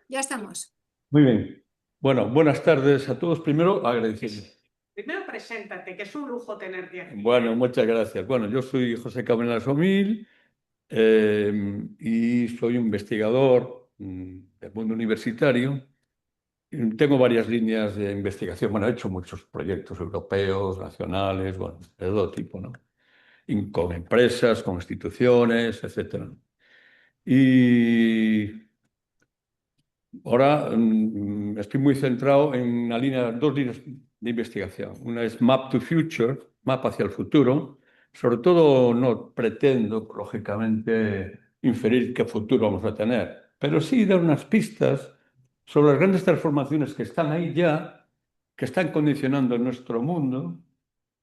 Ya estamos. Muy bien. Bueno, buenas tardes a todos. Primero, agradecerles. Primero preséntate, que es un lujo tenerte aquí. Bueno, muchas gracias. Bueno, yo soy José Cabenas Omil y soy investigador del mundo universitario. Y tengo varias líneas de investigación. Bueno, he hecho muchos proyectos europeos, nacionales, bueno, de todo tipo, ¿no? Con empresas, con instituciones, etcétera. Y ahora estoy muy centrado en dos líneas de investigación. Una es Map to Future, mapa hacia el futuro. Sobre todo no pretendo, lógicamente, inferir qué futuro vamos a tener, pero sí dar unas pistas sobre las grandes transformaciones que están ahí ya, que están condicionando nuestro mundo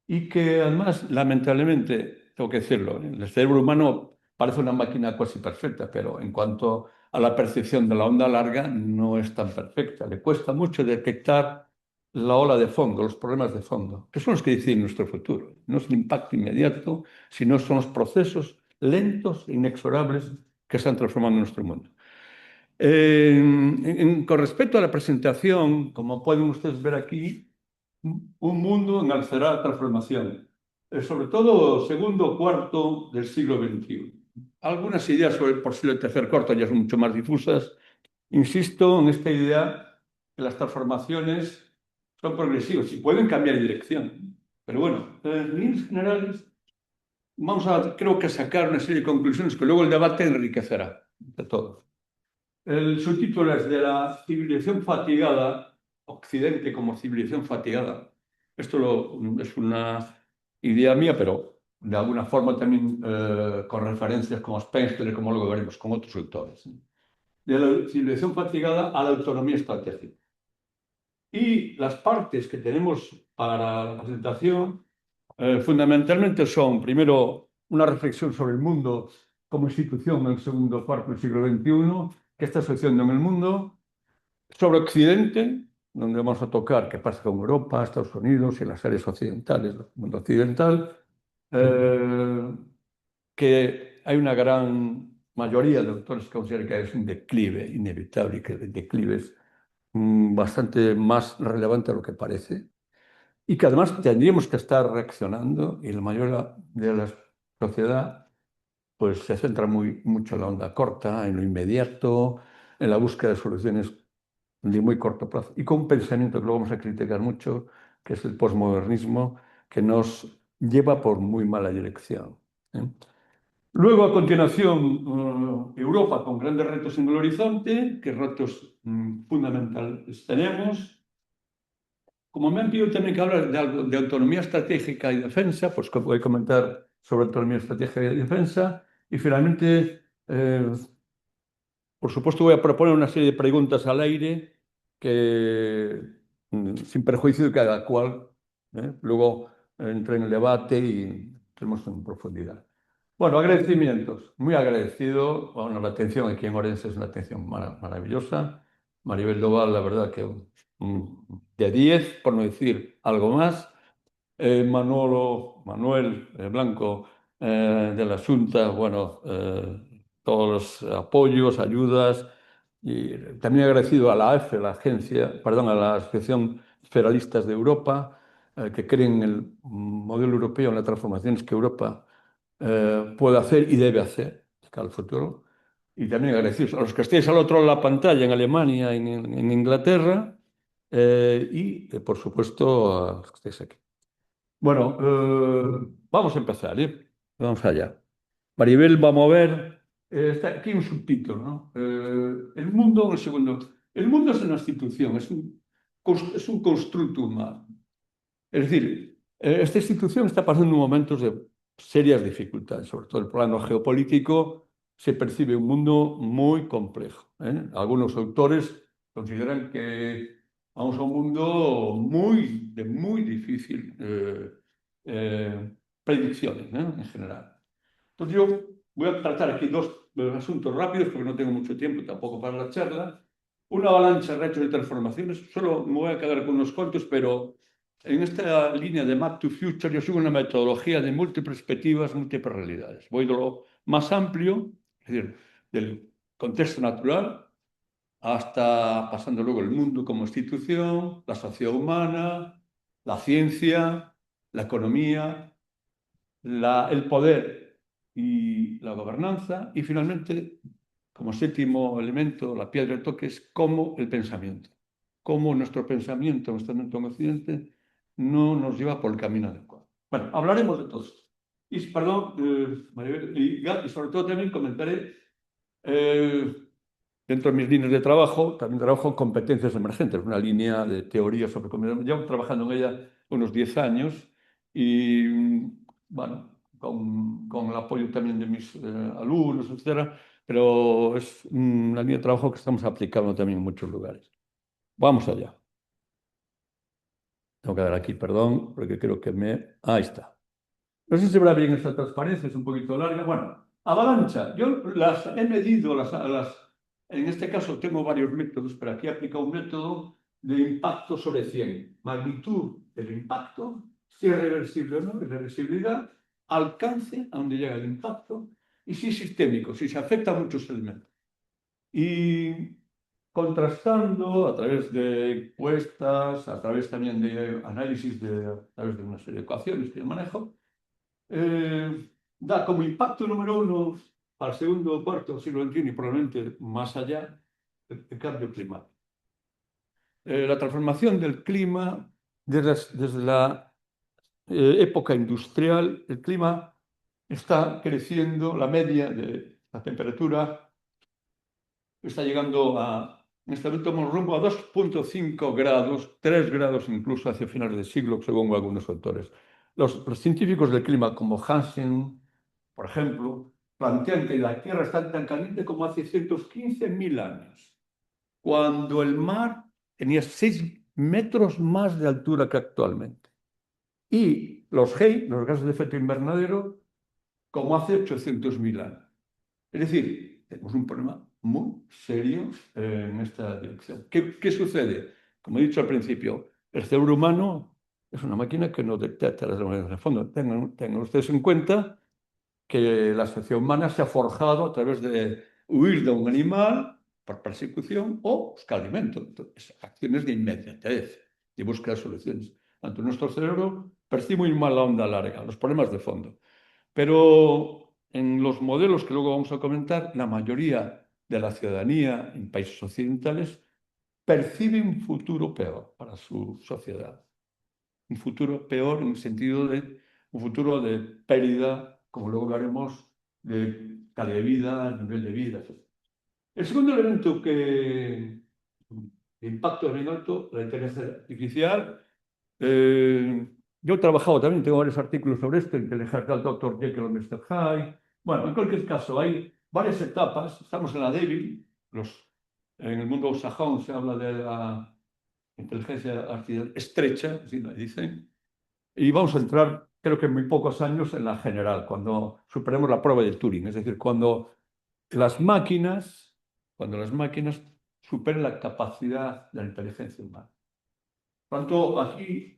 y que además, lamentablemente, tengo que decirlo, el cerebro humano parece una máquina casi perfecta, pero en cuanto a la percepción de la onda larga, no es tan perfecta. Le cuesta mucho detectar la ola de fondo, los problemas de fondo, que son los que deciden nuestro futuro. No es el impacto inmediato, sino son los procesos lentos e inexorables que están transformando nuestro mundo. Con respecto a la presentación, como pueden ustedes ver aquí, un mundo en acelerada transformación, sobre todo segundo cuarto del siglo XXI. Algunas ideas sobre el posible tercer cuarto ya son mucho más difusas. Insisto en esta idea que las transformaciones son progresivas y pueden cambiar de dirección. Pero bueno, en líneas generales, vamos a, creo que, sacar una serie de conclusiones que luego el debate enriquecerá de todo. El subtítulo es de la civilización fatigada, Occidente como civilización fatigada. Es una idea mía, pero de alguna forma también con referencias como Spencer, como luego veremos con otros autores. De la civilización fatigada a la autonomía estratégica. Y las partes que tenemos para la presentación fundamentalmente son, primero, una reflexión sobre el mundo como institución en el segundo cuarto del siglo XXI, qué está sucediendo en el mundo, sobre Occidente, donde vamos a tocar qué pasa con Europa, Estados Unidos y las áreas occidentales del mundo occidental, eh, que hay una gran mayoría de autores que consideran que es un declive inevitable y que el declive es bastante más relevante de lo que parece y que además tendríamos que estar reaccionando y la mayoría de la sociedad pues se centra mucho en la onda corta, en lo inmediato, en la búsqueda de soluciones de muy corto plazo y con un pensamiento que lo vamos a criticar mucho, que es el posmodernismo, que nos lleva por muy mala dirección. ¿Eh? Luego, a continuación, Europa con grandes retos en el horizonte, qué retos fundamentales tenemos. Como me han pedido también que hablar de autonomía estratégica y defensa, pues voy a comentar sobre autonomía estratégica y defensa. Y finalmente, por supuesto, voy a proponer una serie de preguntas al aire que, sin perjuicio de cada cual, luego entre en el debate y entremos en profundidad. Bueno, agradecimientos. Muy agradecido. Bueno, la atención aquí en Orense es una atención maravillosa. Maribel Doval, la verdad que de 10, por no decir algo más. Manuel Blanco de la Junta, bueno, todos los apoyos, ayudas. Y también agradecido a la AEFE, la agencia, perdón, a la Asociación Federalistas de Europa, que creen en el modelo europeo, en las transformaciones que Europa puede hacer y debe hacer al futuro. Y también agradecidos a los que estéis al otro lado de la pantalla, en Alemania, en Inglaterra, y por supuesto a los que estéis aquí. Bueno, vamos a empezar, ¿eh? Vamos allá. Maribel va a mover. Está aquí un subtítulo, ¿no? El mundo, un segundo. El mundo es una institución, es un constructo humano. Es decir, esta institución está pasando momentos de serias dificultades, sobre todo el plano geopolítico. Se percibe un mundo muy complejo, ¿eh? Algunos autores consideran que vamos a un mundo de muy difícil predicciones, ¿no? En general. Entonces yo voy a tratar aquí dos asuntos rápidos porque no tengo mucho tiempo tampoco para la charla. Una avalancha de retos y transformaciones. Solo me voy a quedar con unos cuantos, pero en esta línea de Map to Future yo sigo una metodología de múltiples perspectivas, múltiples realidades. Voy de lo más amplio, es decir, del contexto natural, hasta pasando luego el mundo como institución, la sociedad humana, la ciencia, la economía, el poder y la gobernanza, y finalmente, como séptimo elemento, la piedra de toque, es cómo el pensamiento, cómo nuestro pensamiento en Occidente no nos lleva por el camino adecuado. Bueno, hablaremos de todo esto. Y, perdón, Maribel, y sobre todo también comentaré, dentro de mis líneas de trabajo, también trabajo en competencias emergentes, una línea de teoría sobre competencias. Llevo trabajando en ella unos 10 años y, bueno, con el apoyo también de mis alumnos, etcétera, pero es una línea de trabajo que estamos aplicando también en muchos lugares. Vamos allá. Tengo que dar aquí, perdón, porque creo que me... Ahí está. No sé si se verá bien esta transparencia, es un poquito larga. Bueno, avalancha. Yo las he medido, en este caso tengo varios métodos, pero aquí aplica un método de impacto sobre 100. Magnitud del impacto, si es reversible o no, irreversibilidad, alcance a donde llega el impacto y si es sistémico, si se afecta a muchos elementos. Y contrastando a través de encuestas, a través también de análisis, a través de una serie de ecuaciones que yo manejo, da como impacto número uno al segundo o cuarto siglo XXI y probablemente más allá el cambio climático. La transformación del clima desde la época industrial, el clima está creciendo, la media de la temperatura está llegando en este momento vamos rumbo a 2,5 grados, 3 grados incluso hacia finales de siglo, según algunos autores. Los científicos del clima, como Hansen, por ejemplo, plantean que la Tierra está tan caliente como hace 115.000 años, cuando el mar tenía 6 metros más de altura que actualmente. Y los GEI, los gases de efecto invernadero, como hace 800.000 años. Es decir, tenemos un problema muy serio en esta dirección. ¿Qué sucede? Como he dicho al principio, el cerebro humano es una máquina que no detecta las emociones de fondo. Tengan ustedes en cuenta que la sociedad humana se ha forjado a través de huir de un animal por persecución o buscar alimento. Entonces, acciones de inmediatez y buscar soluciones. Tanto nuestro cerebro percibe muy mal la onda larga, los problemas de fondo. Pero en los modelos que luego vamos a comentar, la mayoría de la ciudadanía en países occidentales percibe un futuro peor para su sociedad. Un futuro peor en el sentido de un futuro de pérdida, como luego veremos, de calidad de vida, nivel de vida, etc. El segundo elemento de impacto bien alto, la inteligencia artificial. Yo he trabajado también, tengo varios artículos sobre esto, inteligencia del Dr. Jekyll o Mr. Hyde. Bueno, en cualquier caso, hay varias etapas. Estamos en la débil. En el mundo sajón se habla de la inteligencia artificial estrecha, así lo dicen. Y vamos a entrar, creo que en muy pocos años, en la general, cuando superemos la prueba de Turing. Es decir, las máquinas, cuando las máquinas superen la capacidad de la inteligencia humana. Por tanto, aquí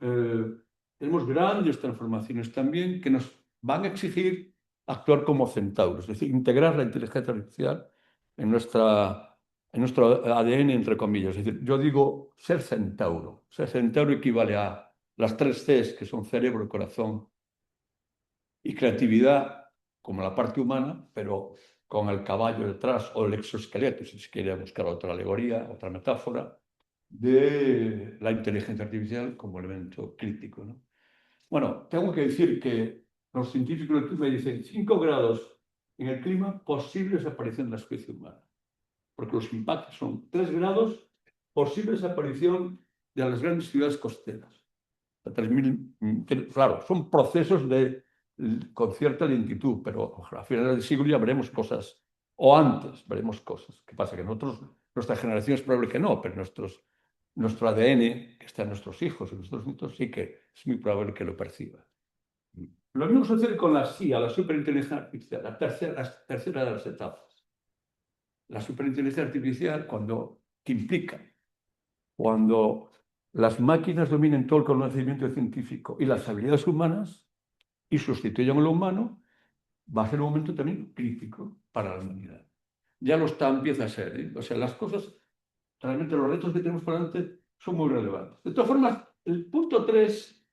tenemos grandes transformaciones también que nos van a exigir actuar como centauros, es decir, integrar la inteligencia artificial en nuestro ADN, entre comillas. Es decir, yo digo ser centauro. Ser centauro equivale a las 3 Cs, que son cerebro, corazón y creatividad, como la parte humana, pero con el caballo detrás o el exoesqueleto, si se quiere buscar otra alegoría, otra metáfora de la inteligencia artificial como elemento crítico, ¿no? Bueno, tengo que decir que los científicos del clima dicen 5 grados en el clima, posible desaparición de la especie humana, porque los impactos son 3 grados, posible desaparición de las grandes ciudades costeras. 3.000, claro, son procesos con cierta lentitud, pero a finales del siglo ya veremos cosas, o antes veremos cosas. ¿Qué pasa? Que nuestra generación es probable que no, pero nuestro ADN, que está en nuestros hijos y nuestros nietos, sí que es muy probable que lo perciba. Lo mismo sucede con la CIA, la superinteligencia artificial, la tercera de las etapas. La superinteligencia artificial, que implica cuando las máquinas dominen todo el conocimiento científico y las habilidades humanas y sustituyan a lo humano, va a ser un momento también crítico para la humanidad. Ya lo está, empieza a ser, ¿eh? O sea, las cosas realmente los retos que tenemos por delante son muy relevantes. De todas formas, el punto 3,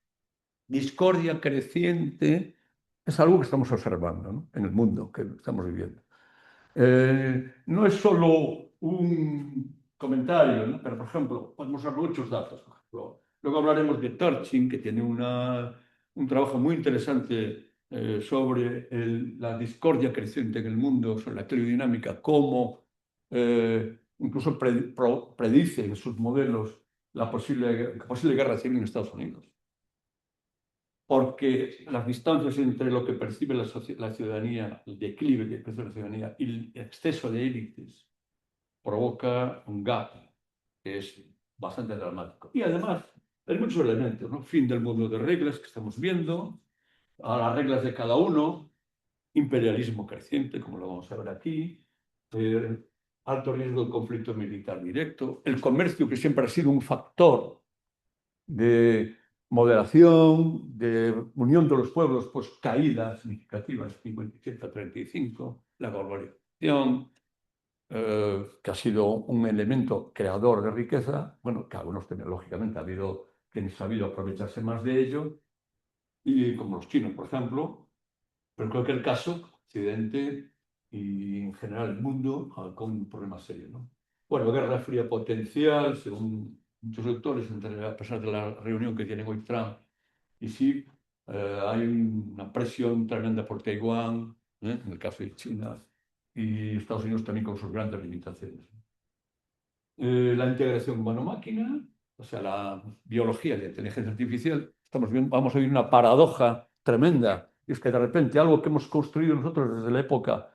discordia creciente, es algo que estamos observando, ¿no?, en el mundo que estamos viviendo. No es solo un comentario, ¿no? Pero, por ejemplo, podemos usar muchos datos. Por ejemplo, luego hablaremos de Turchin, que tiene un trabajo muy interesante sobre la discordia creciente en el mundo, sobre la teodinámica, cómo incluso predice en sus modelos la posible guerra civil en Estados Unidos. Porque las distancias entre lo que percibe la ciudadanía, el declive que percibe la ciudadanía y el exceso de élites provoca un gap que es bastante dramático. Y además, hay muchos elementos, ¿no? Fin del mundo de reglas que estamos viendo, a las reglas de cada uno, imperialismo creciente, como lo vamos a ver aquí, alto riesgo de conflicto militar directo, el comercio, que siempre ha sido un factor de moderación, de unión de los pueblos, pues caídas significativas, 57 a 35, la globalización, que ha sido un elemento creador de riqueza, bueno, que algunos lógicamente ha habido quienes han sabido aprovecharse más de ello, y como los chinos, por ejemplo, pero en cualquier caso, Occidente y en general el mundo con un problema serio, ¿no? Bueno, guerra fría potencial, según muchos autores, a pesar de la reunión que tienen hoy Trump y Xi, hay una presión tremenda por Taiwán, en el caso de China, y Estados Unidos también con sus grandes limitaciones. La integración humano-máquina, o sea, la biología y la inteligencia artificial, vamos a vivir una paradoja tremenda, y es que de repente algo que hemos construido nosotros desde la época,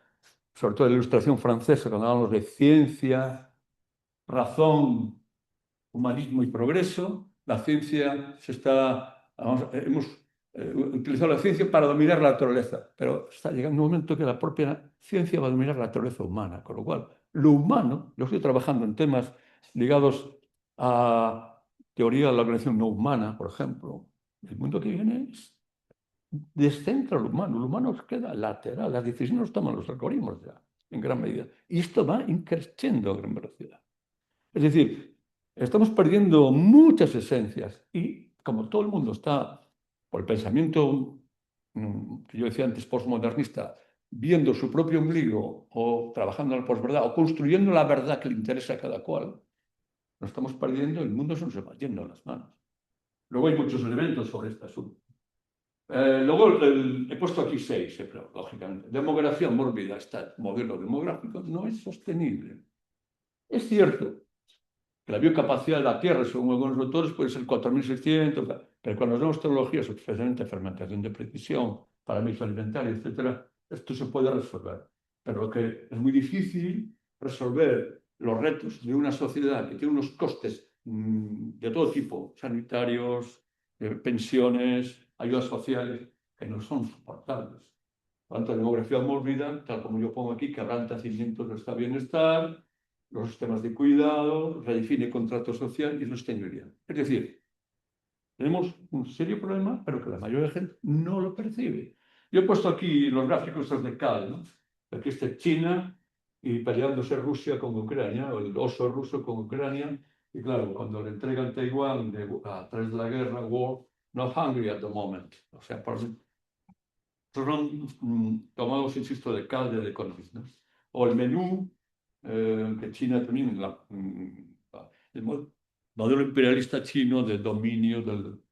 sobre todo de la Ilustración francesa, cuando hablamos de ciencia, razón, humanismo y progreso, la ciencia hemos utilizado la ciencia para dominar la naturaleza, pero está llegando un momento que la propia ciencia va a dominar la naturaleza humana, con lo cual lo humano, yo estoy trabajando en temas ligados a teoría de la organización no humana, por ejemplo, el mundo que viene descentra lo humano queda lateral, las decisiones las toman los algoritmos ya, en gran medida, y esto va creciendo a gran velocidad. Es decir, estamos perdiendo muchas esencias y como todo el mundo está, por el pensamiento que yo decía antes, postmodernista, viendo su propio ombligo o trabajando en la posverdad o construyendo la verdad que le interesa a cada cual, nos estamos perdiendo, el mundo se nos va yendo a las manos. Luego hay muchos elementos sobre este asunto. Luego he puesto aquí 6, pero lógicamente. Demografía mórbida, este modelo demográfico no es sostenible. Es cierto que la biocapacidad de la Tierra, según algunos autores, puede ser 4.600, pero cuando nos damos tecnologías, especialmente fermentación de precisión, parametros alimentarios, etc., esto se puede resolver. Pero lo que es muy difícil resolver los retos de una sociedad que tiene unos costes de todo tipo, sanitarios, pensiones, ayudas sociales, que no son soportables. Por tanto, demografía mórbida, tal como yo pongo aquí, quebranta cimientos de este bienestar, los sistemas de cuidado, redefine contrato social y sostenibilidad. Es decir, tenemos un serio problema, pero que la mayoría de la gente no lo percibe. Yo he puesto aquí los gráficos de Cal, ¿no? Aquí está China y peleándose Rusia con Ucrania, o el oso ruso con Ucrania. Y claro, cuando le entregan Taiwán a través de la guerra, war, not hungry at the moment. O sea, son tomados, insisto, de Cal, de The Economist, ¿no? O el menú que China también, el modelo imperialista chino de dominio,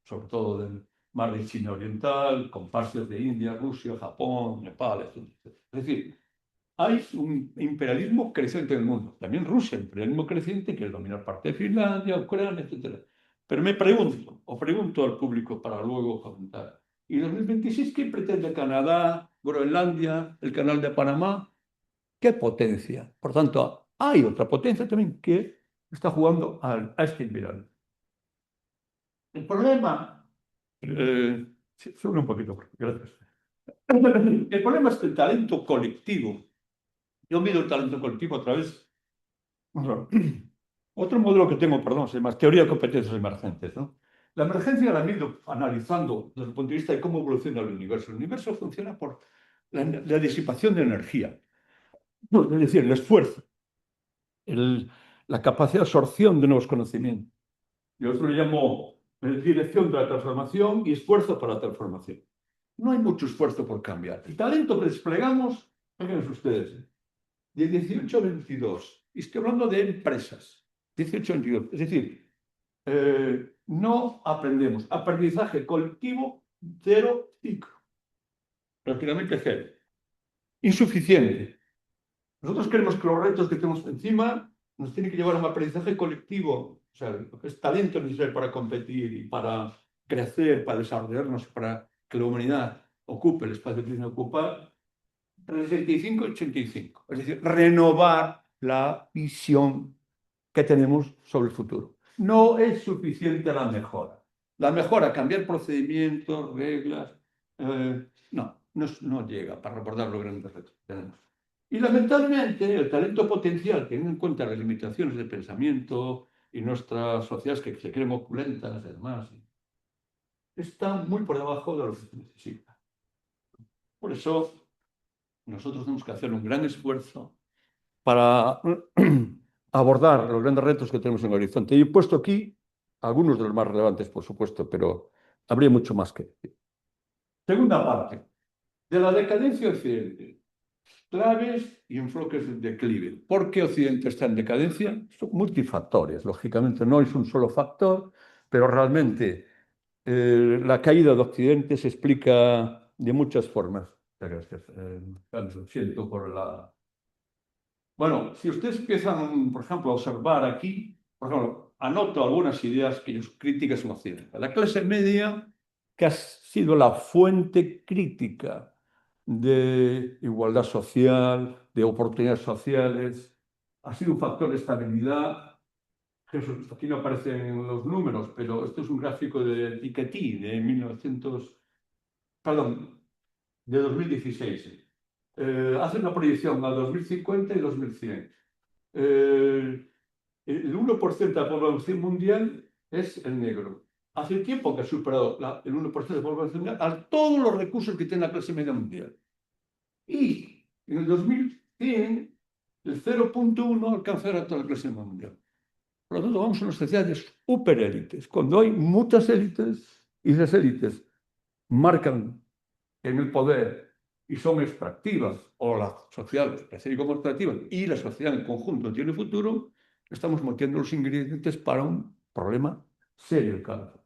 sobre todo del mar de China Oriental, con partes de India, Rusia, Japón, Nepal, etc. Es decir, hay un imperialismo creciente en el mundo. También Rusia, imperialismo creciente, quiere dominar parte de Finlandia, Ucrania, etc. Pero me pregunto al público para luego comentar, ¿y en 2026 qué pretende Canadá, Groenlandia, el Canal de Panamá? ¿Qué potencia? Por tanto, hay otra potencia también que está jugando a este nivel. El problema, sí, sube un poquito, gracias. El problema es que el talento colectivo, yo mido el talento colectivo a través, bueno, otro modelo que tengo, perdón, se llama teoría de competencias emergentes, ¿no? La emergencia la mido analizando desde el punto de vista de cómo evoluciona el universo. El universo funciona por la disipación de energía, es decir, el esfuerzo. la capacidad de absorción de nuevos conocimientos. Yo eso lo llamo dirección de la transformación y esfuerzo para la transformación. No hay mucho esfuerzo por cambiar. El talento que desplegamos, fíjense ustedes, de 18 a 22, y estoy hablando de empresas, 18 a 22, es decir, no aprendemos. Aprendizaje colectivo, 0, 5. Prácticamente 0. Insuficiente. Nosotros creemos que los retos que tenemos encima nos tienen que llevar a un aprendizaje colectivo, o sea, lo que es talento necesario para competir y para crecer, para desarrollarnos, para que la humanidad ocupe el espacio que tiene que ocupar, 65 y 85. Es decir, renovar la visión que tenemos sobre el futuro. No es suficiente la mejora. La mejora, cambiar procedimientos, reglas, no llega para abordar los grandes retos que tenemos. Y lamentablemente el talento potencial, teniendo en cuenta las limitaciones de pensamiento y nuestras sociedades que se creen opulentas, además, está muy por debajo de lo que se necesita. Por eso nosotros tenemos que hacer un gran esfuerzo para abordar los grandes retos que tenemos en el horizonte. Y he puesto aquí algunos de los más relevantes, por supuesto, pero habría mucho más que decir. Segunda parte, de la decadencia occidente. Claves y enfoques de declive. ¿Por qué Occidente está en decadencia? Son multifactores, lógicamente no es un solo factor, pero realmente la caída de Occidente se explica de muchas formas. Gracias. Lo siento por la... Bueno, si ustedes empiezan, por ejemplo, a observar aquí, por ejemplo, anoto algunas ideas que ellos críticas en Occidente. La clase media, que ha sido la fuente crítica de igualdad social, de oportunidades sociales, ha sido un factor de estabilidad. Jesús, aquí no aparecen los números, pero esto es un gráfico de Piketty de 2016. Hace una proyección a 2050 y 2100. El 1% de la población mundial es el negro. Hace tiempo que ha superado el 1% de la población mundial a todos los recursos que tiene la clase media mundial. Y en el 2100, el 0,1 alcanzará a toda la clase media mundial. Por lo tanto, vamos a unas sociedades superélites. Cuando hay muchas élites y esas élites marcan en el poder y son extractivas, o la sociedad percibe como extractiva, y la sociedad en conjunto tiene futuro, estamos metiendo los ingredientes para un problema serio, cáncer.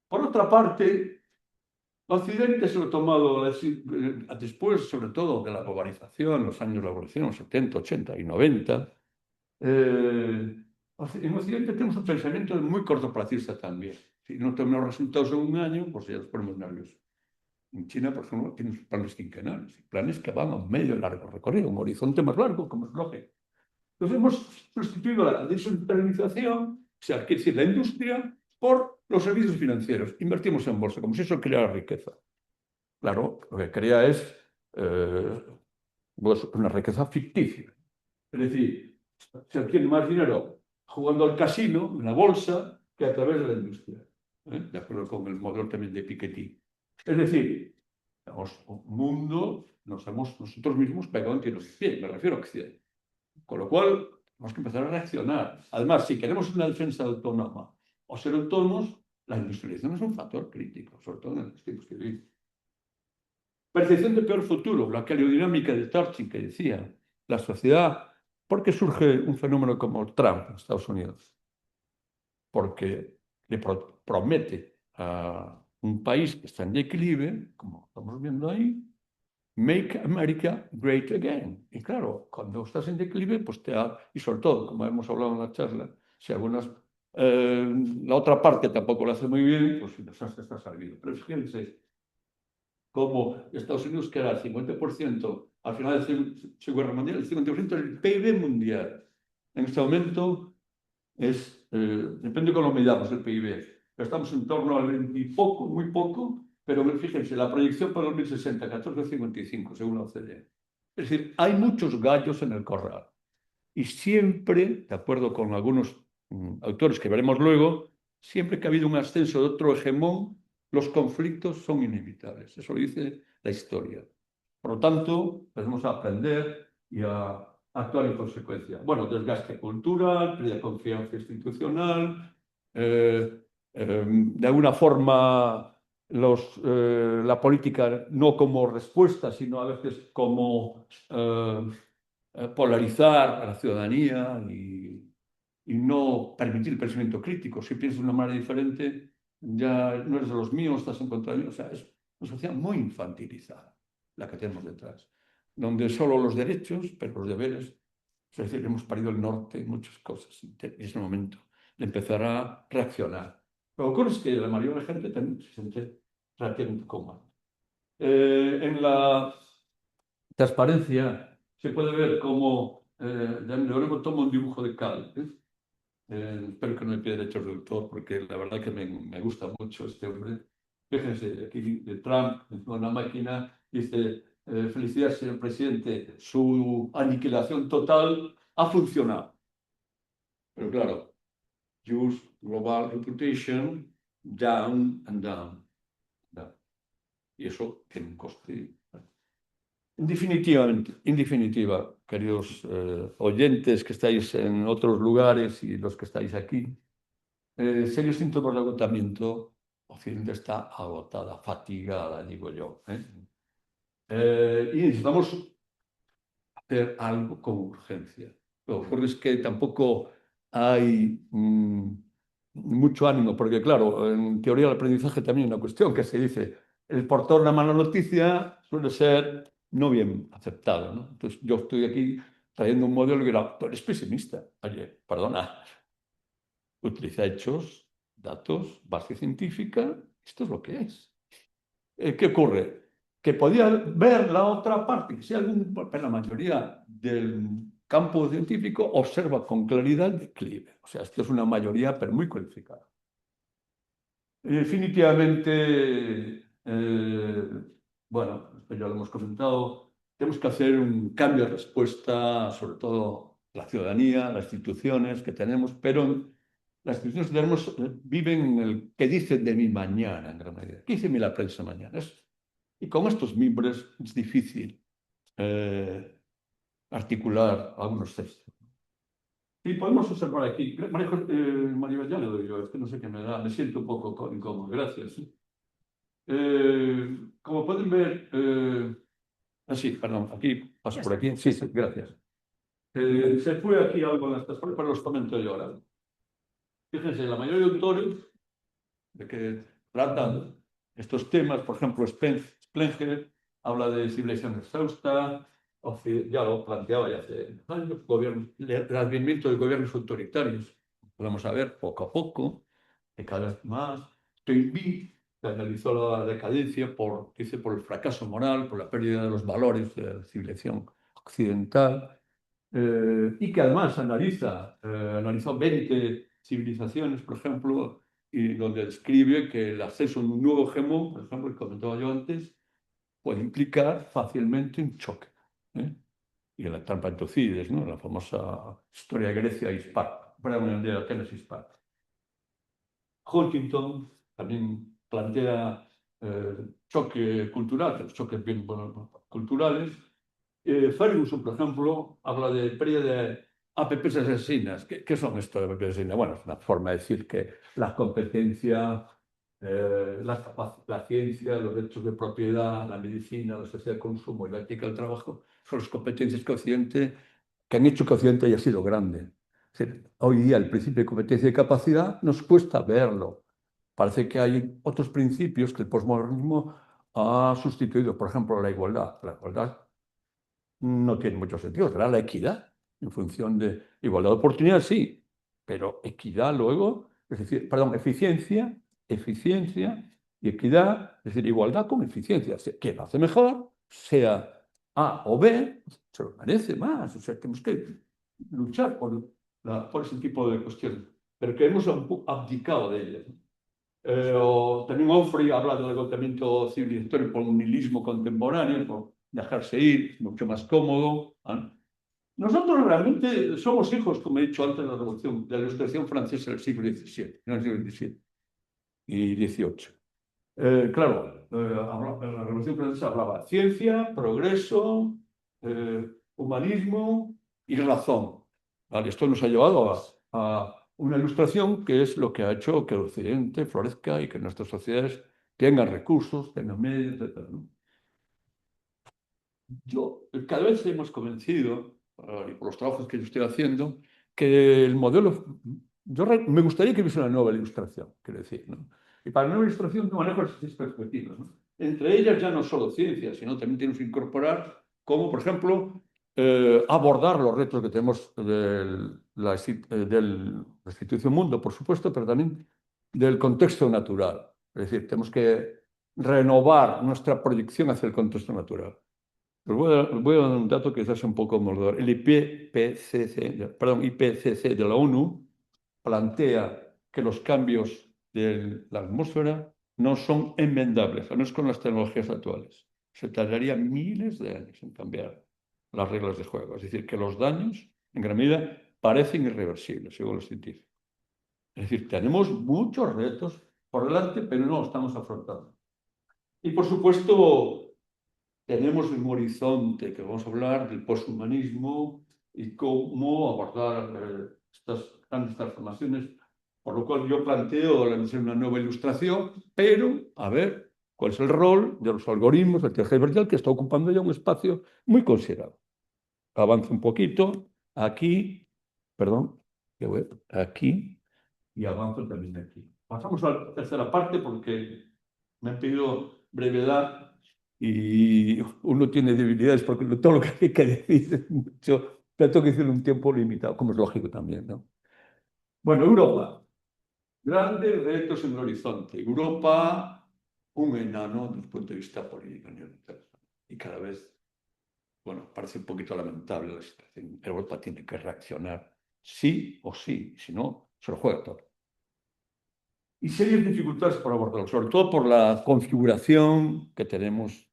Por otra parte, Occidente se lo ha tomado después, sobre todo, de la globalización, los años de la revolución, 70, 80 y 90. En Occidente tenemos un pensamiento muy cortoplacista también. Si no tenemos resultados en un año, pues ya nos ponemos nerviosos. En China, por ejemplo, tienen planes quinquenales, planes que van a un medio largo recorrido, un horizonte más largo, como es lógico. Entonces hemos sustituido la desindustrialización, o sea, quiere decir la industria, por los servicios financieros. Invertimos en bolsa, como si eso creara riqueza. Claro, lo que crea es pues una riqueza ficticia. Es decir, se obtiene más dinero jugando al casino, en la bolsa, que a través de la industria. De acuerdo con el modelo también de Piketty. Es decir, un mundo nos hemos nosotros mismos pegado entre los pies, me refiero a Occidente. Con lo cual, tenemos que empezar a reaccionar. Además, si queremos una defensa autónoma o ser autónomos, la industrialización es un factor crítico, sobre todo en los tiempos que vivimos. Percepción de peor futuro, la caliodinámica de Tarski que decía, la sociedad, ¿por qué surge un fenómeno como Trump en Estados Unidos? Porque le promete a un país que está en declive, como estamos viendo ahí, Make America Great Again. Y claro, cuando estás en declive, pues y sobre todo, como hemos hablado en la charla, si la otra parte tampoco lo hace muy bien, pues el desastre está salido. Pero fíjense, como Estados Unidos, que era el 50%, al final de la Segunda Guerra Mundial, el 50% del PIB mundial. En este momento depende de cómo midamos el PIB, pero estamos en torno al 20 y poco, muy poco, pero fíjense, la proyección para 2060, 14,55, según la OCDE. Es decir, hay muchos gallos en el corral. Y siempre, de acuerdo con algunos autores que veremos luego, siempre que ha habido un ascenso de otro hegemón, los conflictos son inevitables. Eso lo dice la historia. Por lo tanto, debemos aprender y a actuar en consecuencia. Bueno, desgaste cultural, pérdida de confianza institucional, de alguna forma la política no como respuesta, sino a veces como polarizar a la ciudadanía y no permitir el pensamiento crítico. Si piensas de una manera diferente, ya no eres de los míos, estás en contra de mí. O sea, es una sociedad muy infantilizada la que tenemos detrás, donde solo los derechos, pero los deberes. Es decir, hemos parido el norte en muchas cosas y es el momento de empezar a reaccionar. Lo que ocurre es que la mayoría de la gente también se siente relativamente cómoda. En la transparencia se puede ver cómo luego tomo un dibujo de Cal. Espero que no me pida derechos de autor porque la verdad que me gusta mucho este hombre. Fíjense, aquí de Trump, con una máquina, dice, felicidades, señor presidente, su aniquilación total ha funcionado. Pero claro, use global reputation, down and down. Down. Y eso tiene un coste. En definitiva, queridos oyentes que estáis en otros lugares y los que estáis aquí, serios síntomas de agotamiento. Occidente está agotada, fatigada, digo yo. Y necesitamos hacer algo con urgencia. Lo que ocurre es que tampoco hay mucho ánimo, porque claro, en teoría del aprendizaje también hay una cuestión que se dice, el portar una mala noticia suele ser no bien aceptado, ¿no? Entonces yo estoy aquí trayendo un modelo que dirá, tú eres pesimista. Oye, perdona, utiliza hechos, datos, base científica, esto es lo que es. ¿Qué ocurre? Que podía ver la otra parte, que si pero la mayoría del campo científico observa con claridad el declive. O sea, esto es una mayoría, pero muy cualificada. Y definitivamente, bueno, esto ya lo hemos comentado, tenemos que hacer un cambio de respuesta, sobre todo la ciudadanía, las instituciones que tenemos, pero las instituciones que tenemos viven en el que dicen de mí mañana, en gran medida. ¿Qué dice mi la prensa mañana? Y con estos mimbres es difícil articular algunos textos. Y podemos observar aquí, Maribel, ya le doy yo, es que no sé qué me da, me siento un poco incómodo, gracias. Como pueden ver, sí, perdón, aquí paso por aquí, sí, sí, gracias. Se fue aquí algo en estas cosas, pero los comento yo ahora. Fíjense, la mayoría de autores de que tratan estos temas, por ejemplo, Sprenger habla de civilización exhausta, ya lo planteaba ya hace años, el advenimiento de gobiernos autoritarios. Podemos ver poco a poco, que cada vez más. Toynbee, que analizó la decadencia dice, por el fracaso moral, por la pérdida de los valores de la civilización occidental, y que además analizó 20 civilizaciones, por ejemplo, y donde describe que el acceso a un nuevo hegemón, por ejemplo, que comentaba yo antes, puede implicar fácilmente un choque. Y en la trampa de Tucídides, ¿no? La famosa historia de Grecia y Esparta, perdón, de Atenas y Esparta. Huntington también plantea choque cultural, los choques bien culturales. Ferguson, por ejemplo, habla de pérdida de APPs asesinas. ¿Qué son esto de APPs asesinas? Bueno, es una forma de decir que la competencia, la ciencia, los derechos de propiedad, la medicina, la sociedad de consumo y la ética del trabajo son las competencias que han hecho que Occidente haya sido grande. Es decir, hoy día el principio de competencia y capacidad nos cuesta verlo. Parece que hay otros principios que el posmodernismo ha sustituido. Por ejemplo, la igualdad. La igualdad no tiene mucho sentido. Será la equidad en función de igualdad de oportunidades, sí, pero equidad luego, es decir, perdón, eficiencia y equidad, es decir, igualdad con eficiencia. Quien lo hace mejor, sea A o B, se lo merece más. O sea, tenemos que luchar por ese tipo de cuestiones, pero que hemos abdicado de ellas. O también Onfray habla del agotamiento civilizatorio por un nihilismo contemporáneo, por dejarse ir, mucho más cómodo. Nosotros realmente somos hijos, como he dicho antes, de la Revolución, de la Ilustración francesa del siglo XVII, no del siglo XVII y XVIII. Claro, la Revolución Francesa hablaba de ciencia, progreso, humanismo, y razón. ¿Vale? Esto nos ha llevado a una ilustración que es lo que ha hecho que el Occidente florezca y que nuestras sociedades tengan recursos, tengan medios, etc., ¿no? Yo cada vez hemos convencido, y por los trabajos que yo estoy haciendo, que el modelo... me gustaría que hubiese una nueva ilustración, quiero decir, ¿no? Y para la nueva ilustración yo manejo esas seis perspectivas, ¿no? Entre ellas ya no solo ciencia, sino también tenemos que incorporar como, por ejemplo, abordar los retos que tenemos del institución mundo, por supuesto, pero también del contexto natural. Es decir, tenemos que renovar nuestra proyección hacia el contexto natural. Os voy a dar un dato que quizás es un poco mordedor. El IPCC de la ONU plantea que los cambios de la atmósfera no son enmendables, al menos con las tecnologías actuales. Se tardaría miles de años en cambiar las reglas de juego. Es decir, que los daños, en gran medida, parecen irreversibles, según los científicos. Es decir, tenemos muchos retos por delante, pero no los estamos afrontando. Y, por supuesto, tenemos un horizonte que vamos a hablar del poshumanismo y cómo abordar estas grandes transformaciones, por lo cual yo planteo la necesidad de una nueva ilustración, pero a ver cuál es el rol de los algoritmos, la inteligencia artificial, que está ocupando ya un espacio muy considerable. Avanzo un poquito aquí, perdón, aquí y avanzo también aquí. Pasamos a la tercera parte porque me han pedido brevedad y uno tiene debilidades porque todo lo que hay que decir es mucho, pero tengo que decirlo en un tiempo limitado, como es lógico también, ¿no? Bueno, Europa. Grandes retos en el horizonte. Europa, un enano desde el punto de vista político. Y cada vez, bueno, parece un poquito lamentable la situación. Europa tiene que reaccionar sí o sí, si no, se lo juega todo. Y serias dificultades para abordarlo, sobre todo por la configuración que tenemos.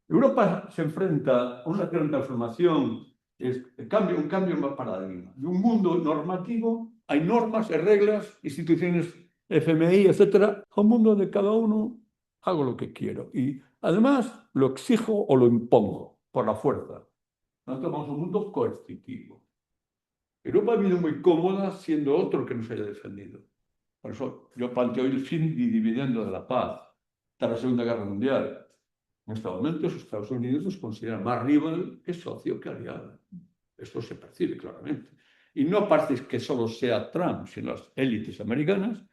Europa se enfrenta a una gran transformación, un cambio en paradigma. De un mundo normativo, hay normas, hay reglas, instituciones, FMI, etcétera, a un mundo donde cada uno hago lo que quiero. Y además lo exijo o lo impongo por la fuerza. Nosotros vamos a un mundo coercitivo. Europa ha vivido muy cómoda siendo otro que nos haya defendido. Por eso yo planteo el fin y dividendo de la paz tras la Segunda Guerra Mundial. En este momento, los Estados Unidos nos consideran más rival que socio que aliado. Esto se percibe claramente. Y no parece que solo sea Trump, sino las élites americanas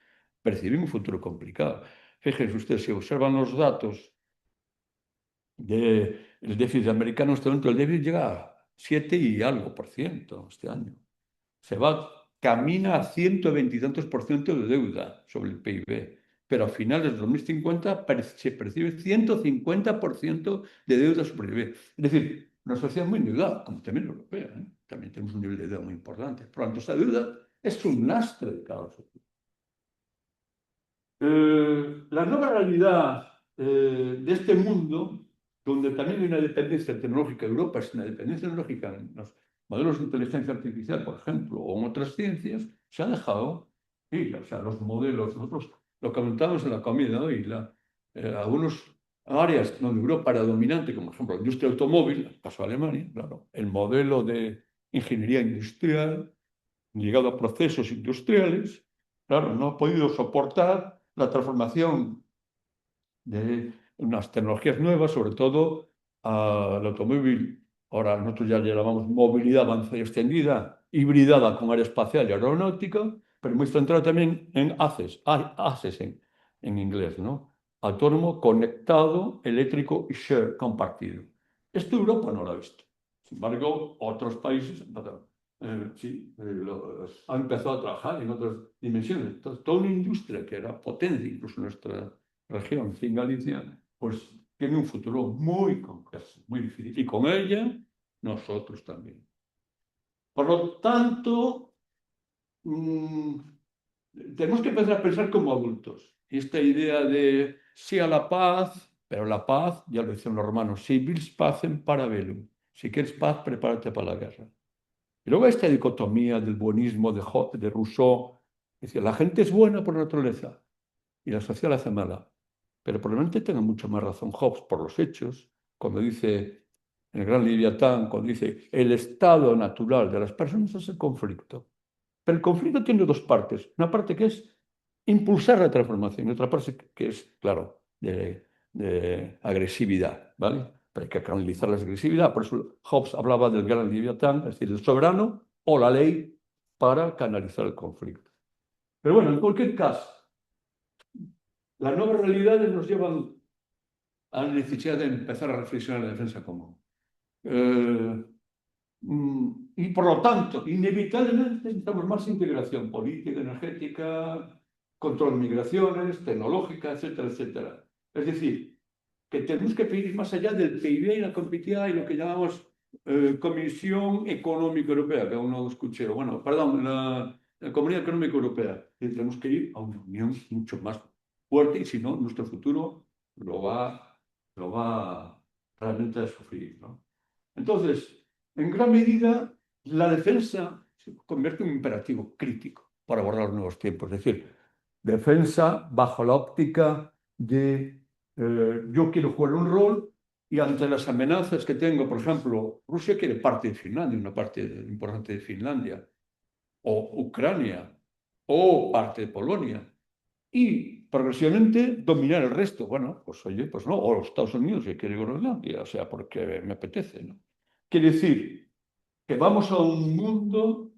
perciben un futuro complicado. Fíjense ustedes, si observan los datos del déficit americano, en este momento el déficit llega a 7 y algo por ciento este año. Camina a 120 y tantos por ciento de deuda sobre el PIB, pero a finales de 2050 se percibe 150% de deuda sobre el PIB. Es decir, una sociedad muy endeudada, como también la europea, ¿eh? También tenemos un nivel de deuda muy importante. Por lo tanto, esa deuda es un lastre de cada sociedad. La nueva realidad de este mundo, donde también hay una dependencia tecnológica, Europa es una dependencia tecnológica en los modelos de inteligencia artificial, por ejemplo, o en otras ciencias, se ha dejado ir. O sea, los modelos, nosotros lo comentamos en la comida hoy, algunas áreas donde Europa era dominante, como por ejemplo la industria automóvil, el caso de Alemania, claro, el modelo de ingeniería industrial ligado a procesos industriales, claro, no ha podido soportar la transformación de unas tecnologías nuevas, sobre todo al automóvil. Ahora nosotros ya le llamamos movilidad avanzada y extendida, hibridada con área espacial y aeronáutica, pero muy centrada también en ACES en inglés, ¿no? Autónomo, conectado, eléctrico y share, compartido. Esto Europa no lo ha visto. Sin embargo, otros países sí, han empezado a trabajar en otras dimensiones. Toda una industria que era potencia, incluso en nuestra región, en Galicia, pues tiene un futuro muy complejo, muy difícil. Y con ella, nosotros también. Por lo tanto, tenemos que empezar a pensar como adultos. Y esta idea de sí a la paz, pero la paz, ya lo decían los romanos, si vis pacem para bellum. Si quieres paz, prepárate para la guerra. Y luego esta dicotomía del buenismo de Rousseau, decía, la gente es buena por naturaleza y la sociedad la hace mala. Pero probablemente tenga mucho más razón Hobbes por los hechos, cuando dice, el gran Leviatán, cuando dice el estado natural de las personas es el conflicto. Pero el conflicto tiene dos partes. Una parte que es impulsar la transformación y otra parte que es, claro, de agresividad, ¿vale? Pero hay que canalizar la agresividad. Por eso Hobbes hablaba del gran Leviatán, es decir, el soberano o la ley para canalizar el conflicto. Pero bueno, en cualquier caso, las nuevas realidades nos llevan a la necesidad de empezar a reflexionar en la defensa común. Y por lo tanto, inevitablemente necesitamos más integración política, energética, control de migraciones, tecnológica, etcétera, etcétera. Es decir, que tenemos que pedir más allá del PIB y la competitividad y lo que llamamos Comisión Económica Europea, que aún no lo escuché, bueno, perdón, la Comunidad Económica Europea. Y tenemos que ir a una unión mucho más fuerte y si no, nuestro futuro lo va realmente a sufrir, ¿no? Entonces, en gran medida, la defensa se convierte en un imperativo crítico para abordar los nuevos tiempos. Es decir, defensa bajo la óptica de yo quiero jugar un rol y ante las amenazas que tengo, por ejemplo, Rusia quiere parte de Finlandia, una parte importante de Finlandia, o Ucrania, o parte de Polonia, y progresivamente dominar el resto. Bueno, pues oye, pues no, o los Estados Unidos que quiere Groenlandia, o sea, porque me apetece, ¿no? Quiere decir que vamos a un mundo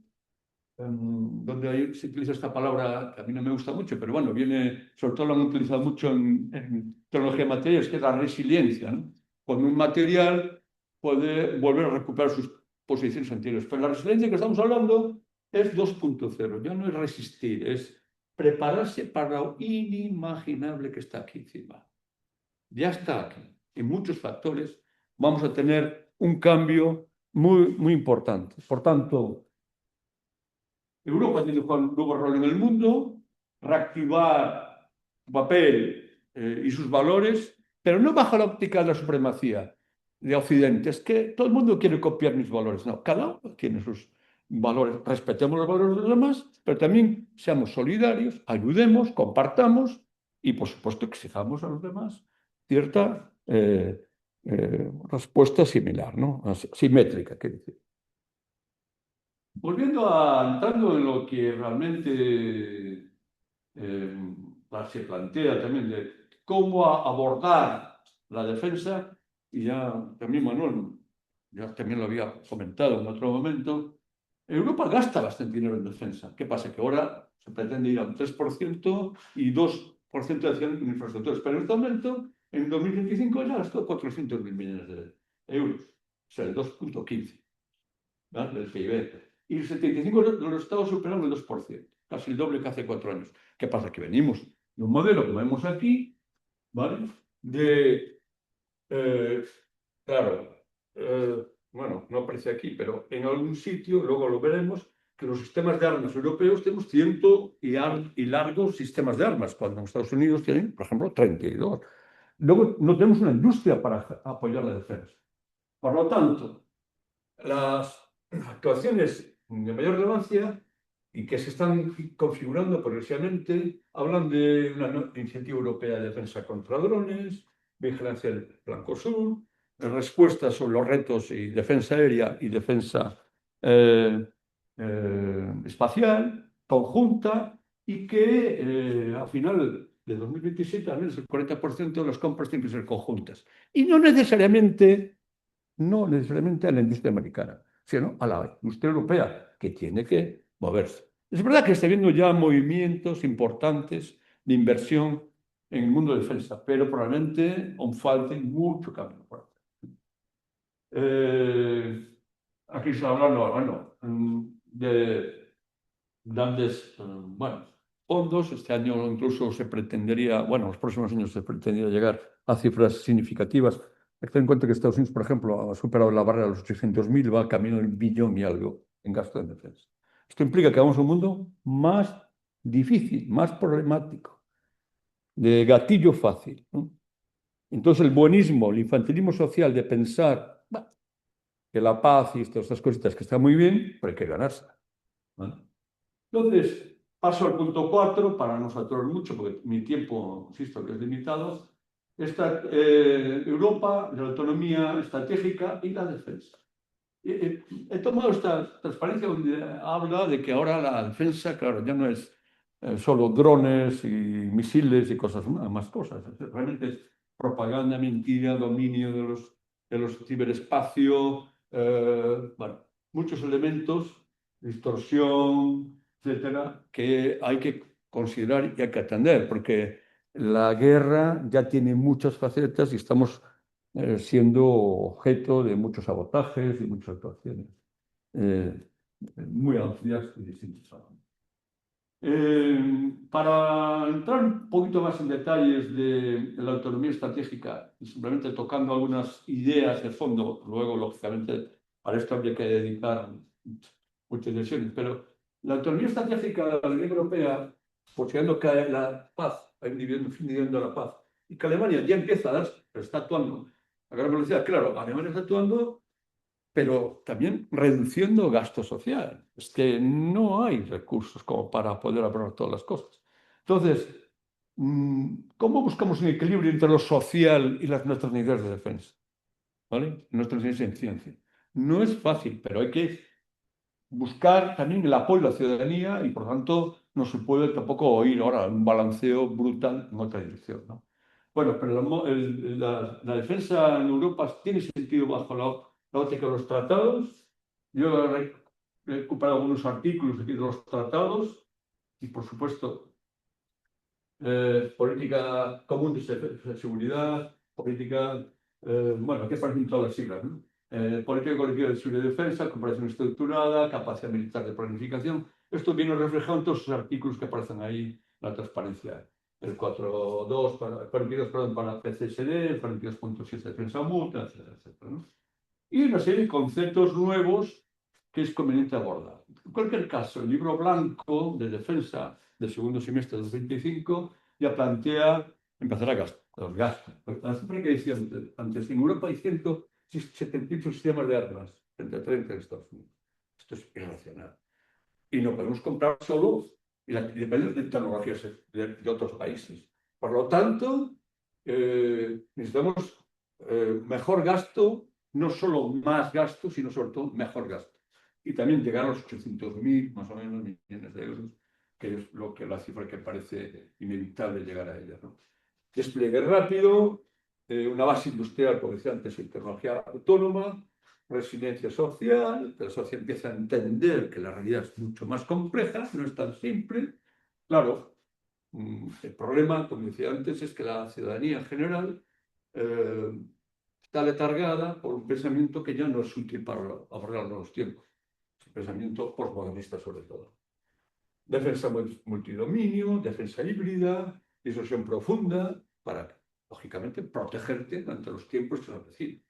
donde se utiliza esta palabra que a mí no me gusta mucho, pero bueno, viene, sobre todo lo han utilizado mucho en tecnología de materiales, que es la resiliencia, ¿no? Cuando un material puede volver a recuperar sus posiciones anteriores. Pero la resiliencia que estamos hablando es 2.0, ya no es resistir, es prepararse para lo inimaginable que está aquí encima. Ya está aquí. En muchos factores vamos a tener un cambio muy, muy importante. Por tanto, Europa tiene que jugar un nuevo rol en el mundo, reactivar su papel y sus valores, pero no bajo la óptica de la supremacía de Occidente. Es que todo el mundo quiere copiar mis valores. No, cada uno tiene sus valores. Respetemos los valores de los demás, pero también seamos solidarios, ayudemos, compartamos y, por supuesto, exijamos a los demás cierta respuesta similar, ¿no? Simétrica, quiere decir. Entrando en lo que realmente se plantea también de cómo abordar la defensa, y ya también Manuel, ya también lo había comentado en otro momento, Europa gasta bastante dinero en defensa. ¿Qué pasa? Que ahora se pretende ir a un 3% y 2% de en infraestructuras, pero en este momento, en 2025 ya gastó 400.000 millones de euros, o sea, el 2.15, ¿vale? Del PIB. Y el 75 de los estados superan el 2%, casi el doble que hace 4 años. ¿Qué pasa? Que venimos de un modelo que vemos aquí, ¿vale? Eh, claro, bueno, no aparece aquí, pero en algún sitio, luego lo veremos, que los sistemas de armas europeos tenemos ciento y largos sistemas de armas, cuando en Estados Unidos tienen, por ejemplo, 32. Luego no tenemos una industria para apoyar la defensa. Por lo tanto, las actuaciones de mayor relevancia y que se están configurando progresivamente hablan de una iniciativa europea de defensa contra drones, vigilancia del flanco sur, respuestas sobre los retos y defensa aérea y defensa espacial conjunta y que a final de 2027 al menos el 40% de las compras tienen que ser conjuntas. Y no necesariamente a la industria americana, sino a la industria europea, que tiene que moverse. Es verdad que está habiendo ya movimientos importantes de inversión en el mundo de defensa, pero probablemente aún falte mucho camino por hacer. Aquí se habla, bueno, de grandes, bueno, fondos. Este año incluso se pretendería, bueno, los próximos años se pretendería llegar a cifras significativas. Hay que tener en cuenta que Estados Unidos, por ejemplo, ha superado la barrera de los 800.000, va camino del billón y algo en gasto en defensa. Esto implica que vamos a un mundo más difícil, más problemático, de gatillo fácil, ¿no? Entonces el buenismo, el infantilismo social de pensar que la paz y todas estas cositas que están muy bien, pero hay que ganarse, ¿vale? Entonces, paso al punto 4 para no saturar mucho, porque mi tiempo, insisto, que es limitado. Europa, la autonomía estratégica y la defensa. He tomado esta transparencia donde habla de que ahora la defensa, claro, ya no es solo drones y misiles y cosas más cosas. Realmente es propaganda, mentira, dominio de los ciberespacio, bueno, muchos elementos, distorsión, etcétera, que hay que considerar y hay que atender, porque la guerra ya tiene muchas facetas y estamos siendo objeto de muchos sabotajes y muchas actuaciones eh, muy amplias y distintas. Para entrar un poquito más en detalles de la autonomía estratégica y simplemente tocando algunas ideas de fondo, luego, lógicamente, para esto habría que dedicar muchas sesiones, pero la autonomía estratégica de la Unión Europea, considerando que la paz, viviendo la paz, y que Alemania ya empieza a dar, pero está actuando a gran velocidad, claro, Alemania está actuando pero también reduciendo gasto social. Es que no hay recursos como para poder aprobar todas las cosas. Entonces, ¿cómo buscamos un equilibrio entre lo social y nuestras necesidades de defensa? ¿Vale? Nuestras necesidades en ciencia. No es fácil, pero hay que buscar también el apoyo de la ciudadanía y, por tanto, no se puede tampoco ir ahora un balanceo brutal en otra dirección, ¿no? Bueno, pero la defensa en Europa tiene sentido bajo la óptica de los tratados. Yo he recuperado algunos artículos aquí de los tratados y, por supuesto, política común de seguridad, política, bueno, aquí aparecen todas las siglas, ¿no? Política colectiva de seguridad y defensa, cooperación estructurada, capacidad militar de planificación. Esto viene reflejado en todos los artículos que aparecen ahí, la transparencia. El 4.2, 42, perdón, para PCSD, el 42.7 defensa mutua, etcétera, etcétera, ¿no? Y una serie de conceptos nuevos que es conveniente abordar. En cualquier caso, el libro blanco de defensa del segundo semestre de 2025 ya plantea empezar a gastar los gastos. La cifra que decía antes, en Europa hay 178 sistemas de armas, frente a 30 en Estados Unidos. Esto es irracional. Y no podemos comprar solo y depender de tecnologías de otros países. Por lo tanto, necesitamos mejor gasto, no solo más gasto, sino sobre todo mejor gasto. Y también llegar a los 800.000, más o menos, millones de euros, que es la cifra que parece inevitable llegar a ella, ¿no? Despliegue rápido, una base industrial, como decía antes, y tecnología autónoma, resiliencia social, la sociedad empieza a entender que la realidad es mucho más compleja, no es tan simple. Claro, el problema, como decía antes, es que la ciudadanía en general está letargada por un pensamiento que ya no es útil para abordar los nuevos tiempos. Es un pensamiento postmodernista sobre todo. Defensa multidominio, defensa híbrida, disuasión profunda, para, lógicamente, protegerte ante los tiempos que se avecinan,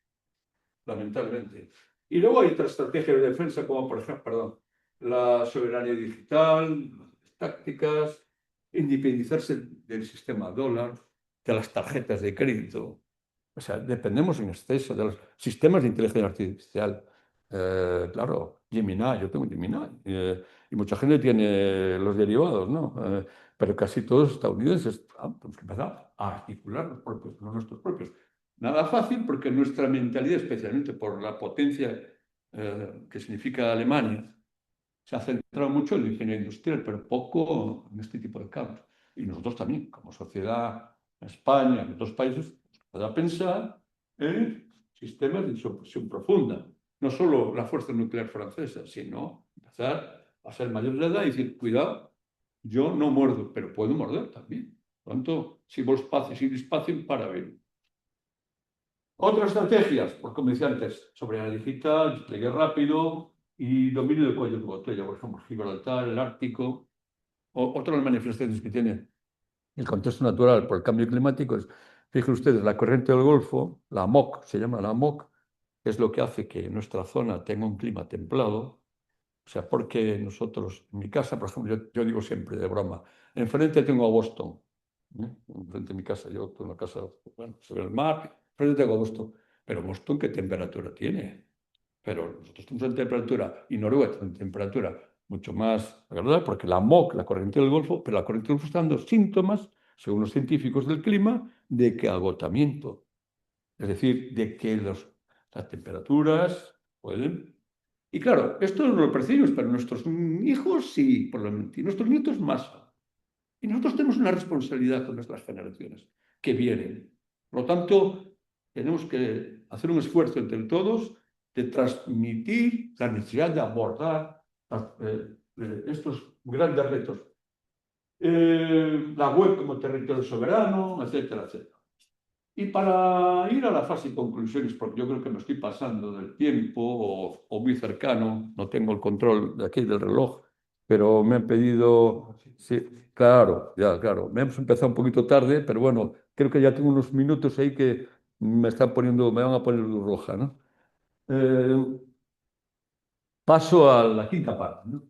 lamentablemente. Y luego hay otras estrategias de defensa, como por ejemplo, perdón, la soberanía digital, tácticas, independizarse del sistema dólar, de las tarjetas de crédito. O sea, dependemos en exceso de los sistemas de inteligencia artificial. Claro, Gemini, yo tengo Gemini, y mucha gente tiene los derivados, ¿no? Pero casi todos estadounidenses. Tenemos que empezar a articular los nuestros propios. Nada fácil porque nuestra mentalidad, especialmente por la potencia que significa Alemania, se ha centrado mucho en la ingeniería industrial, pero poco en este tipo de campos. Y nosotros también, como sociedad, en España, en otros países, para pensar en sistemas de disuasión profunda. No solo la fuerza nuclear francesa, sino empezar a ser mayor de edad y decir, cuidado, yo no muerdo, pero puedo morder también. Por lo tanto, si vos espacio, si despacio, para ver. Otras estrategias, pues como decía antes, soberanía digital, despliegue rápido y dominio de cuello de botella, por ejemplo, Gibraltar, el Ártico. Otras manifestaciones que tiene el contexto natural por el cambio climático es, fíjense ustedes, la corriente del Golfo, la MOC, se llama la MOC, es lo que hace que nuestra zona tenga un clima templado. O sea, porque nosotros, en mi casa, por ejemplo, yo digo siempre de broma, enfrente tengo a Boston, enfrente de mi casa, yo tengo una casa, bueno, sobre el mar, enfrente tengo a Boston, pero Boston, ¿qué temperatura tiene? Pero nosotros tenemos una temperatura, y Noruega tiene una temperatura mucho más agradable, porque la MOC, la corriente del Golfo, pero la corriente del Golfo está dando síntomas según los científicos del clima, de que agotamiento. Es decir, de que las temperaturas pueden... Y claro, esto no lo percibimos, pero nuestros hijos sí, probablemente, y nuestros nietos más. Y nosotros tenemos una responsabilidad con nuestras generaciones que vienen. Por lo tanto, tenemos que hacer un esfuerzo entre todos de transmitir la necesidad de abordar estos grandes retos. La web como territorio soberano, etcétera, etcétera. Y para ir a la fase de conclusiones, porque yo creo que me estoy pasando del tiempo o muy cercano, no tengo el control de aquí del reloj, pero me han pedido, sí, claro, ya, claro, me hemos empezado un poquito tarde, pero bueno, creo que ya tengo unos minutos ahí que me están poniendo, me van a poner luz roja, ¿no? Eh, Paso a la quinta parte, ¿no?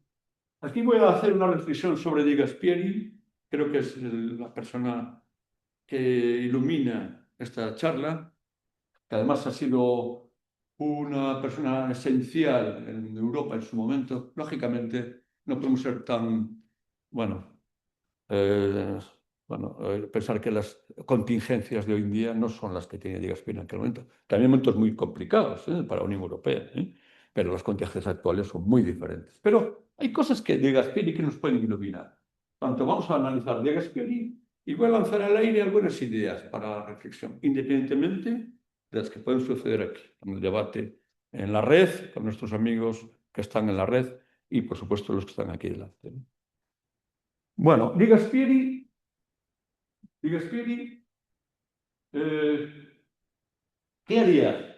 Aquí voy a hacer una reflexión sobre Di Gaspieri, creo que es la persona que ilumina esta charla, que además ha sido una persona esencial en Europa en su momento. Lógicamente, no podemos ser tan, bueno, eh, pensar que las contingencias de hoy en día no son las que tenía Díaz Pina en aquel momento. También momentos muy complicados para la Unión Europea, pero las contingencias actuales son muy diferentes. Pero hay cosas que de Gasperi que nos pueden iluminar. Tanto vamos a analizar de Gasperi y voy a lanzar al aire algunas ideas para la reflexión, independientemente de las que pueden suceder aquí, en el debate en la red, con nuestros amigos que están en la red y, por supuesto, los que están aquí delante. Bueno, Di Gasperi, ¿qué haría?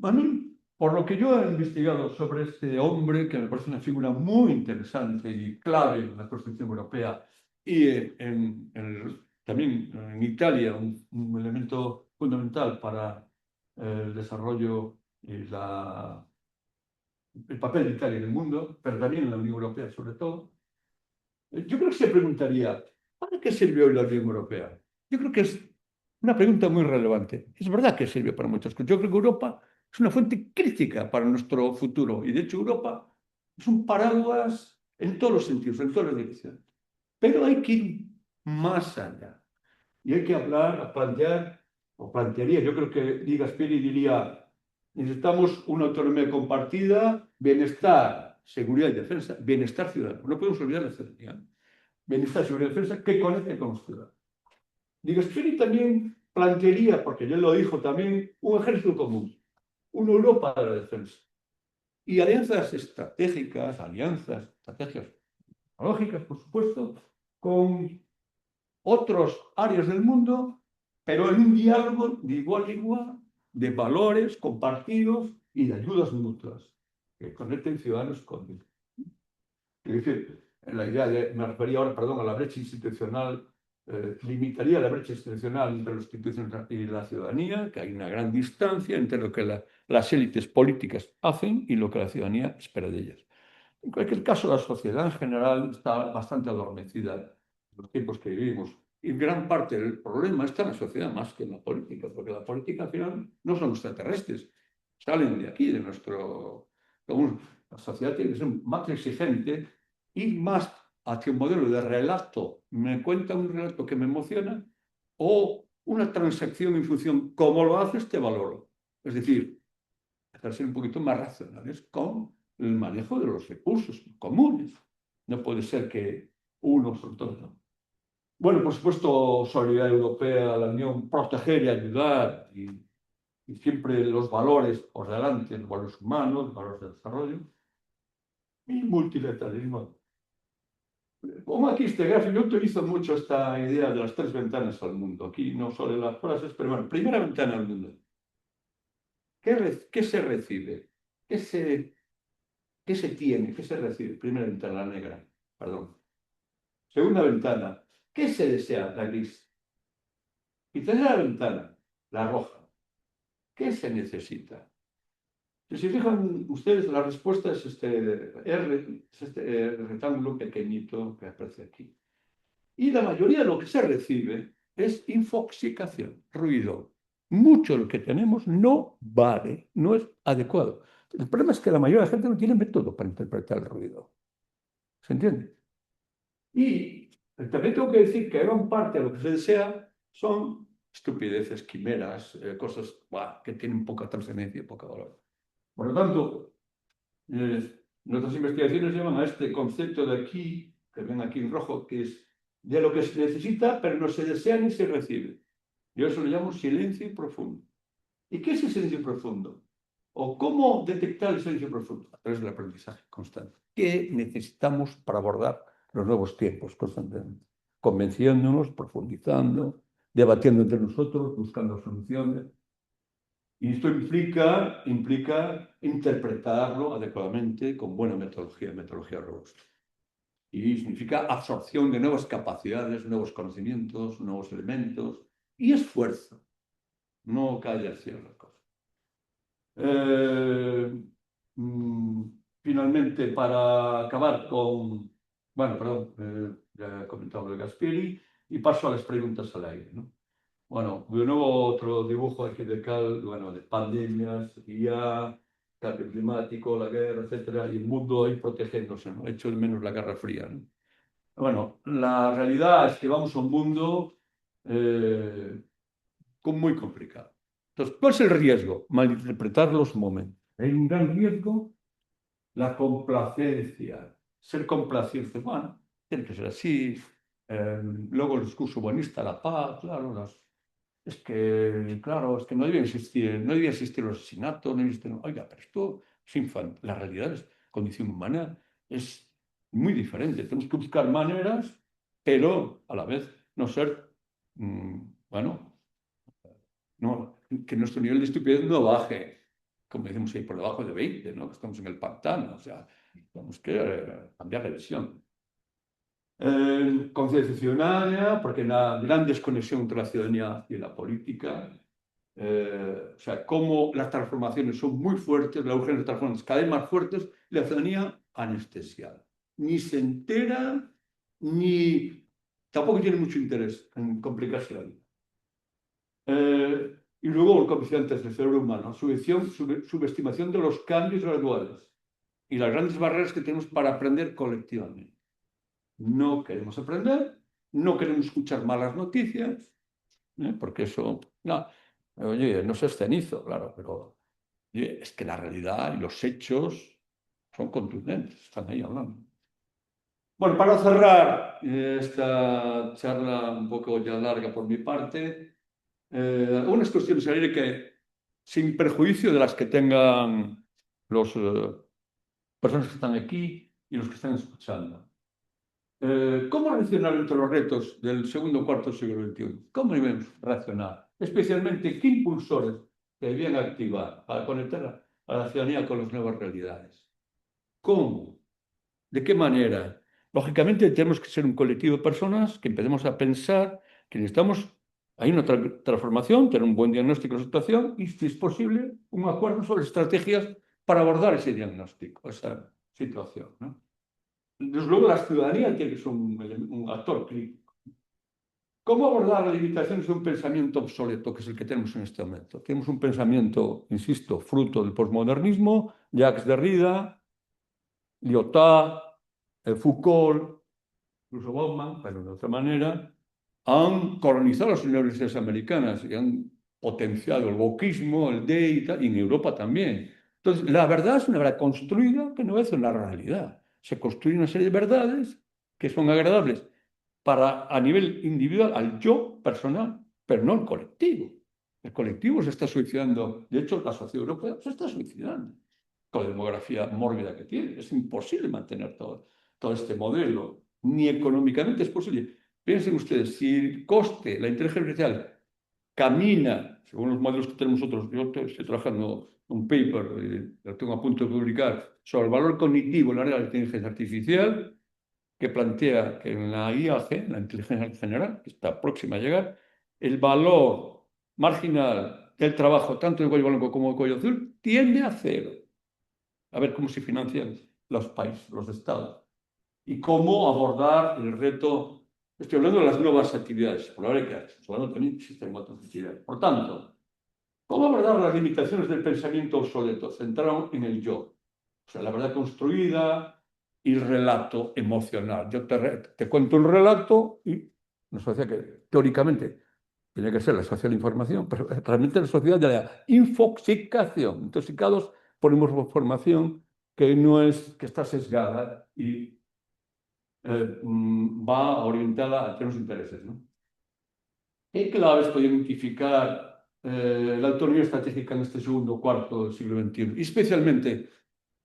A mí, por lo que yo he investigado sobre este hombre, que me parece una figura muy interesante y clave en la construcción europea, y también en Italia, un elemento fundamental para el desarrollo y el papel de Italia en el mundo, pero también en la Unión Europea sobre todo, yo creo que se preguntaría, ¿para qué sirvió hoy la Unión Europea? Yo creo que es una pregunta muy relevante. Es verdad que sirve para muchas cosas. Yo creo que Europa es una fuente crítica para nuestro futuro y de hecho Europa es un paraguas en todos los sentidos, en todas las direcciones. Pero hay que ir más allá y hay que hablar, plantear, o plantearía, yo creo que Di Gasperi diría, necesitamos una autonomía compartida, bienestar, seguridad y defensa, bienestar ciudadano. No podemos olvidar la ciudadanía. Bienestar, seguridad y defensa que conecte con los ciudadanos. Di Gasperi también plantearía, porque ya lo dijo también, un ejército común, una Europa de la defensa. Y alianzas estratégicas, estrategias tecnológicas, por supuesto, con otras áreas del mundo, pero en un diálogo de igual a igual, de valores compartidos y de ayudas mutuas, que conecten ciudadanos con... Es decir, en la idea me refería ahora, perdón, a la brecha institucional, limitaría la brecha institucional entre las instituciones y la ciudadanía, que hay una gran distancia entre lo que las élites políticas hacen y lo que la ciudadanía espera de ellas. En cualquier caso, la sociedad en general está bastante adormecida en los tiempos que vivimos. Y gran parte del problema está en la sociedad más que en la política, porque la política al final no son extraterrestres, salen de aquí, de nuestro común. La sociedad tiene que ser más exigente y más hacia un modelo de relato. Me cuenta un relato que me emociona o una transacción en función cómo lo haces, te valoro. Es decir, hacer ser un poquito más racionales con el manejo de los recursos comunes. No puede ser que uno sobre todo. ¿No? Bueno, por supuesto, solidaridad europea, la Unión, proteger y ayudar, y siempre los valores por delante, los valores humanos, los valores de desarrollo, y multilateralismo. Como aquí este gráfico, yo utilizo mucho esta idea de las tres ventanas al mundo. Aquí no solo las frases, pero bueno, primera ventana al mundo. ¿Qué se recibe? ¿Qué se tiene? ¿Qué se recibe? Primera ventana, la negra, perdón. Segunda ventana, ¿qué se desea? La gris. Y tercera ventana, la roja. ¿Qué se necesita? Si se fijan ustedes, la respuesta es este rectángulo pequeñito que aparece aquí. Y la mayoría de lo que se recibe es infoxicación, ruido. Mucho de lo que tenemos no vale, no es adecuado. El problema es que la mayoría de la gente no tiene método para interpretar el ruido. ¿Se entiende? Y También tengo que decir que gran parte de lo que se desea son estupideces, quimeras, cosas que tienen poca trascendencia y poca valor. Por lo tanto, nuestras investigaciones llevan a este concepto de aquí, que ven aquí en rojo, que es de lo que se necesita, pero no se desea ni se recibe. Yo eso lo llamo silencio profundo. ¿Y qué es el silencio profundo? ¿O cómo detectar el silencio profundo? A través del aprendizaje constante. ¿Qué necesitamos para abordar los nuevos tiempos constantemente? Convenciéndonos, profundizando, debatiendo entre nosotros, buscando soluciones. Y esto implica interpretarlo adecuadamente con buena metodología robusta. Y significa absorción de nuevas capacidades, nuevos conocimientos, nuevos elementos y esfuerzo. No cae al cielo las cosas. Mm, Finalmente, para acabar con... Bueno, perdón, ya he comentado lo de Gasperi y paso a las preguntas al aire, ¿no? Bueno, de nuevo otro dibujo aquí de bueno, de pandemias, IA, cambio climático, la guerra, etcétera, y el mundo ahí protegiéndose, ¿no? Hecho de menos la Guerra Fría, ¿no? Bueno, la realidad es que vamos a un mundo muy complicado. Entonces, ¿cuál es el riesgo? Malinterpretar los momentos. Hay un gran riesgo, la complacencia, ser complaciente. Bueno, tiene que ser así. Luego el discurso buenista, la paz, claro, claro, es que no debía existir el asesinato, no debía existir... Oiga, pero esto es la realidad, es condición humana, es muy diferente. Tenemos que buscar maneras, pero a la vez no ser, bueno, no, que nuestro nivel de estupidez no baje, como decimos ahí, por debajo de 20, ¿no? Que estamos en el pantano, o sea, tenemos que cambiar de visión. Conciencia ciudadana, porque la gran desconexión entre la ciudadanía y la política, o sea, cómo las transformaciones son muy fuertes, las urgencias de transformaciones cada vez más fuertes, la ciudadanía anestesiada. Ni se entera, ni tampoco tiene mucho interés en complicarse la vida. Y luego, como decía antes, del cerebro humano, subestimación de los cambios graduales y las grandes barreras que tenemos para aprender colectivamente. No queremos aprender, no queremos escuchar malas noticias, porque eso, no, oye, no seas cenizo, claro, pero oye, es que la realidad y los hechos son contundentes, están ahí hablando. Bueno, para cerrar esta charla un poco ya larga por mi parte, algunas cuestiones al aire que, sin perjuicio de las que tengan las personas que están aquí y los que están escuchando. ¿Cómo reaccionar entre los retos del segundo cuarto del siglo XXI? ¿Cómo debemos reaccionar? Especialmente, ¿qué impulsores debían activar para conectar a la ciudadanía con las nuevas realidades? ¿Cómo? ¿De qué manera? Lógicamente, tenemos que ser un colectivo de personas que empecemos a pensar que necesitamos, hay una transformación, tener un buen diagnóstico de la situación y, si es posible, un acuerdo sobre estrategias para abordar ese diagnóstico, esa situación, ¿no? Desde luego, la ciudadanía tiene que ser un actor crítico. ¿Cómo abordar las limitaciones de un pensamiento obsoleto, que es el que tenemos en este momento? Tenemos un pensamiento, insisto, fruto del posmodernismo, Jacques Derrida, Lyotard, Foucault, incluso Bauman, pero de otra manera, han colonizado las universidades americanas y han potenciado el wokismo, el DEI y tal, y en Europa también. Entonces, la verdad es una verdad construida que no es una realidad. Se construye una serie de verdades que son agradables a nivel individual, al yo personal, pero no al colectivo. El colectivo se está suicidando. De hecho, la sociedad europea se está suicidando con la demografía mórbida que tiene. Es imposible mantener todo este modelo. Ni económicamente es posible. Piensen ustedes, si el coste, la inteligencia artificial camina, según los modelos que tenemos nosotros, yo estoy trabajando un paper, lo tengo a punto de publicar, sobre el valor cognitivo en la área de la inteligencia artificial, que plantea que en la IAG, la inteligencia general, que está próxima a llegar, el valor marginal del trabajo, tanto de cuello blanco como de cuello azul, tiende a cero. A ver cómo se financian los países, los estados. Y cómo abordar el reto. Estoy hablando de las nuevas actividades, por la hora que hay. Estoy hablando también de sistemas de actividades. Por tanto, ¿cómo abordar las limitaciones del pensamiento obsoleto, centrado en el yo? O sea, la verdad construida, y relato emocional. Yo te cuento un relato y una sociedad que teóricamente tiene que ser la sociedad de la información, pero realmente la sociedad de la infoxicación, intoxicados por información que no es, que está sesgada y va orientada a tener intereses, ¿no? ¿Qué claves puede identificar la autonomía estratégica en este segundo cuarto del siglo XXI? Y especialmente,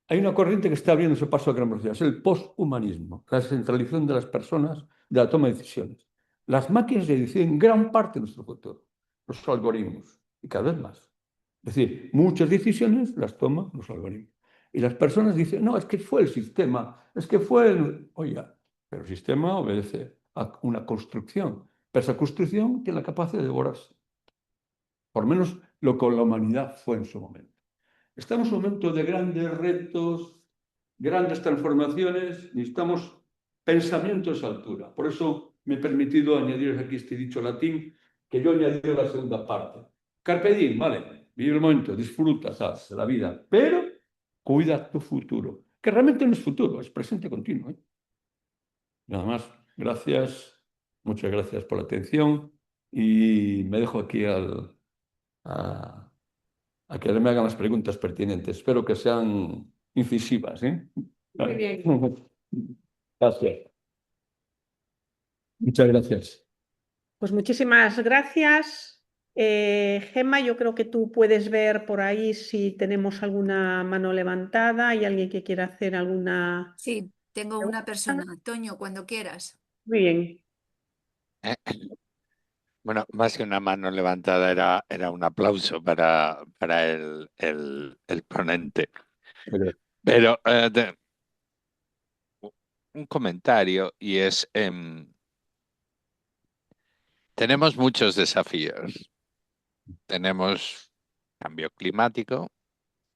hay una corriente que está abriendo su paso a gran velocidad, es el posthumanismo, la descentralización de las personas, de la toma de decisiones. Las máquinas deciden gran parte de nuestro futuro, los algoritmos, y cada vez más. Es decir, muchas decisiones las toman los algoritmos. Y las personas dicen, no, es que fue el sistema, es que fue el... Oiga, pero el sistema obedece a una construcción, pero esa construcción tiene la capacidad de devorarse. Por lo menos lo que la humanidad fue en su momento. Estamos en un momento de grandes retos, grandes transformaciones, necesitamos pensamiento a esa altura. Por eso me he permitido añadir aquí este dicho latín que yo añadí la segunda parte. Carpe diem, vale, vive el momento, disfruta, ¿sabes?, de la vida, pero cuida tu futuro, que realmente no es futuro, es presente continuo, ¿eh? Nada más, gracias, muchas gracias por la atención y me dejo aquí a, a que me hagan las preguntas pertinentes. Espero que sean incisivas, ¿eh? Muy bien. Gracias. Muchas gracias. Pues muchísimas gracias. Gemma, yo creo que tú puedes ver por ahí si tenemos alguna mano levantada y alguien que quiera hacer alguna Sí, tengo una persona. pregunta. Toño, cuando quieras. Muy bien. Eh, Bueno, más que una mano levantada era un aplauso para el ponente. Pero un comentario y es, tenemos muchos desafíos. Tenemos cambio climático,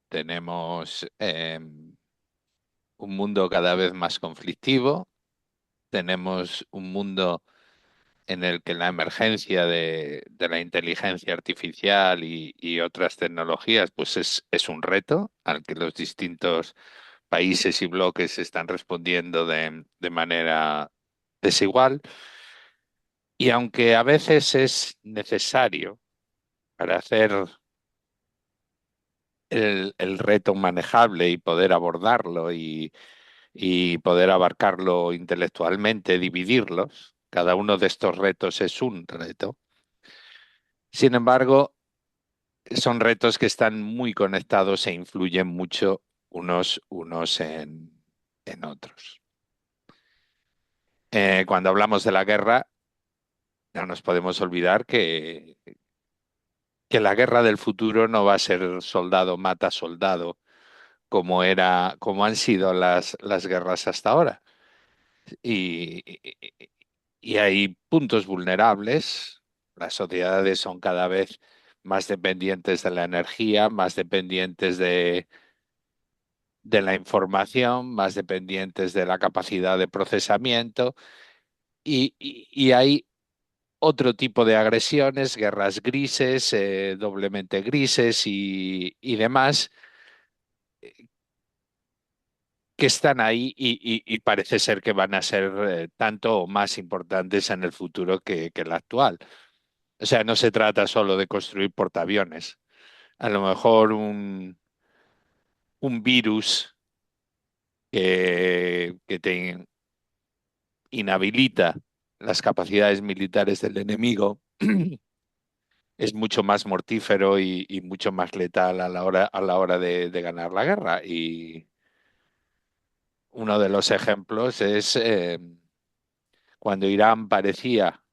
tenemos un mundo cada vez más conflictivo, tenemos un mundo en el que la emergencia de la inteligencia artificial y otras tecnologías pues es un reto al que los distintos países y bloques están respondiendo de manera desigual. Y aunque a veces es necesario para hacer el reto manejable y poder abordarlo y poder abarcarlo intelectualmente, dividirlos, cada uno de estos retos es un reto. Sin embargo, son retos que están muy conectados e influyen mucho unos en otros. Cuando hablamos de la guerra, no nos podemos olvidar que la guerra del futuro no va a ser soldado mata soldado como han sido las guerras hasta ahora. Y, y- y hay puntos vulnerables. Las sociedades son cada vez más dependientes de la energía, más dependientes de la información, más dependientes de la capacidad de procesamiento y hay otro tipo de agresiones, guerras grises, doblemente grises y demás, que están ahí y parece ser que van a ser tanto o más importantes en el futuro que el actual. O sea, no se trata solo de construir portaaviones. A lo mejor un virus que te inhabilita las capacidades militares del enemigo es mucho más mortífero y mucho más letal a la hora de ganar la guerra. Y uno de los ejemplos es cuando Irán parecía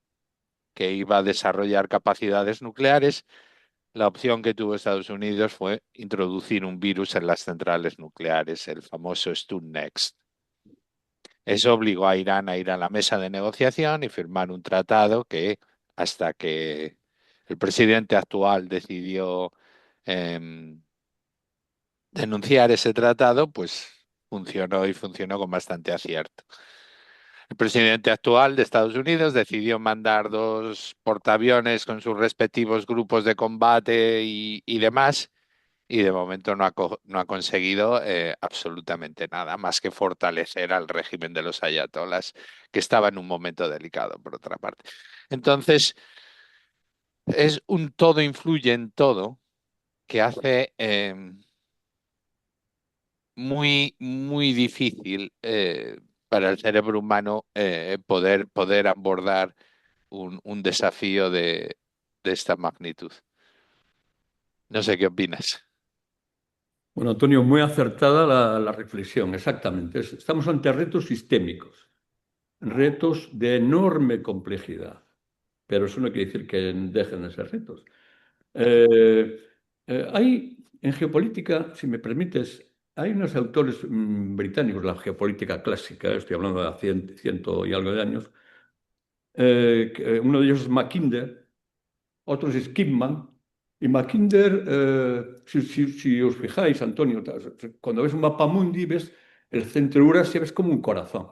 que iba a desarrollar capacidades nucleares, la opción que tuvo Estados Unidos fue introducir un virus en las centrales nucleares, el famoso Stuxnet. Eso obligó a Irán a ir a la mesa de negociación y firmar un tratado que, hasta que el presidente actual decidió em, denunciar ese tratado, pues funcionó y funcionó con bastante acierto. El presidente actual de Estados Unidos decidió mandar dos portaaviones con sus respectivos grupos de combate y demás, y de momento no ha conseguido absolutamente nada más que fortalecer al régimen de los ayatolás, que estaba en un momento delicado, por otra parte. Entonces, es un todo influye en todo que hace muy difícil para el cerebro humano poder abordar un desafío de esta magnitud. No sé qué opinas. Bueno, Antonio, muy acertada la reflexión, exactamente. Estamos ante retos sistémicos, retos de enorme complejidad, pero eso no quiere decir que dejen de ser retos. Eh, hay en geopolítica, si me permites, hay unos autores británicos, la geopolítica clásica, estoy hablando de hace ciento y algo de años, uno de ellos es Mackinder, otro es Skipman, y Mackinder, si os fijáis, Antonio, cuando ves un mapa mundi, ves el centro de Eurasia, ves como un corazón.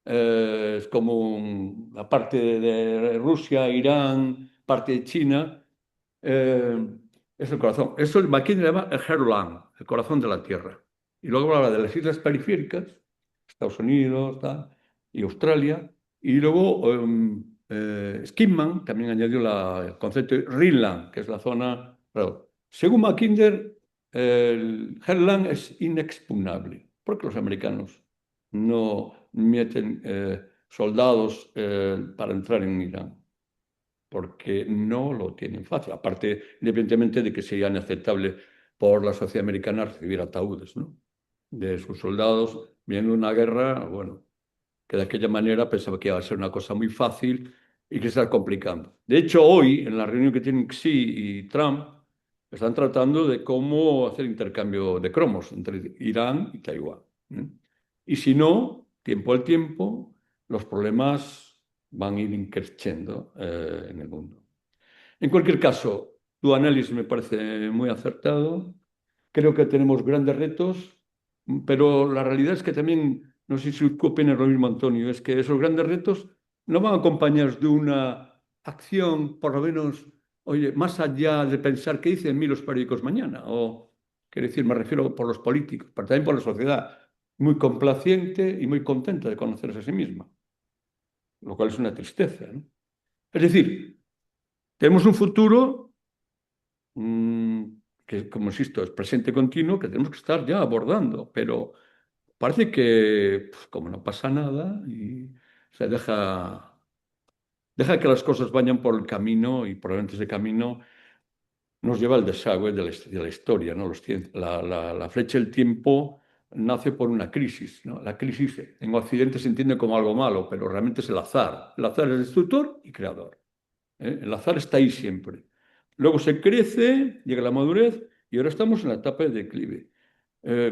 Es como la parte de Rusia, Irán, parte de China, eh, es el corazón. Eso el McKinney le llama el Heartland, el corazón de la Tierra. Y luego habla de las islas periféricas, Estados Unidos y Australia. Y luego Skipman también añadió el concepto de Greenland, que es la zona. Claro, según Mackinder, el Heartland es inexpugnable, porque los americanos no meten soldados para entrar en Irán porque no lo tienen fácil. Aparte, independientemente de que sería inaceptable por la sociedad americana recibir ataúdes, ¿no? De sus soldados viendo una guerra, bueno, que de aquella manera pensaba que iba a ser una cosa muy fácil y que se está complicando. De hecho, hoy, en la reunión que tienen Xi y Trump, están tratando de cómo hacer intercambio de cromos entre Irán y Taiwán. ¿Eh? Y si no, tiempo al tiempo, los problemas van a ir increciendo en el mundo. En cualquier caso, tu análisis me parece muy acertado. Creo que tenemos grandes retos, pero la realidad es que también, no sé si tú opinas lo mismo, Antonio, es que esos grandes retos no van acompañados de una acción, por lo menos, oye, más allá de pensar qué dicen mí los periódicos mañana, o, quiero decir, me refiero por los políticos, pero también por la sociedad, muy complaciente y muy contenta de conocerse a sí misma, lo cual es una tristeza, ¿no? Es decir, tenemos un futuro mm, que, como insisto, es presente continuo, que tenemos que estar ya abordando, pero parece que, pues, como no pasa nada, y se deja que las cosas vayan por el camino y probablemente ese camino nos lleva al desagüe de la historia, ¿no? La flecha del tiempo nace por una crisis, ¿no? La crisis en Occidente se entiende como algo malo, pero realmente es el azar. El azar es destructor y creador. El azar está ahí siempre. Luego se crece, llega la madurez y ahora estamos en la etapa de declive.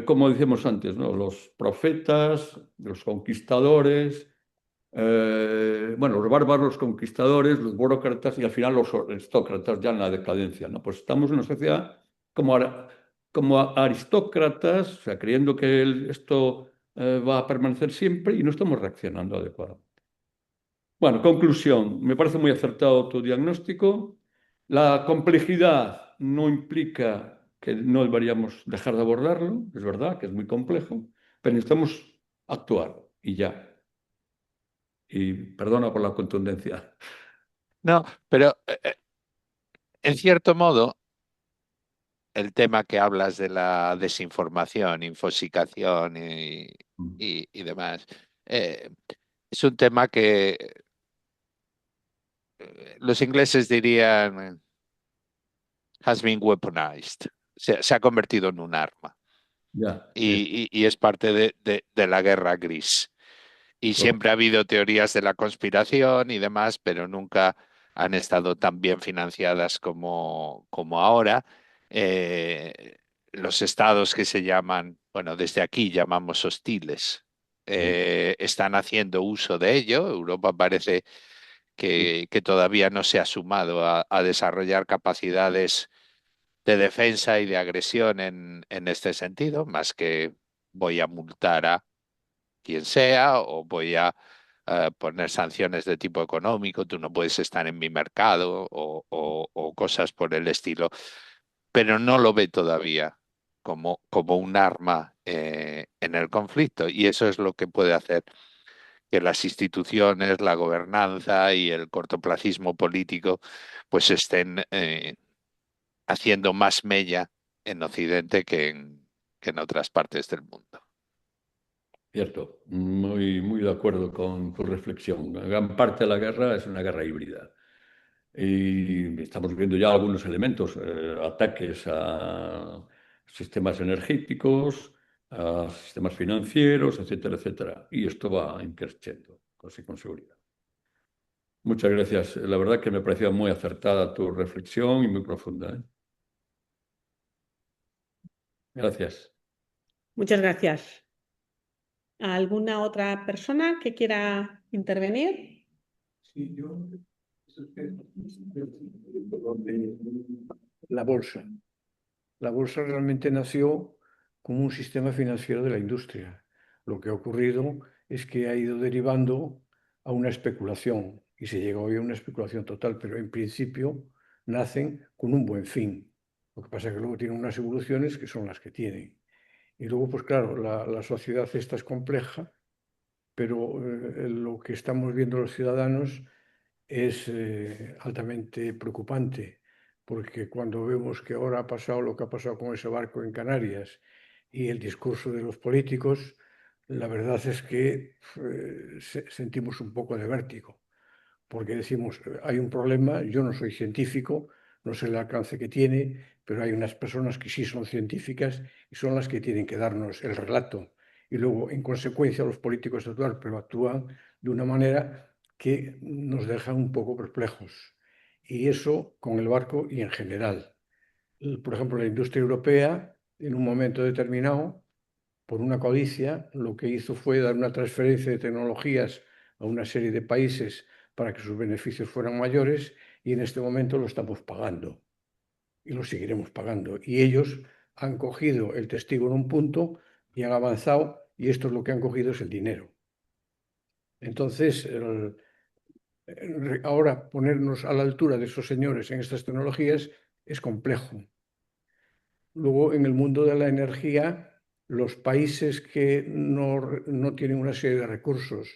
Como decíamos antes, ¿no? Los profetas, los conquistadores, bueno, los bárbaros, los conquistadores, los burócratas y al final los aristócratas ya en la decadencia, ¿no? Pues estamos en una sociedad como, como aristócratas, o sea, creyendo que esto va a permanecer siempre y no estamos reaccionando adecuadamente. Bueno, conclusión. Me parece muy acertado tu diagnóstico. La complejidad no implica que no deberíamos dejar de abordarlo. Es verdad que es muy complejo, pero necesitamos actuar y ya. Y perdona por la contundencia. No, pero en cierto modo, el tema que hablas de la desinformación, infosicación y demás, es un tema que los ingleses dirían has been weaponized, se ha convertido en un arma Ya, y es parte de la guerra gris. Y siempre ha habido teorías de la conspiración y demás, pero nunca han estado tan bien financiadas como ahora. Eh, los estados que se llaman, bueno, desde aquí llamamos hostiles, están haciendo uso de ello. Europa parece que todavía no se ha sumado a desarrollar capacidades de defensa y de agresión en este sentido, más que voy a multar a quien sea o voy a poner sanciones de tipo económico, tú no puedes estar en mi mercado o cosas por el estilo. pero no lo ve todavía como un arma en el conflicto. Y eso es lo que puede hacer que las instituciones, la gobernanza y el cortoplacismo político pues estén haciendo más mella en Occidente que en otras partes del mundo. Cierto, muy de acuerdo con tu reflexión. Gran parte de la guerra es una guerra híbrida. Y estamos viendo ya algunos elementos, ataques a sistemas energéticos, a sistemas financieros, etcétera, etcétera. Y esto va increciendo, casi con seguridad. Muchas gracias. La verdad que me pareció muy acertada tu reflexión y muy profunda, ¿eh? Gracias. Muchas gracias. ¿Alguna otra persona que quiera intervenir? Sí, la bolsa. La bolsa realmente nació como un sistema financiero de la industria. Lo que ha ocurrido es que ha ido derivando a una especulación y se llegó hoy a una especulación total, pero en principio nacen con un buen fin. Lo que pasa es que luego tienen unas evoluciones que son las que tienen. Y luego, pues claro, la sociedad esta es compleja, pero lo que estamos viendo los ciudadanos es altamente preocupante, porque cuando vemos que ahora ha pasado lo que ha pasado con ese barco en Canarias y el discurso de los políticos, la verdad es que sentimos un poco de vértigo, porque decimos, hay un problema, yo no soy científico, no sé el alcance que tiene, pero hay unas personas que sí son científicas y son las que tienen que darnos el relato. Y luego, en consecuencia, los políticos actúan, pero actúan de una manera que nos deja un poco perplejos. Y eso con el barco y en general. Por ejemplo, la industria europea, en un momento determinado, por una codicia, lo que hizo fue dar una transferencia de tecnologías a una serie de países para que sus beneficios fueran mayores y en este momento lo estamos pagando y lo seguiremos pagando. Y ellos han cogido el testigo en un punto y han avanzado y esto es lo que han cogido es el dinero. Entonces, ahora ponernos a la altura de esos señores en estas tecnologías es complejo. Luego, en el mundo de la energía, los países que no tienen una serie de recursos,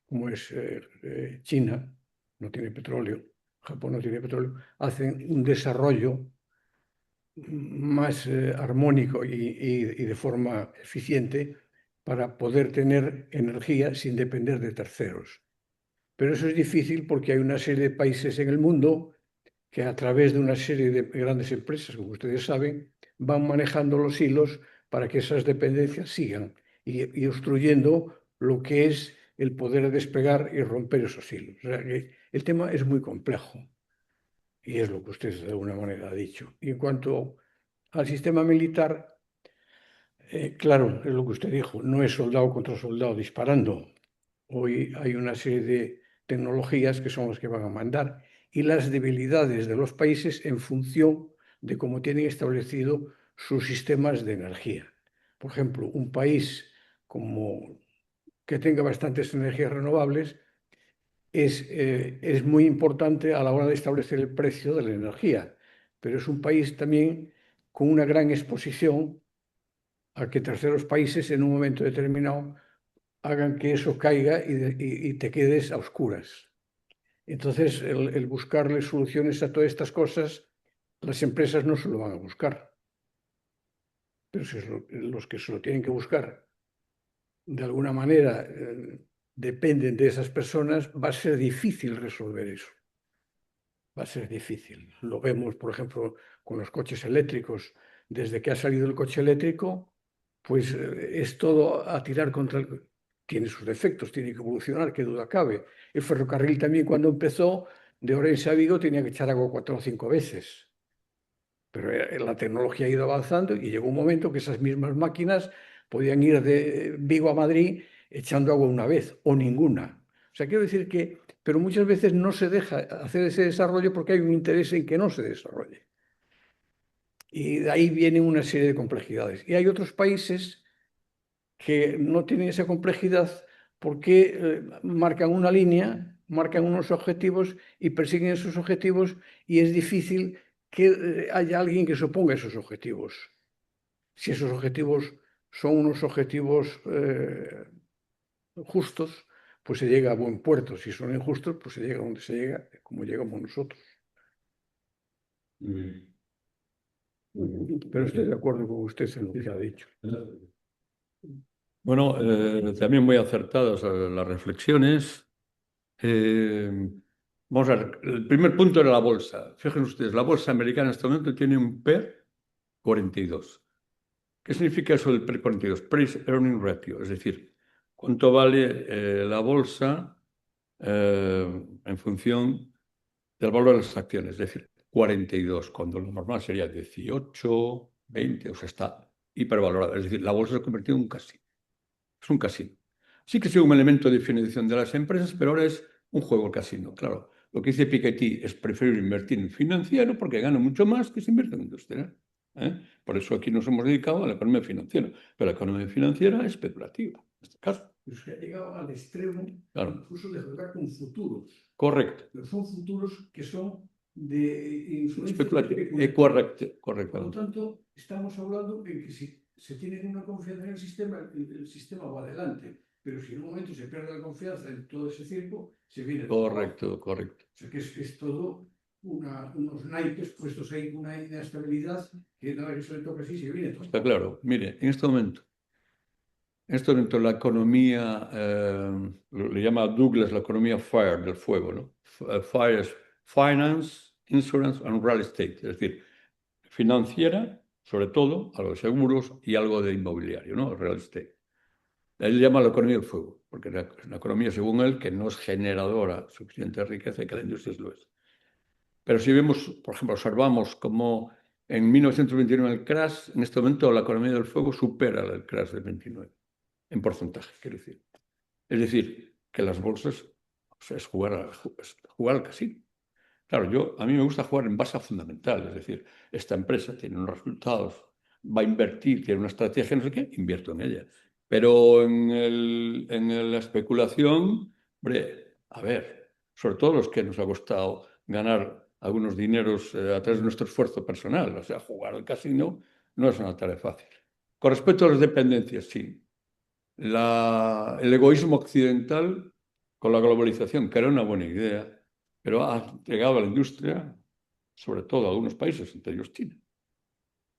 como es China, no tiene petróleo, Japón no tiene petróleo, hacen un desarrollo más armónico y de forma eficiente para poder tener energía sin depender de terceros. Pero eso es difícil porque hay una serie de países en el mundo que a través de una serie de grandes empresas, como ustedes saben, van manejando los hilos para que esas dependencias sigan y obstruyendo lo que es el poder despegar y romper esos hilos. O sea que el tema es muy complejo y es lo que usted de alguna manera ha dicho. Y en cuanto al sistema militar, claro, es lo que usted dijo, no es soldado contra soldado disparando. Hoy hay una serie de tecnologías que son las que van a mandar y las debilidades de los países en función de cómo tienen establecido sus sistemas de energía. Por ejemplo, un país como que tenga bastantes energías renovables es muy importante a la hora de establecer el precio de la energía, pero es un país también con una gran exposición a que terceros países en un momento determinado hagan que eso caiga y te quedes a oscuras. Entonces, el buscarle soluciones a todas estas cosas, las empresas no se lo van a buscar. Pero si los que se lo tienen que buscar, de alguna manera, dependen de esas personas, va a ser difícil resolver eso. Va a ser difícil. Lo vemos, por ejemplo, con los coches eléctricos. Desde que ha salido el coche eléctrico, pues es todo a tirar contra el... Tiene sus defectos, tiene que evolucionar, qué duda cabe. El ferrocarril también cuando empezó, de Orense a Vigo, tenía que echar agua 4 o 5 veces. Pero la tecnología ha ido avanzando y llegó un momento que esas mismas máquinas podían ir de Vigo a Madrid echando agua una vez o ninguna. O sea, quiero decir que, pero muchas veces no se deja hacer ese desarrollo porque hay un interés en que no se desarrolle. Y de ahí viene una serie de complejidades. Y hay otros países que no tienen esa complejidad porque marcan una línea, marcan unos objetivos y persiguen esos objetivos y es difícil que haya alguien que se oponga a esos objetivos. Si esos objetivos son unos objetivos justos, pues se llega a buen puerto. Si son injustos, pues se llega a donde se llega, como llegamos nosotros. Pero estoy de acuerdo con usted en lo que ha dicho. Bueno, también muy acertadas las reflexiones. Vamos a ver, el primer punto era la bolsa. Fíjense ustedes, la bolsa americana en este momento tiene un PER 42. ¿Qué significa eso del PER 42? Price Earning Ratio, es decir, cuánto vale la bolsa en función del valor de las acciones, es decir, 42, cuando lo normal sería 18, 20, o sea, está hipervalorada. Es decir, la bolsa se ha convertido en un casino. Es un casino. Sí que es un elemento de financiación de las empresas, pero ahora es un juego el casino. Claro, lo que dice Piketty es preferir invertir en financiero porque gana mucho más que si invierte en industrial. Por eso aquí nos hemos dedicado a la economía financiera, pero la economía financiera es especulativa, en este caso. Pero se ha llegado al extremo, Claro. incluso de jugar con futuros. Correcto. Pero son futuros que son de influencia Especulativa. especulativa. Correcto. Por lo tanto, estamos hablando de que si se tiene una confianza en el sistema va adelante. Pero si en un momento se pierde la confianza en todo ese circo, se viene todo abajo. Correcto. O sea que es todo unos naipes puestos ahí, una inestabilidad que nada que se le toque así se viene todo. Está claro. Mire, en este momento la economía, le llama Douglas la economía FIRE, del fuego, ¿no? FIRE es Finance, Insurance and Real Estate, es decir, financiera, sobre todo, algo de seguros y algo de inmobiliario, ¿no? Real Estate. Él llama la economía del fuego, porque es una economía, según él, que no es generadora suficiente riqueza y que la industria lo es. Pero si vemos, por ejemplo, observamos cómo en 1929 el crash, en este momento la economía del fuego supera el crash del 29. En porcentaje, quiero decir. Es decir, que las bolsas, o sea, es jugar al casino. Claro, a mí me gusta jugar en base a fundamental, es decir, esta empresa tiene unos resultados, va a invertir, tiene una estrategia, no sé qué, invierto en ella. Pero en la especulación, hombre, a ver, sobre todo los que nos ha costado ganar algunos dineros a través de nuestro esfuerzo personal, o sea, jugar al casino no es una tarea fácil. Con respecto a las dependencias, sí. El egoísmo occidental con la globalización, que era una buena idea, pero ha llegado a la industria, sobre todo a algunos países, entre ellos China.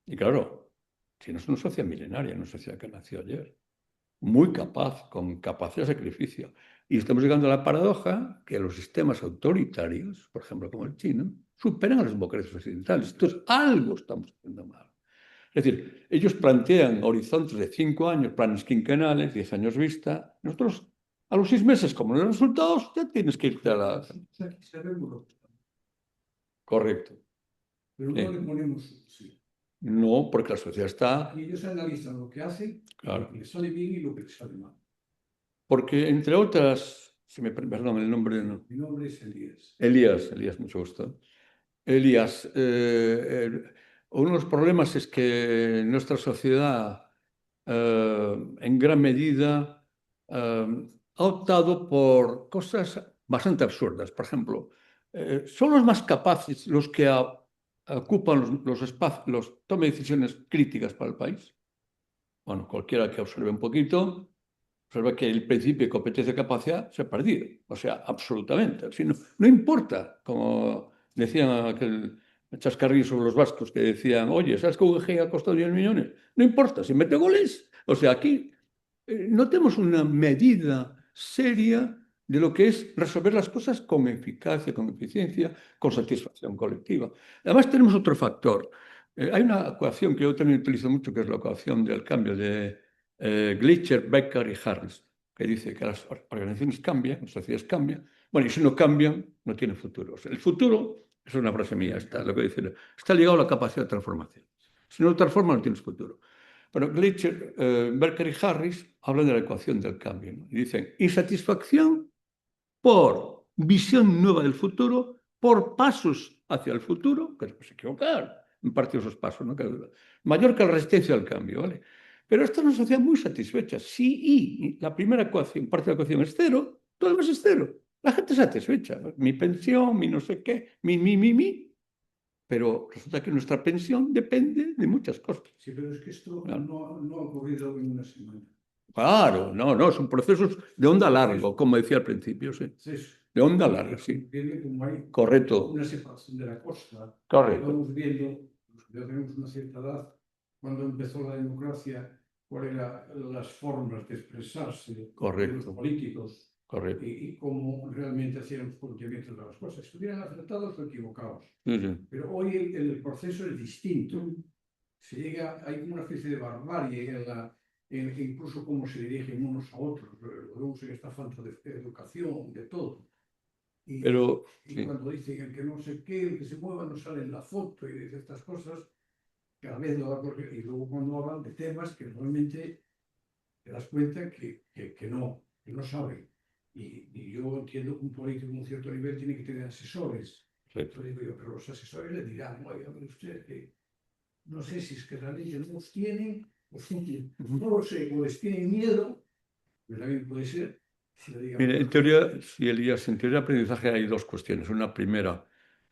Y claro, China es una sociedad milenaria, una sociedad que nació ayer, muy capaz, con capacidad de sacrificio. Y estamos llegando a la paradoja que los sistemas autoritarios, por ejemplo, como el chino, superan a las democracias occidentales. Entonces, algo estamos haciendo mal. Es decir, ellos plantean horizontes de 5 años, planes quinquenales, 10 años vista. Nosotros, a los 6 meses, como no hay resultados, ya tienes que irte a la... Correcto. Pero no le ponemos sí. No, porque la sociedad está... Y ellos analizan lo que hacen, claro, lo que les sale bien y lo que les sale mal. Porque, entre otras... Perdón, el nombre... No. Mi nombre es Elías. Elías, mucho gusto. Elías, uno de los problemas es que nuestra sociedad, en gran medida, ha optado por cosas bastante absurdas. Por ejemplo, son los más capaces los que ocupan los espacios, toman decisiones críticas para el país. Bueno, cualquiera que observe un poquito, observa que el principio de competencia y capacidad se ha perdido. O sea, absolutamente. No importa, como decían aquel chascarrillo sobre los vascos que decían, oye, ¿sabes que UGG ha costado 10 millones? No importa, si mete goles. O sea, aquí no tenemos una medida seria de lo que es resolver las cosas con eficacia, con eficiencia, con satisfacción colectiva. Además, tenemos otro factor. Hay una ecuación que yo también utilizo mucho, que es la ecuación del cambio de Gleicher, Becker y Harris, que dice que las organizaciones cambian, las sociedades cambian. Bueno, y si no cambian, no tienen futuro. O sea, el futuro es una frase mía, lo que dice, está ligado a la capacidad de transformación. Si no lo transformas, no tienes futuro. Pero Gleicher, Becker y Harris hablan de la ecuación del cambio, ¿no? Y dicen, insatisfacción por visión nueva del futuro, por pasos hacia el futuro, que se puede equivocar en parte de esos pasos, ¿no? Mayor que la resistencia al cambio, ¿vale? Pero esta es una sociedad muy satisfecha. Si la primera ecuación, parte de la ecuación es cero, todo lo demás es cero. La gente es satisfecha. Mi pensión, mi no sé qué, mi. pero resulta que nuestra pensión depende de muchas cosas. Sí, pero es que esto Claro. no ha ocurrido en una semana. Claro, no, son procesos de onda largo, como decía al principio, sí. Entonces, De onda larga, sí. viendo como hay Correcto, una separación de la costa, correcto. vamos viendo, los que ya tenemos una cierta edad, cuando empezó la democracia, cuáles eran las formas de expresarse de los Correcto. políticos Correcto. y cómo realmente hacían los planteamientos de las cosas, estuvieran acertados o equivocados. Sí, sí. Pero hoy el proceso es distinto. Se llega, hay una especie de barbarie en incluso cómo se dirigen unos a otros. Lo vemos en esta falta de educación, de todo. Y, Pero, y sí. cuando dicen el que no sé qué, el que se mueva no sale en la foto y dice estas cosas, cada vez lo va a correr. Y luego cuando hablan de temas que realmente te das cuenta que no saben. Y yo entiendo que un político de un cierto nivel tiene que tener asesores. Correcto. Entonces digo yo, pero los asesores le dirán, oiga, mire usted, que no sé si es que realmente no los tienen, o si no lo sé, o les tienen miedo, pero también puede ser. Si le digan, Mire, en teoría, sí, Elías, en teoría de aprendizaje hay dos cuestiones. Una primera,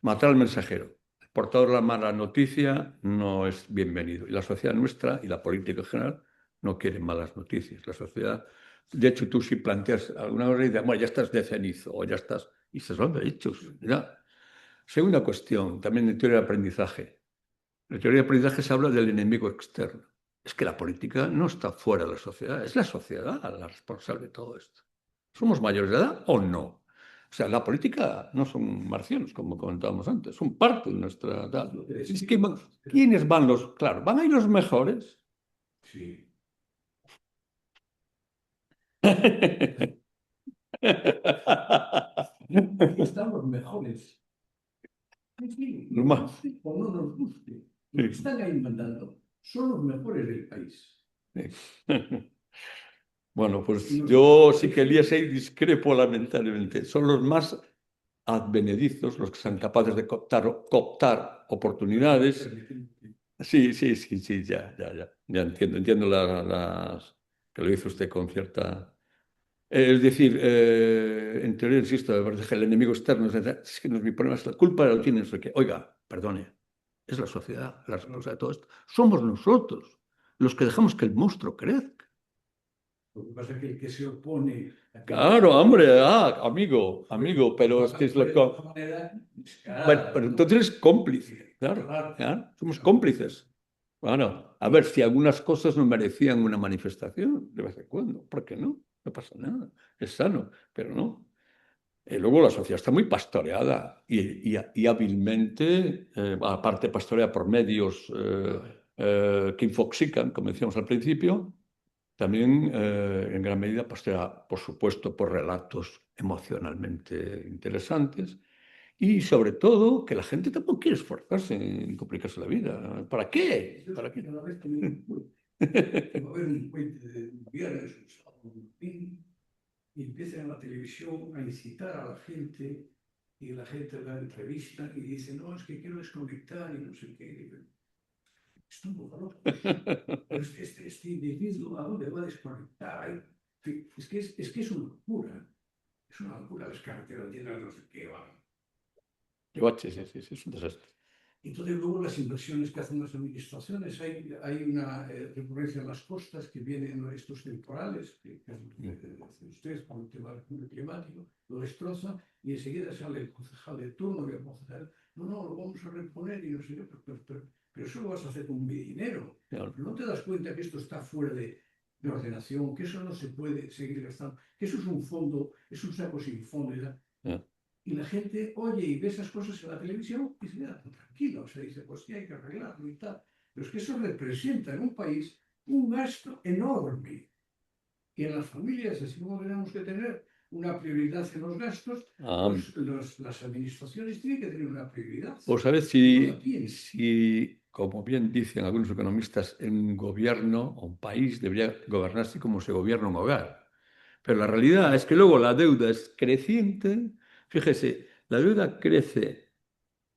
matar al mensajero. El portador de la mala noticia no es bienvenido. Y la sociedad nuestra y la política en general no quieren malas noticias. La sociedad, de hecho, tú si planteas alguna cosa y dices, bueno, ya estás de cenizo o ya estás, y se son derechos. Ya. Segunda cuestión, también en teoría de aprendizaje. En teoría de aprendizaje se habla del enemigo externo. Es que la política no está fuera de la sociedad, es la sociedad la responsable de todo esto. ¿Somos mayores de edad o no? O sea, la política no son marcianos, como comentábamos antes, son parte de nuestra edad. Es que ¿quiénes van los? Claro, van a ir los mejores. sí, ahí están los mejores. Sí, Los nos más. guste o no nos guste, los que están ahí mandando son los mejores del país. Bueno, pues Y yo nosotros- sí que Elías ahí discrepo lamentablemente. Son los más advenedizos los que son capaces de cooptar oportunidades. Sí, ya entiendo que lo dice usted con cierta... Es decir, en teoría, insisto, me parece que el enemigo externo es que no es mi problema, es la culpa lo tiene, no sé qué. Oiga, perdone, es la sociedad la responsable de todo esto. Somos nosotros los que dejamos que el monstruo crezca. Lo que pasa es que el que se opone... Claro, hombre, amigo, pero es que es lo que... Bueno, pero entonces es cómplice, claro, somos cómplices. Bueno, a ver, si algunas cosas no merecían una manifestación de vez en cuando, ¿por qué no? No pasa nada, es sano, pero no. Luego la sociedad está muy pastoreada y hábilmente, aparte pastoreada por medios que infoxican, como decíamos al principio, también en gran medida pastoreada, por supuesto, por relatos emocionalmente interesantes y sobre todo que la gente tampoco quiere esforzarse en complicarse la vida. ¿Para qué? ¿Para qué? Cada vez que va a haber un puente de viernes, un sábado, un domingo, y empiezan en la televisión a incitar a la gente y la gente da entrevista y dice, no, es que quiero desconectar y no sé qué. Esto no va loco. Pero este individuo, ¿a dónde va a desconectar? Es que es una locura. Es una locura, las carreteras llenas de no sé qué van. Sí, es un desastre. Entonces, luego las inversiones que hacen las administraciones, hay una recurrencia en las costas que vienen estos temporales, que hacen ustedes con el tema del cambio climático, lo destroza y enseguida sale el concejal de turno y el concejal, no, lo vamos a reponer y no sé qué, pero eso lo vas a hacer con mi dinero. Claro. No te das cuenta que esto está fuera de ordenación, que eso no se puede seguir gastando, que eso es un fondo, es un saco sin fondo. Y la gente oye y ve esas cosas en la televisión y se queda tranquilo, o sea, dice, pues sí, hay que arreglarlo y tal. Pero es que eso representa en un país un gasto enorme. Y en las familias, así como tenemos que tener una prioridad en los gastos, las administraciones tienen que tener una prioridad. Pues a ver si, como bien dicen algunos economistas, un gobierno o un país debería gobernarse como se gobierna un hogar. Pero la realidad es que luego la deuda es creciente. Fíjese, la deuda crece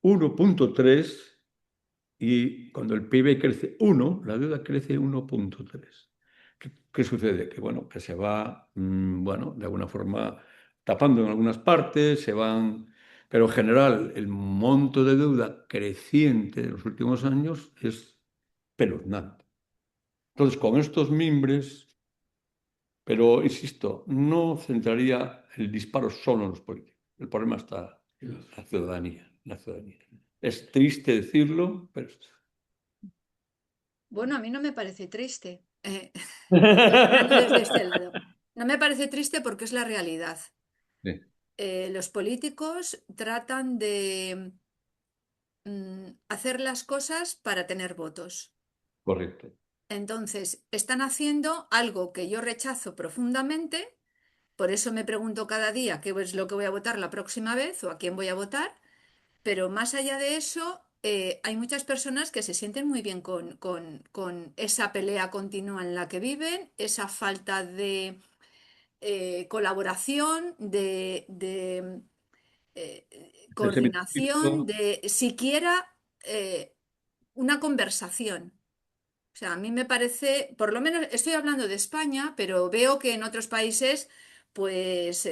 1,3 y cuando el PIB crece 1, la deuda crece 1,3. ¿Qué sucede? Que, bueno, que se va, de alguna forma tapando en algunas partes, se van Pero en general, el monto de deuda creciente de los últimos años es espeluznante. Entonces, con estos mimbres, pero insisto, no centraría el disparo solo en los políticos. El problema está en la ciudadanía, la ciudadanía. Es triste decirlo, pero Bueno, a mí no me parece triste. Hablando desde este lado. No me parece triste porque es la realidad. sí, Los políticos tratan de hacer las cosas para tener votos. correcto. Entonces, están haciendo algo que yo rechazo profundamente, por eso me pregunto cada día qué es lo que voy a votar la próxima vez o a quién voy a votar, pero más allá de eso, hay muchas personas que se sienten muy bien con esa pelea continua en la que viven, esa falta de colaboración, de coordinación, Sensibilizo. de siquiera una conversación. O sea, a mí me parece, por lo menos estoy hablando de España, pero veo que en otros países, pues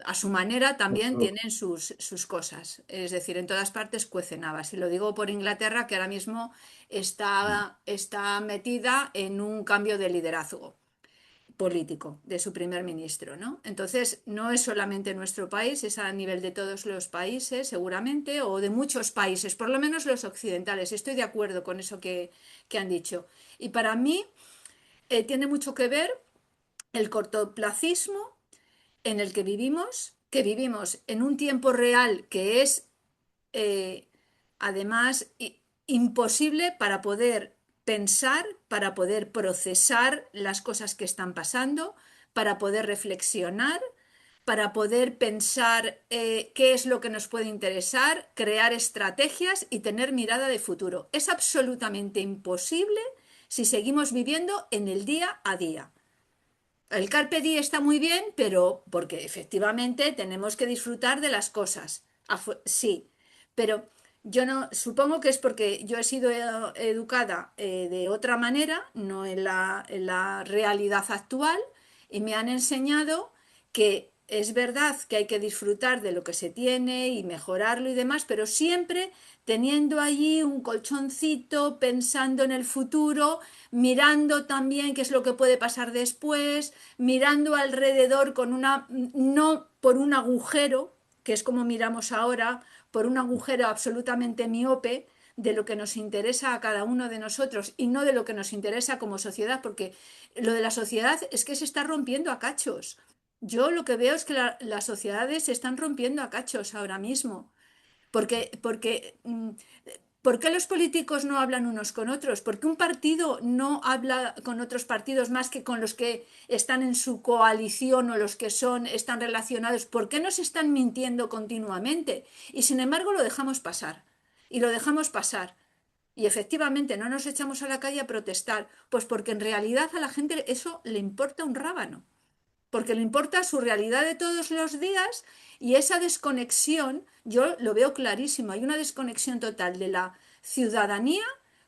a su manera también tienen sus cosas. Es decir, en todas partes cuecen habas. Y lo digo por Inglaterra, que ahora mismo está metida en un cambio de liderazgo político de su primer ministro, ¿no? Entonces, no es solamente nuestro país, es a nivel de todos los países, seguramente, o de muchos países, por lo menos los occidentales. Estoy de acuerdo con eso que han dicho. Y para mí tiene mucho que ver el cortoplacismo en el que vivimos en un tiempo real que es eh, además imposible para poder pensar, para poder procesar las cosas que están pasando, para poder reflexionar, para poder pensar qué es lo que nos puede interesar, crear estrategias y tener mirada de futuro. Es absolutamente imposible si seguimos viviendo en el día a día. El carpe diem está muy bien, pero porque efectivamente tenemos que disfrutar de las cosas. Sí, pero yo no, supongo que es porque yo he sido educada de otra manera, no en la realidad actual, y me han enseñado que es verdad que hay que disfrutar de lo que se tiene y mejorarlo y demás, pero siempre teniendo allí un colchoncito, pensando en el futuro, mirando también qué es lo que puede pasar después, mirando alrededor con no por un agujero, que es como miramos ahora, por un agujero absolutamente miope de lo que nos interesa a cada uno de nosotros y no de lo que nos interesa como sociedad, porque lo de la sociedad es que se está rompiendo a cachos. Yo lo que veo es que las sociedades se están rompiendo a cachos ahora mismo. ¿Por qué los políticos no hablan unos con otros? ¿Por qué un partido no habla con otros partidos más que con los que están en su coalición o los que están relacionados? ¿Por qué nos están mintiendo continuamente? Y sin embargo lo dejamos pasar. Y lo dejamos pasar. Y efectivamente no nos echamos a la calle a protestar, pues porque en realidad a la gente eso le importa un rábano, porque le importa su realidad de todos los días y esa desconexión, yo lo veo clarísimo, hay una desconexión total de la ciudadanía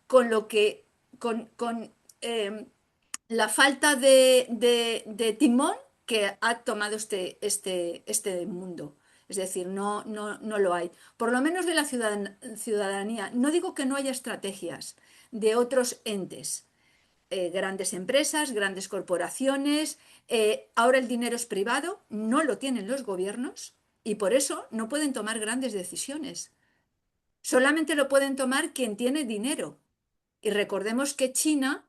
con lo que, con la falta de timón que ha tomado este mundo. Es decir, no lo hay. Por lo menos de la ciudadanía. No digo que no haya estrategias de otros entes, grandes empresas, grandes corporaciones. Ahora el dinero es privado, no lo tienen los gobiernos y por eso no pueden tomar grandes decisiones. Solamente lo pueden tomar quien tiene dinero. Y recordemos que China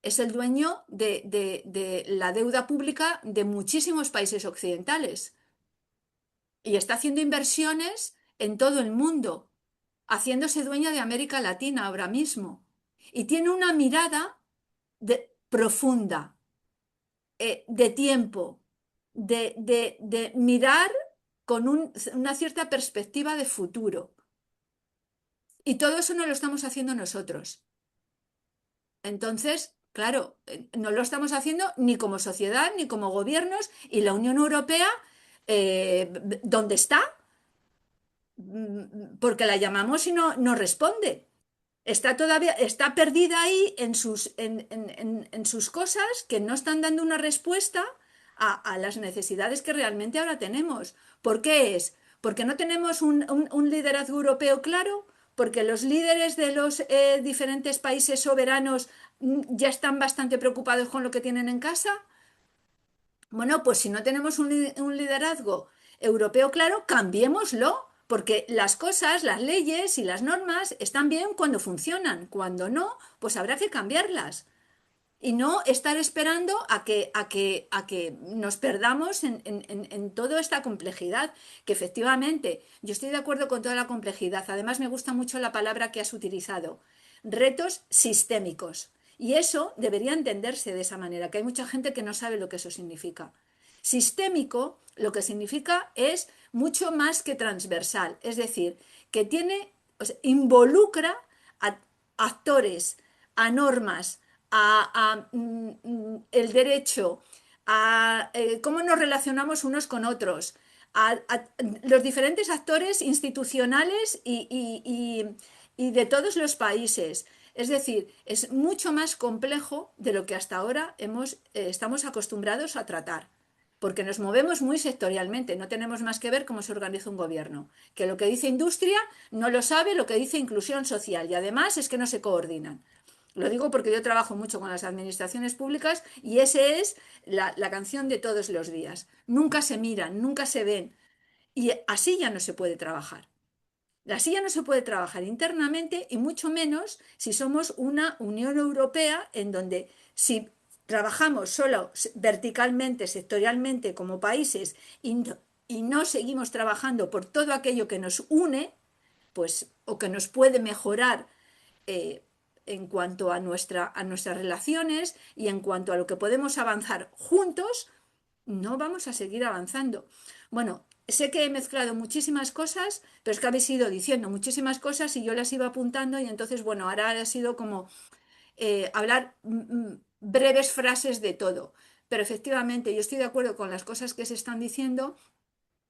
es el dueño de la deuda pública de muchísimos países occidentales y está haciendo inversiones en todo el mundo, haciéndose dueña de América Latina ahora mismo. Y tiene una mirada profunda, de tiempo, de mirar con una cierta perspectiva de futuro. Y todo eso no lo estamos haciendo nosotros. Entonces, claro, no lo estamos haciendo ni como sociedad, ni como gobiernos, y la Unión Europea, ¿dónde está? Porque la llamamos y no responde. Está perdida ahí en sus cosas que no están dando una respuesta a las necesidades que realmente ahora tenemos. ¿Por qué es? porque no tenemos un liderazgo europeo claro, porque los líderes de los diferentes países soberanos ya están bastante preocupados con lo que tienen en casa. Bueno, pues si no tenemos un liderazgo europeo claro, cambiémoslo, porque las cosas, las leyes y las normas están bien cuando funcionan. Cuando no, pues habrá que cambiarlas. Y no estar esperando a que nos perdamos en toda esta complejidad, que efectivamente yo estoy de acuerdo con toda la complejidad. Además, me gusta mucho la palabra que has utilizado, retos sistémicos. Y eso debería entenderse de esa manera, que hay mucha gente que no sabe lo que eso significa. Sistémico lo que significa es mucho más que transversal, es decir, que tiene, o sea, involucra a actores, a normas, el derecho, a cómo nos relacionamos unos con otros, a los diferentes actores institucionales y de todos los países. Es decir, es mucho más complejo de lo que hasta ahora estamos acostumbrados a tratar, porque nos movemos muy sectorialmente, no tenemos más que ver cómo se organiza un gobierno, que lo que dice industria no lo sabe lo que dice inclusión social, y además es que no se coordinan. Lo digo porque yo trabajo mucho con las administraciones públicas y esa es la canción de todos los días. Nunca se miran, nunca se ven. Y así ya no se puede trabajar. Así ya no se puede trabajar internamente y mucho menos si somos una Unión Europea en donde si trabajamos solo verticalmente, sectorialmente como países y no seguimos trabajando por todo aquello que nos une, pues o que nos puede mejorar eh, en cuanto a nuestras relaciones y en cuanto a lo que podemos avanzar juntos, no vamos a seguir avanzando. Bueno, sé que he mezclado muchísimas cosas, pero es que habéis ido diciendo muchísimas cosas y yo las iba apuntando y entonces, bueno, ahora ha sido como hablar breves frases de todo. Pero efectivamente, yo estoy de acuerdo con las cosas que se están diciendo,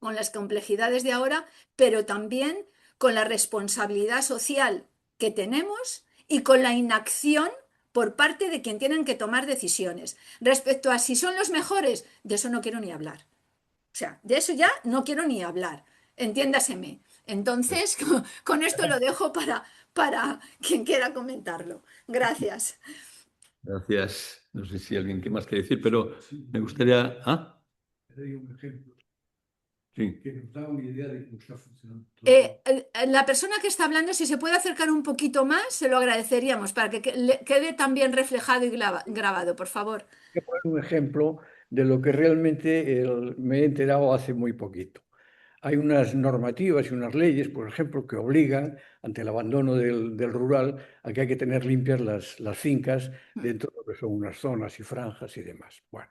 con las complejidades de ahora, pero también con la responsabilidad social que tenemos y con la inacción por parte de quien tienen que tomar decisiones. Respecto a si son los mejores, de eso no quiero ni hablar. O sea, de eso ya no quiero ni hablar. Entiéndaseme. Entonces, con esto lo dejo para quien quiera comentarlo. Gracias. Gracias. No sé si alguien qué más quiere decir, pero me gustaría... ¿Ah? Hay un ejemplo Sí. que nos da una idea de cómo está funcionando todo. La persona que está hablando, si se puede acercar un poquito más, se lo agradeceríamos para que quede también reflejado y grabado, por favor. Voy a poner un ejemplo de lo que realmente me he enterado hace muy poquito. Hay unas normativas y unas leyes, por ejemplo, que obligan, ante el abandono del rural, a que hay que tener limpias las fincas dentro de lo que son unas zonas y franjas y demás. Bueno,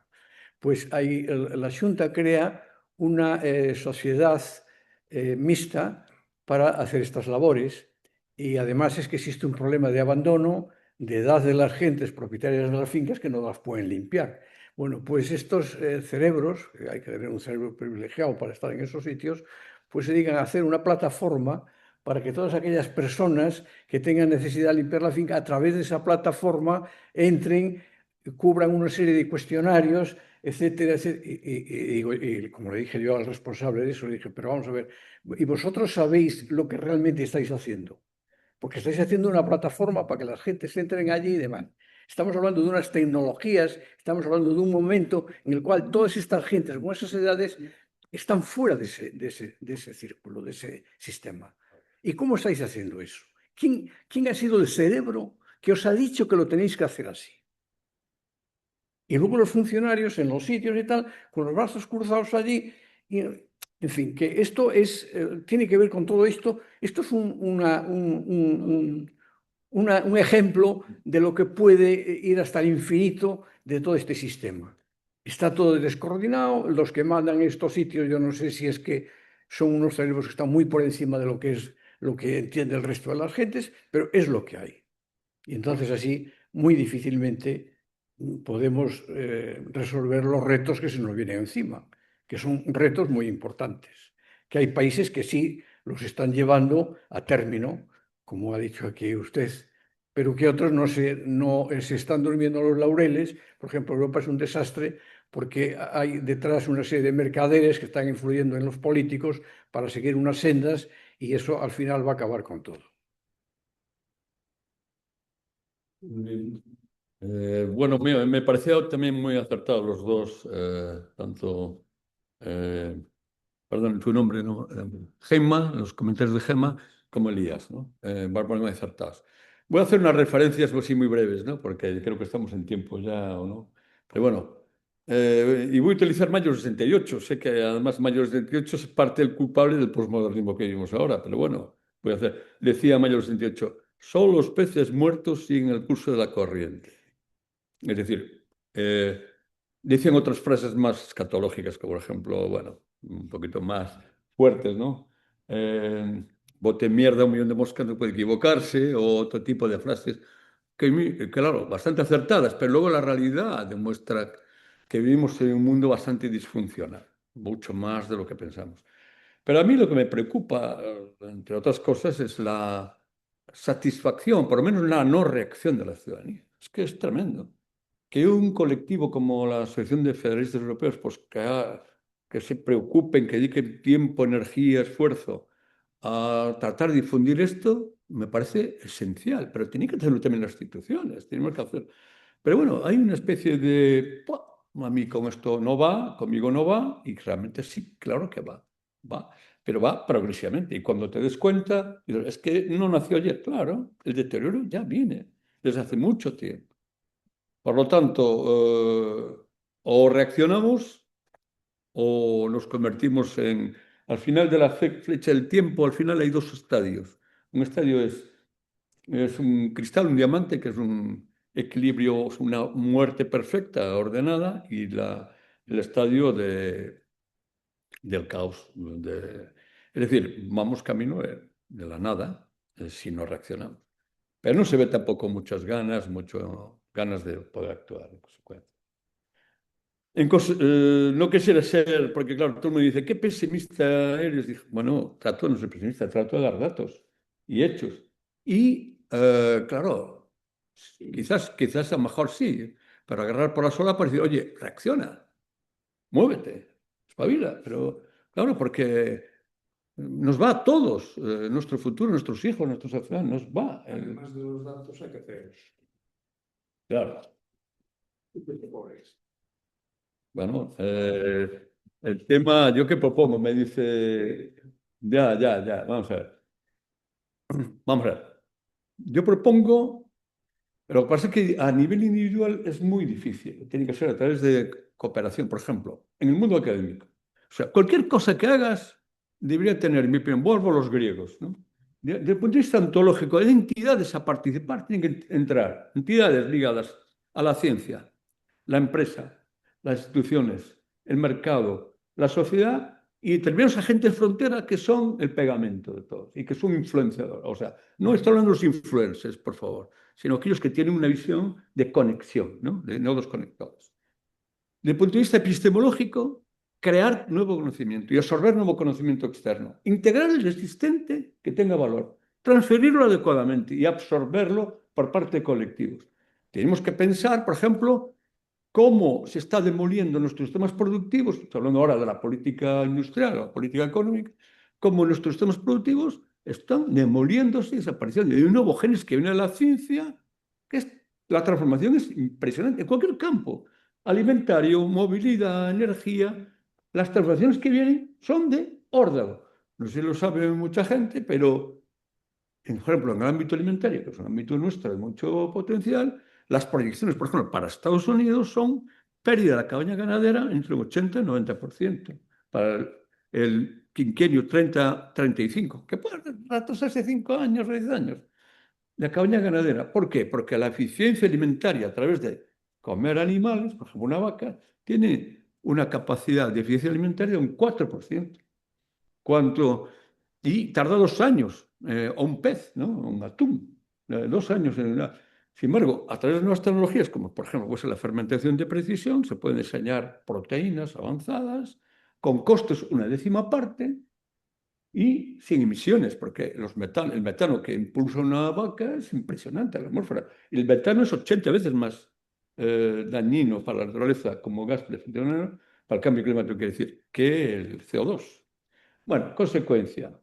pues la Xunta crea una sociedad mixta para hacer estas labores y además es que existe un problema de abandono, de edad de las gentes propietarias de las fincas que no las pueden limpiar. Bueno, pues estos cerebros, que hay que tener un cerebro privilegiado para estar en esos sitios, pues se dedican a hacer una plataforma para que todas aquellas personas que tengan necesidad de limpiar la finca, a través de esa plataforma entren, cubran una serie de cuestionarios, etcétera, etcétera. Y como le dije yo al responsable de eso, le dije, pero vamos a ver, ¿y vosotros sabéis lo que realmente estáis haciendo? Porque estáis haciendo una plataforma para que las gentes entren allí y demás. Estamos hablando de unas tecnologías, estamos hablando de un momento en el cual todas estas gentes con esas edades están fuera de ese círculo, de ese sistema. ¿Y cómo estáis haciendo eso? ¿Quién ha sido el cerebro que os ha dicho que lo tenéis que hacer así? Y luego los funcionarios en los sitios y tal, con los brazos cruzados allí. Y, en fin, que esto tiene que ver con todo esto. Esto es un ejemplo de lo que puede ir hasta el infinito de todo este sistema. Está todo descoordinado. Los que mandan estos sitios, yo no sé si es que son unos cerebros que están muy por encima de lo que es lo que entiende el resto de las gentes, pero es lo que hay. Y entonces así, muy difícilmente podemos resolver los retos que se nos vienen encima, que son retos muy importantes, que hay países que sí los están llevando a término, como ha dicho aquí usted, pero que otros no se están durmiendo los laureles. Por ejemplo, Europa es un desastre porque hay detrás una serie de mercaderes que están influyendo en los políticos para seguir unas sendas y eso al final va a acabar con todo. Bueno, me pareció también muy acertados los dos, tanto, perdón, tu nombre, ¿no? Gemma, los comentarios de Gemma, como Elías, ¿no? Bárbara, muy acertados. Voy a hacer unas referencias, pues sí, muy breves, ¿no? Porque creo que estamos en tiempo ya, ¿o no? Pero bueno, y voy a utilizar Mayo 68. Sé que además Mayo 68 es parte del culpable del posmodernismo que vivimos ahora, pero bueno, voy a hacer. Decía Mayo 68, solo los peces muertos siguen el curso de la corriente. Es decir, dicen otras frases más escatológicas, como por ejemplo, bueno, un poquito más fuertes, ¿no? Bote mierda, un millón de moscas no puede equivocarse, o otro tipo de frases que, claro, bastante acertadas, pero luego la realidad demuestra que vivimos en un mundo bastante disfuncional, mucho más de lo que pensamos. Pero a mí lo que me preocupa, entre otras cosas, es la satisfacción, por lo menos la no reacción de la ciudadanía. Es que es tremendo que un colectivo como la Asociación de Federalistas Europeos, pues que se preocupen, que dediquen tiempo, energía, esfuerzo a tratar de difundir esto, me parece esencial, pero tienen que hacerlo también las instituciones, tenemos que hacer. Pero bueno, hay una especie de, "Buah, a mí con esto no va, conmigo no va", y realmente sí, claro que va, pero va progresivamente. Y cuando te des cuenta, es que no nació ayer, claro, el deterioro ya viene desde hace mucho tiempo. Por lo tanto, o reaccionamos o nos convertimos en... Al final de la flecha del tiempo, al final hay dos estadios. Un estadio es un cristal, un diamante, que es un equilibrio, una muerte perfecta, ordenada, y el estadio del caos. Es decir, vamos camino de la nada si no reaccionamos. Pero no se ve tampoco muchas ganas, ganas de poder actuar en consecuencia. No quisiera ser, porque claro, todo el mundo dice, qué pesimista eres. Dije, bueno, trato de no ser pesimista, trato de dar datos y hechos. Y claro, quizás a lo mejor sí, pero agarrar por la sola para decir, oye, reacciona, muévete, espabila. Pero claro, porque nos va a todos, nuestro futuro, nuestros hijos, nuestra sociedad, nos va. Además de los datos hay que hacer. Claro. Bueno, el tema, ¿yo qué propongo? Me dice, ya, vamos a ver. Vamos a ver. Yo propongo, pero lo que pasa es que a nivel individual es muy difícil. Tiene que ser a través de cooperación, por ejemplo, en el mundo académico. O sea, cualquier cosa que hagas debería tener, en mi opinión, vuelvo a los griegos, ¿no? Desde el punto de vista ontológico, hay entidades a participar, tienen que entrar, entidades ligadas a la ciencia, la empresa, las instituciones, el mercado, la sociedad y determinados agentes de frontera que son el pegamento de todos y que son influenciadores. O sea, no estoy hablando de los influencers, por favor, sino aquellos que tienen una visión de conexión, ¿no? De nodos conectados. Desde el punto de vista epistemológico, crear nuevo conocimiento y absorber nuevo conocimiento externo. Integrar el existente que tenga valor, transferirlo adecuadamente y absorberlo por parte de colectivos. Tenemos que pensar, por ejemplo, cómo se está demoliendo nuestros sistemas productivos, estoy hablando ahora de la política industrial, la política económica, cómo nuestros sistemas productivos están demoliéndose y desapareciendo. Y hay un nuevo génesis que viene de la ciencia, que es la transformación es impresionante en cualquier campo, alimentario, movilidad, energía. Las transformaciones que vienen son de órdago. No sé si lo sabe mucha gente, pero, por ejemplo, en el ámbito alimentario, que es un ámbito nuestro de mucho potencial, las proyecciones, por ejemplo, para Estados Unidos son pérdida de la cabaña ganadera entre un 80 y el 90%. Para el quinquenio 30-35, que puede retrasarse 5 años, 10 años. La cabaña ganadera. ¿Por qué? Porque la eficiencia alimentaria a través de comer animales, por ejemplo, una vaca, tiene una capacidad de eficiencia alimentaria de un 4%. ¿Cuánto? Y tarda 2 años, o un pez, ¿no? Un atún, 2 años en la... Sin embargo, a través de nuevas tecnologías, como por ejemplo pues, la fermentación de precisión, se pueden diseñar proteínas avanzadas con costes una décima parte y sin emisiones, porque el metano que impulsa una vaca es impresionante a la atmósfera. El metano es 80 veces más dañino para la naturaleza como gas de efecto invernadero, para el cambio climático, quiere decir, que el CO2. Bueno, consecuencia.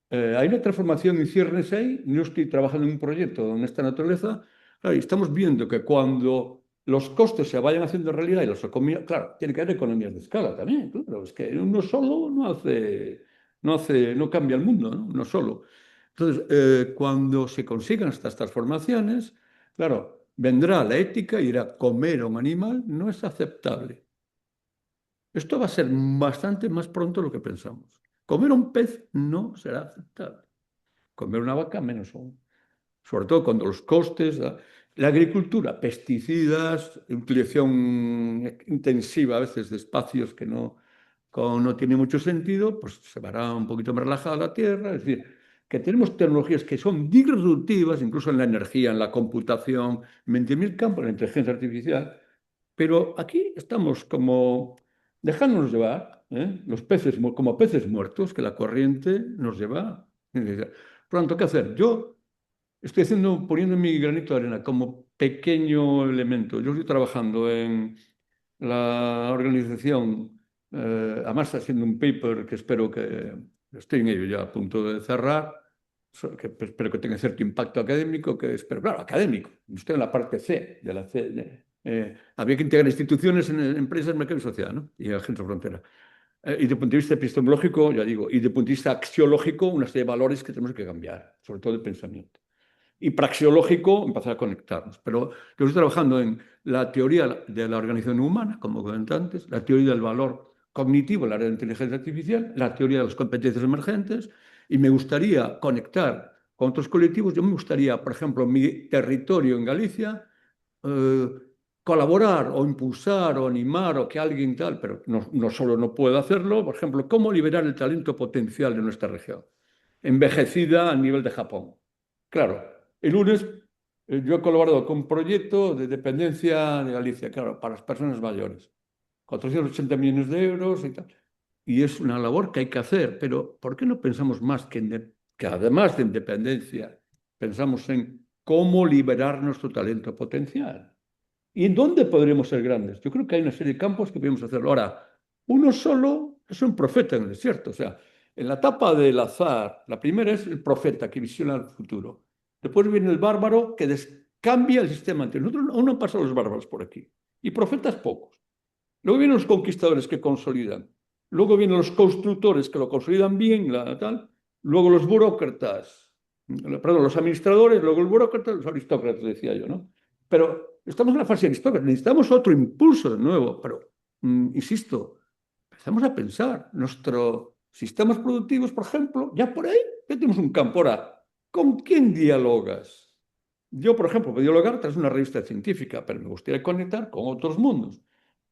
Hay una transformación en ciernes ahí. Yo estoy trabajando en un proyecto en esta naturaleza. Claro, y estamos viendo que cuando los costes se vayan haciendo realidad y las economías, claro, tiene que haber economías de escala también, claro, es que uno solo no cambia el mundo, ¿no? Uno solo. Entonces, cuando se consigan estas transformaciones, claro, vendrá la ética y dirá, comer a un animal no es aceptable. Esto va a ser bastante más pronto de lo que pensamos. Comer a un pez no será aceptable. Comer una vaca menos aún. Sobre todo cuando los costes, la agricultura, pesticidas, utilización intensiva a veces de espacios que no tiene mucho sentido, pues se verá un poquito más relajada la tierra. Es decir, que tenemos tecnologías que son disruptivas, incluso en la energía, en la computación, en 20.000 campos, en la inteligencia artificial. Pero aquí estamos como dejándonos llevar, los peces, como peces muertos, que la corriente nos lleva. Por lo tanto, ¿qué hacer? Yo estoy poniendo mi granito de arena como pequeño elemento. Yo estoy trabajando en la organización, además haciendo un paper que espero que estoy en ello ya a punto de cerrar, que espero que tenga cierto impacto académico, que espero, claro, académico. Estoy en la parte C de la C. Había que integrar instituciones, empresas, mercado y sociedad, ¿no? Y agentes de frontera. Y desde el punto de vista epistemológico, ya digo, y desde el punto de vista axiológico, una serie de valores que tenemos que cambiar, sobre todo el pensamiento. Y praxeológico, empezar a conectarnos. Pero yo estoy trabajando en la teoría de la organización humana, como comenté antes, la teoría del valor cognitivo, la área de inteligencia artificial, la teoría de las competencias emergentes, y me gustaría conectar con otros colectivos. Yo me gustaría, por ejemplo, en mi territorio en Galicia, eh, colaborar o impulsar o animar o que alguien tal, pero no solo no puedo hacerlo, por ejemplo, cómo liberar el talento potencial de nuestra región, envejecida a nivel de Japón. Claro, el lunes yo he colaborado con un proyecto de dependencia de Galicia, claro, para las personas mayores, 480 millones de euros y tal. Y es una labor que hay que hacer, pero ¿por qué no pensamos más que además de independencia, pensamos en cómo liberar nuestro talento potencial? ¿Y en dónde podremos ser grandes? Yo creo que hay una serie de campos que podemos hacerlo. Ahora, uno solo es un profeta en el desierto. O sea, en la etapa del azar, la primera es el profeta que visiona el futuro. Después viene el bárbaro que cambia el sistema anterior. Nosotros aún no han pasado los bárbaros por aquí. Y profetas pocos. Luego vienen los conquistadores que consolidan. Luego vienen los constructores que lo consolidan bien, tal. Luego los burócratas, perdón, los administradores, luego el burócrata, los aristócratas, decía yo, ¿no? Pero estamos en la fase aristócrata, necesitamos otro impulso de nuevo, pero, insisto, empezamos a pensar, nuestros sistemas productivos, por ejemplo, ya por ahí, ya tenemos un campo. Ahora, ¿con quién dialogas? Yo, por ejemplo, puedo dialogar tras una revista científica, pero me gustaría conectar con otros mundos.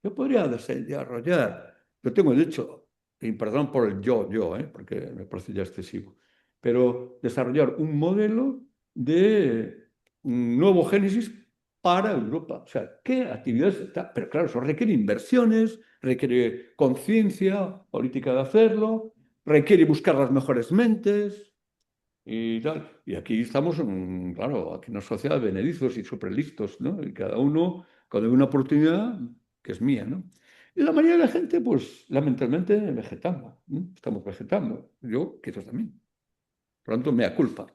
Yo podría desarrollar, yo tengo de hecho, y perdón por el yo, porque me parece ya excesivo, pero desarrollar un modelo de nuevo génesis para Europa. O sea, ¿qué actividades está? Pero claro, eso requiere inversiones, requiere conciencia política de hacerlo, requiere buscar las mejores mentes y tal. Y aquí estamos, claro, aquí en una sociedad de benedizos y superlistos, ¿no? Y cada uno, cuando hay una oportunidad, que es mía, ¿no? Y la mayoría de la gente, pues, lamentablemente, vegetando, ¿no? Estamos vegetando. Yo, quizás también. Por lo tanto, mea culpa.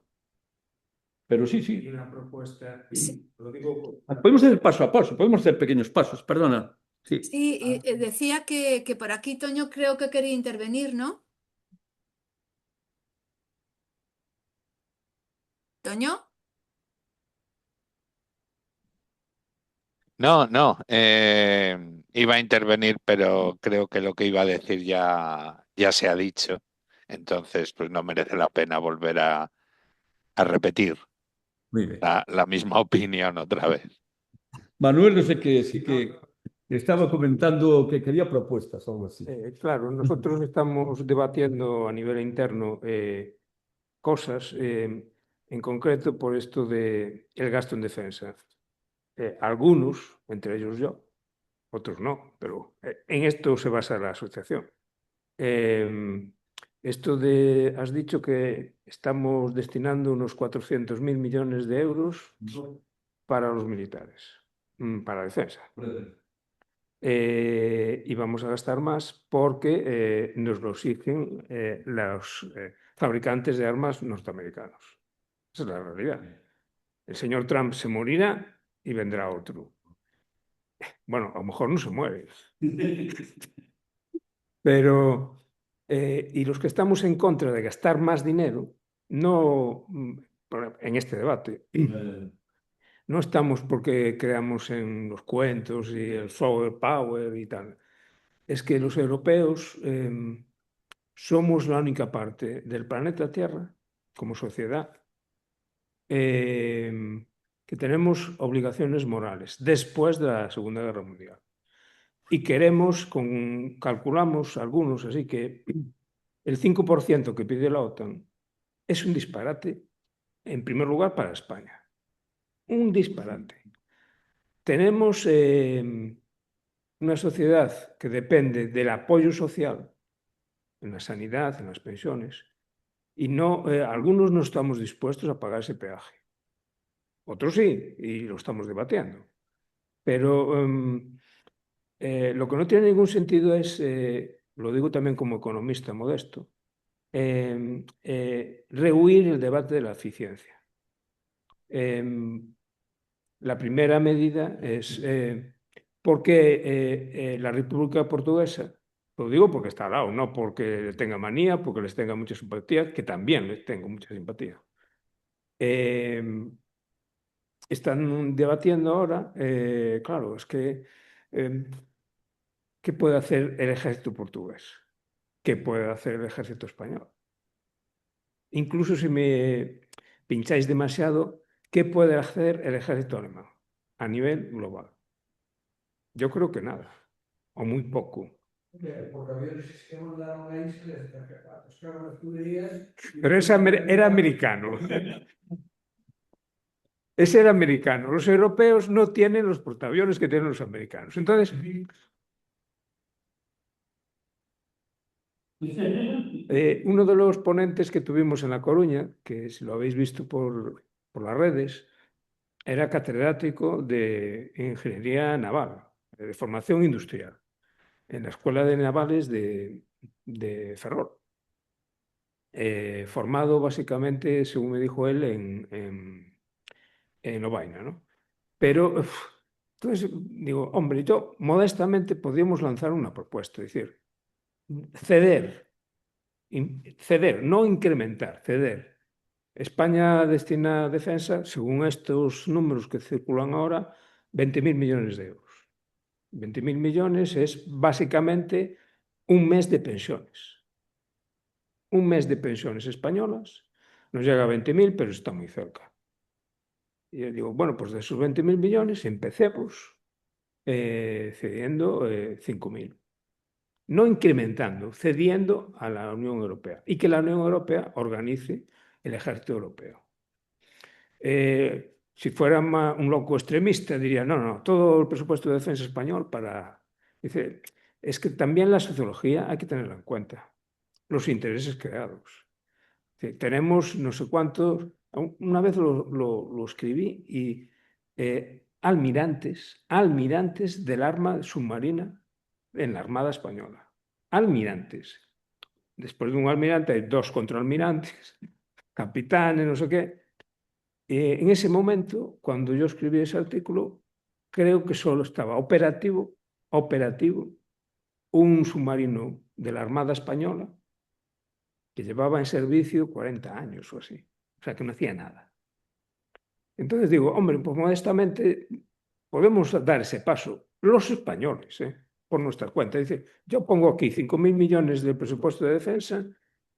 Pero sí, Y sí. una propuesta, Sí, lo digo, Podemos hacer paso a paso, podemos hacer pequeños pasos, perdona. Sí. sí, y, decía que por aquí Toño creo que quería intervenir, ¿no? ¿Toño? No, no, iba a intervenir, pero creo que lo que iba a decir ya se ha dicho. Entonces, pues no merece la pena volver a repetir Muy bien. la misma opinión otra vez. Manuel, no sé qué, sí que estaba comentando que quería propuestas o algo así. claro, nosotros estamos debatiendo a nivel interno cosas, en concreto por esto de el gasto en defensa. Algunos, entre ellos yo, otros no, pero en esto se basa la asociación. Esto has dicho que estamos destinando unos 400.000 millones de euros para los militares. para defensa. Y vamos a gastar más porque nos lo exigen los fabricantes de armas norteamericanos. Esa es la realidad. El señor Trump se morirá y vendrá otro. Bueno, a lo mejor no se muere. Pero, y los que estamos en contra de gastar más dinero, no, en este debate, no estamos porque creamos en los cuentos y el soft power y tal. Es que los europeos somos la única parte del planeta Tierra, como sociedad, que tenemos obligaciones morales después de la Segunda Guerra Mundial. Y queremos, calculamos algunos, así que el 5% que pide la OTAN es un disparate, en primer lugar, para España. Un disparate. Tenemos una sociedad que depende del apoyo social en la sanidad, en las pensiones, y algunos no estamos dispuestos a pagar ese peaje. Otros sí, y lo estamos debatiendo. Pero lo que no tiene ningún sentido es, lo digo también como economista modesto, rehuir el debate de la eficiencia. La primera medida es por qué la República Portuguesa, lo digo porque está al lado, no porque le tenga manía, porque les tenga mucha simpatía, que también les tengo mucha simpatía. Están debatiendo ahora, claro, es que ¿qué puede hacer el ejército portugués? ¿Qué puede hacer el ejército español? Incluso si me pincháis demasiado, ¿qué puede hacer el ejército alemán a nivel global? Yo creo que nada, o muy poco. Pero era americano. Ese era americano. Los europeos no tienen los portaaviones que tienen los americanos. Entonces, uno de los ponentes que tuvimos en La Coruña, que si lo habéis visto por las redes, era catedrático de Ingeniería Naval, de formación industrial, en la Escuela de Navales de Ferrol. Formado básicamente, según me dijo él, en Lovaina, ¿no? Pero, entonces digo, hombre, yo modestamente podríamos lanzar una propuesta, es decir, ceder, no incrementar, ceder. España destina a defensa, según estos números que circulan ahora, 20.000 millones de euros. 20.000 millones es básicamente un mes de pensiones. Un mes de pensiones españolas nos llega a 20.000, pero está muy cerca. Y yo digo, bueno, pues de esos 20.000 millones empecemos cediendo 5.000. No incrementando, cediendo a la Unión Europea. Y que la Unión Europea organice el ejército europeo. Si fuera un loco extremista, diría, no, todo el presupuesto de defensa español para... Dice, es que también la sociología hay que tenerla en cuenta. Los intereses creados. Tenemos no sé cuántos... Una vez lo escribí y almirantes del arma submarina en la Armada Española. Almirantes. Después de un almirante hay 2 contraalmirantes, capitanes, no sé qué. En ese momento, cuando yo escribí ese artículo, creo que solo estaba operativo un submarino de la Armada Española que llevaba en servicio 40 años o así. O sea, que no hacía nada. Entonces digo, hombre, pues modestamente podemos dar ese paso. Los españoles, por nuestra cuenta. Dice, yo pongo aquí 5.000 millones del presupuesto de defensa,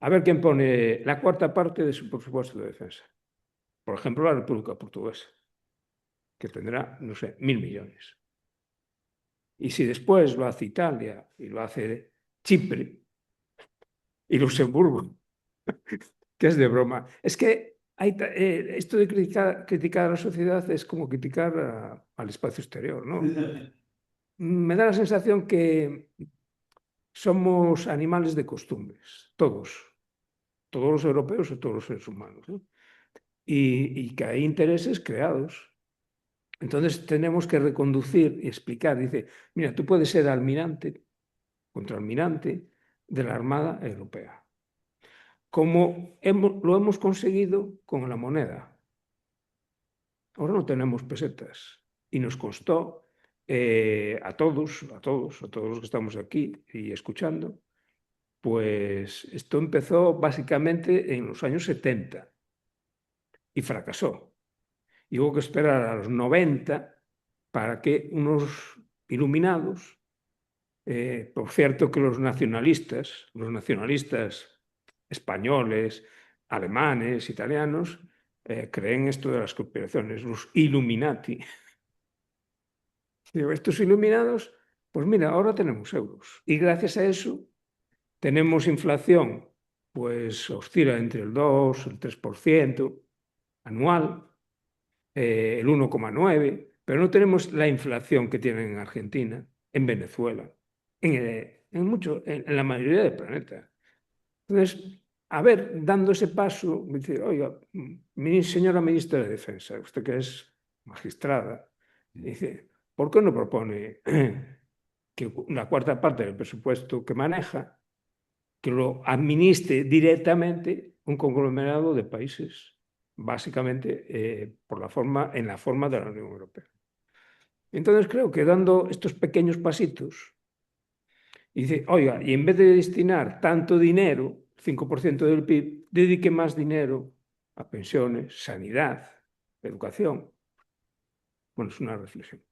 a ver quién pone la 4ª parte de su presupuesto de defensa. Por ejemplo, la República Portuguesa, que tendrá, no sé, 1.000 millones. Y si después lo hace Italia y lo hace Chipre y Luxemburgo, que es de broma, es que esto de criticar a la sociedad es como criticar al espacio exterior, ¿no? Me da la sensación que somos animales de costumbres, todos los europeos y todos los seres humanos, ¿no? Y que hay intereses creados. Entonces tenemos que reconducir y explicar. Dice, mira, tú puedes ser almirante, contraalmirante de la Armada Europea. Como lo hemos conseguido con la moneda. Ahora no tenemos pesetas y nos costó a todos los que estamos aquí y escuchando, pues esto empezó básicamente en los años 70 y fracasó. Y hubo que esperar a los 90 para que unos iluminados, por cierto que los nacionalistas españoles, alemanes, italianos, creen esto de las conspiraciones, los Illuminati. Digo, estos iluminados, pues mira, ahora tenemos euros. Y gracias a eso tenemos inflación, pues oscila entre el 2, el 3% anual, el 1,9%, pero no tenemos la inflación que tienen en Argentina, en Venezuela, en la mayoría del planeta. Entonces, a ver, dando ese paso, me dice, oiga, señora ministra de Defensa, usted que es magistrada, dice, ¿por qué no propone que una cuarta parte del presupuesto que maneja, que lo administre directamente un conglomerado de países, básicamente en la forma de la Unión Europea? Entonces creo que dando estos pequeños pasitos, y dice, oiga, y en vez de destinar tanto dinero, 5% del PIB, dedique más dinero a pensiones, sanidad, educación. Bueno, es una reflexión.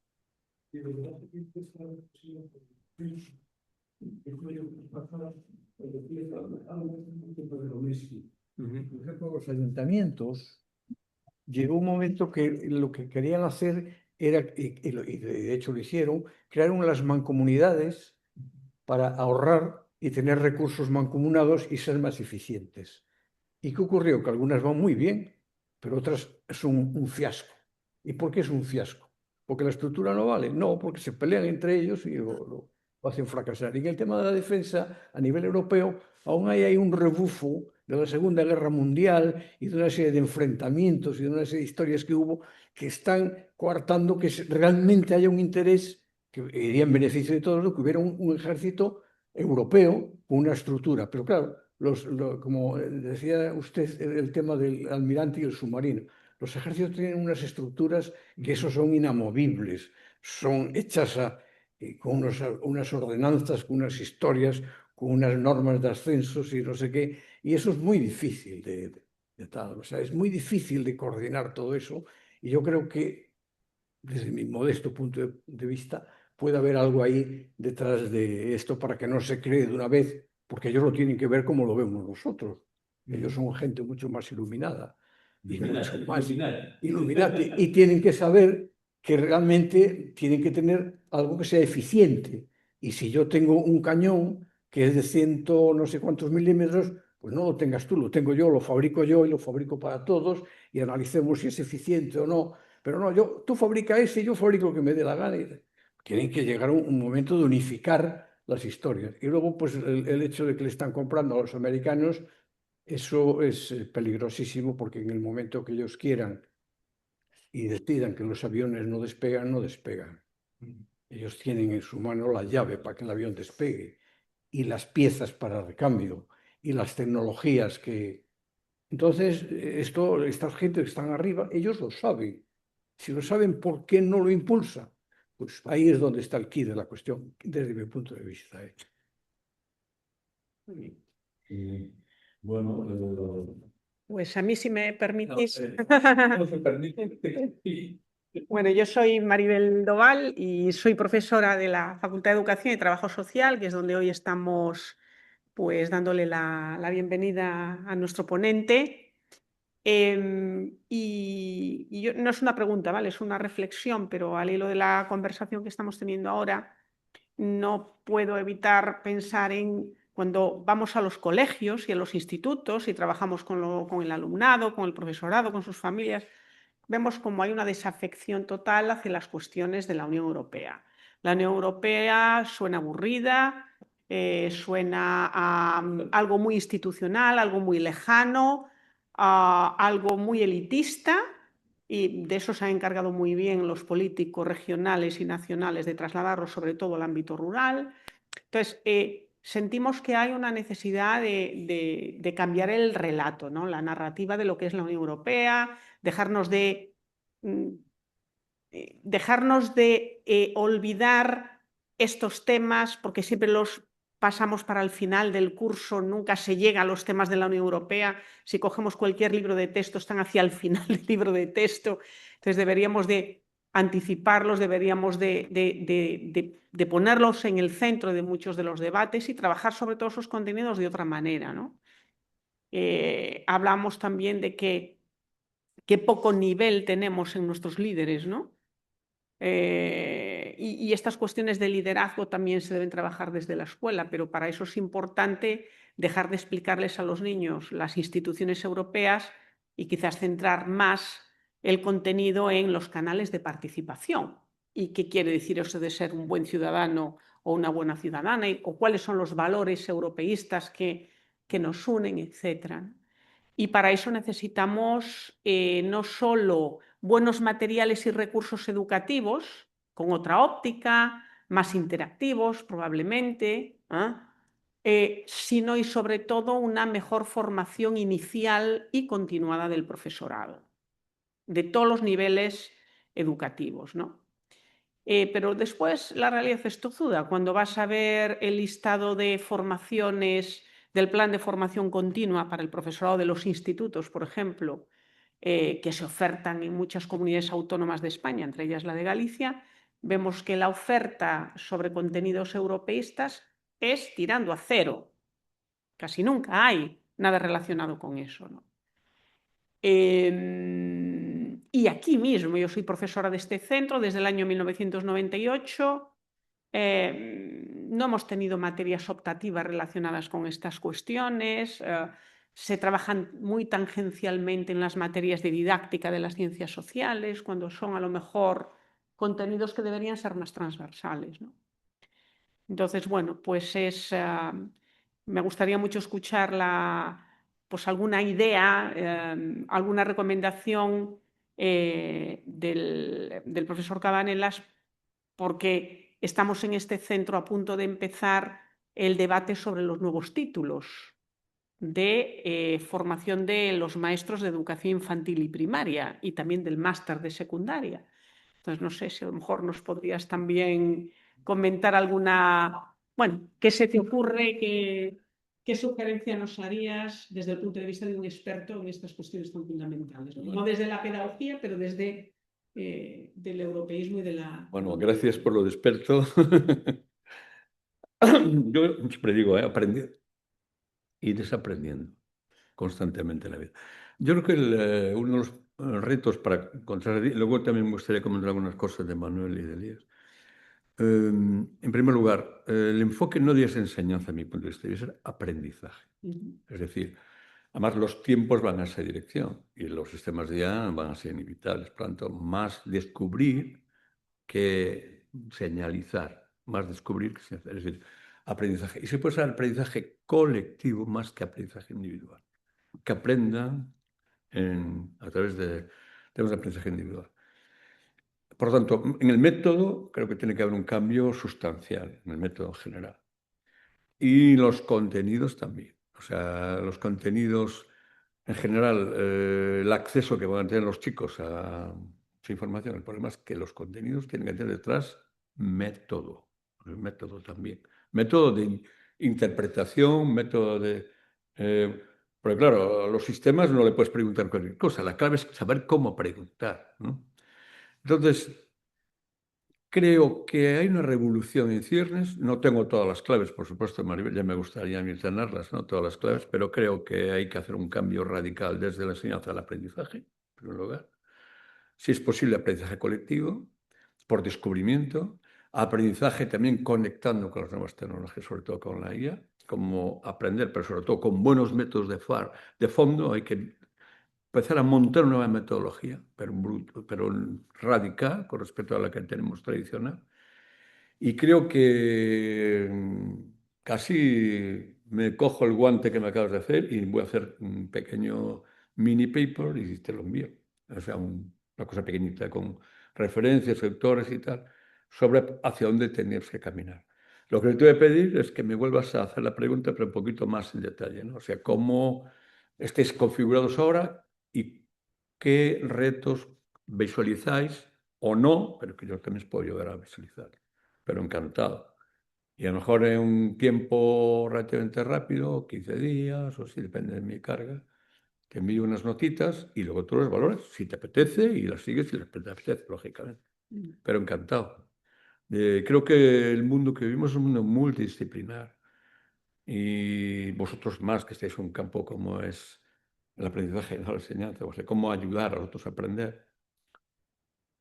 Por ejemplo, los ayuntamientos, llegó un momento que lo que querían hacer era, y de hecho lo hicieron, crearon las mancomunidades para ahorrar y tener recursos mancomunados y ser más eficientes. ¿Y qué ocurrió? Que algunas van muy bien, pero otras son un fiasco. ¿Y por qué es un fiasco? ¿Porque la estructura no vale? No, porque se pelean entre ellos y lo hacen fracasar. Y en el tema de la defensa, a nivel europeo, aún hay un rebufo de la Segunda Guerra Mundial y de una serie de enfrentamientos y de una serie de historias que hubo que están coartando que realmente haya un interés que iría en beneficio de todos, que hubiera un ejército europeo con una estructura. Pero claro, como decía usted, el tema del almirante y el submarino, los ejércitos tienen unas estructuras que eso son inamovibles, son hechas con unas ordenanzas, con unas historias, con unas normas de ascensos y no sé qué, y eso es muy difícil de tal, o sea, es muy difícil de coordinar todo eso, y yo creo que, desde mi modesto punto de vista, puede haber algo ahí detrás de esto para que no se cree de una vez, porque ellos lo tienen que ver como lo vemos nosotros. Ellos son gente mucho más iluminada y mucho más iluminati, y tienen que saber que realmente tienen que tener algo que sea eficiente. Y si yo tengo un cañón que es de 100 no sé cuántos milímetros, pues no lo tengas tú, lo tengo yo, lo fabrico yo y lo fabrico para todos y analicemos si es eficiente o no. Pero no, tú fabrica ese y yo fabrico lo que me dé la gana. Tienen que llegar a un momento de unificar las historias. Y luego, pues el hecho de que le están comprando a los americanos, eso es peligrosísimo porque en el momento que ellos quieran y decidan que los aviones no despegan, no despegan. Ellos tienen en su mano la llave para que el avión despegue y las piezas para recambio y las tecnologías que... Entonces, estas gente que están arriba, ellos lo saben. Si lo saben, ¿por qué no lo impulsan? Pues ahí es donde está el quid de la cuestión, desde mi punto de vista. Bueno, Pues a mí, si me permitís. no se permite. Bueno, yo soy Maribel Doval y soy profesora de la Facultad de Educación y Trabajo Social, que es donde hoy estamos pues dándole la bienvenida a nuestro ponente. No es una pregunta, ¿vale? Es una reflexión, pero al hilo de la conversación que estamos teniendo ahora, no puedo evitar pensar en cuando vamos a los colegios y a los institutos y trabajamos con el alumnado, con el profesorado, con sus familias, vemos como hay una desafección total hacia las cuestiones de la Unión Europea. La Unión Europea suena aburrida, suena a algo muy institucional, algo muy lejano, a algo muy elitista, y de eso se han encargado muy bien los políticos regionales y nacionales de trasladarlo sobre todo al ámbito rural. Entonces, sentimos que hay una necesidad de cambiar el relato, ¿no? La narrativa de lo que es la Unión Europea, dejarnos de olvidar estos temas, porque siempre los pasamos para el final del curso, nunca se llega a los temas de la Unión Europea. Si cogemos cualquier libro de texto, están hacia el final del libro de texto. Entonces deberíamos de anticiparlos, deberíamos de ponerlos en el centro de muchos de los debates y trabajar sobre todos esos contenidos de otra manera, ¿no? Hablamos también de qué poco nivel tenemos en nuestros líderes, ¿no? Y estas cuestiones de liderazgo también se deben trabajar desde la escuela, pero para eso es importante dejar de explicarles a los niños las instituciones europeas y quizás centrar más el contenido en los canales de participación. ¿Y qué quiere decir eso de ser un buen ciudadano o una buena ciudadana? ¿O cuáles son los valores europeístas que nos unen, etcétera? Y para eso necesitamos no solo buenos materiales y recursos educativos, con otra óptica, más interactivos probablemente, sino y sobre todo una mejor formación inicial y continuada del profesorado, de todos los niveles educativos, ¿no? Pero después la realidad es tozuda. Cuando vas a ver el listado de formaciones del plan de formación continua para el profesorado de los institutos, por ejemplo, que se ofertan en muchas comunidades autónomas de España, entre ellas la de Galicia, vemos que la oferta sobre contenidos europeístas es tirando a cero. Casi nunca hay nada relacionado con eso, ¿no? Y aquí mismo, yo soy profesora de este centro desde el año 1998. No hemos tenido materias optativas relacionadas con estas cuestiones. Se trabajan muy tangencialmente en las materias de didáctica de las ciencias sociales, cuando son a lo mejor contenidos que deberían ser más transversales, ¿no? Entonces, bueno, pues me gustaría mucho escuchar pues alguna idea, alguna recomendación del profesor Cabanelas, porque estamos en este centro a punto de empezar el debate sobre los nuevos títulos de formación de los maestros de educación infantil y primaria y también del máster de secundaria. Entonces, no sé si a lo mejor nos podrías también comentar bueno, ¿qué se te ocurre? ¿Qué sugerencia nos harías desde el punto de vista de un experto en estas cuestiones tan fundamentales? No desde la pedagogía, pero desde del europeísmo y de la... Bueno, gracias por lo de experto. Yo siempre digo, aprendí y desaprendiendo constantemente en la vida. Yo creo que uno de los retos para contrarrestar, luego también me gustaría comentar algunas cosas de Manuel y de Elías. En primer lugar, el enfoque no debe ser enseñanza, a mi punto de vista, debe ser aprendizaje. Es decir, además los tiempos van a esa dirección y los sistemas de IA van a ser inevitables. Por lo tanto, más descubrir que señalizar, más descubrir que señalizar. Es decir, aprendizaje. Y se puede ser aprendizaje colectivo más que aprendizaje individual. Que aprendan a través de un aprendizaje individual. Por lo tanto, en el método creo que tiene que haber un cambio sustancial, en el método en general. Y los contenidos también. O sea, los contenidos en general, el acceso que van a tener los chicos a esa información. El problema es que los contenidos tienen que tener detrás método. El método también. Método de interpretación, método de... porque claro, a los sistemas no le puedes preguntar cualquier cosa. La clave es saber cómo preguntar, ¿no? Entonces, creo que hay una revolución en ciernes. No tengo todas las claves, por supuesto, Maribel, ya me gustaría tenerlas, ¿no? Todas las claves, pero creo que hay que hacer un cambio radical desde la enseñanza al aprendizaje, en primer lugar. Si es posible, aprendizaje colectivo, por descubrimiento, aprendizaje también conectando con las nuevas tecnologías, sobre todo con la IA, como aprender, pero sobre todo con buenos métodos de fondo. Hay que empezar a montar una nueva metodología, pero radical con respecto a la que tenemos tradicional. Y creo que casi me cojo el guante que me acabas de hacer y voy a hacer un pequeño mini paper y te lo envío. O sea, una cosa pequeñita, con referencias, sectores y tal, sobre hacia dónde tenemos que caminar. Lo que te voy a pedir es que me vuelvas a hacer la pregunta, pero un poquito más en detalle, ¿no? O sea, cómo estéis configurados ahora y qué retos visualizáis o no, pero que yo también os puedo ayudar a visualizar. Pero encantado. Y a lo mejor en un tiempo relativamente rápido, 15 días o si depende de mi carga, te envío unas notitas y luego tú las valoras si te apetece y las sigues si te apetece, lógicamente. Pero encantado. Creo que el mundo que vivimos es un mundo multidisciplinar y vosotros más que estáis en un campo como es el aprendizaje, ¿no? La enseñanza, o sea, cómo ayudar a otros a aprender.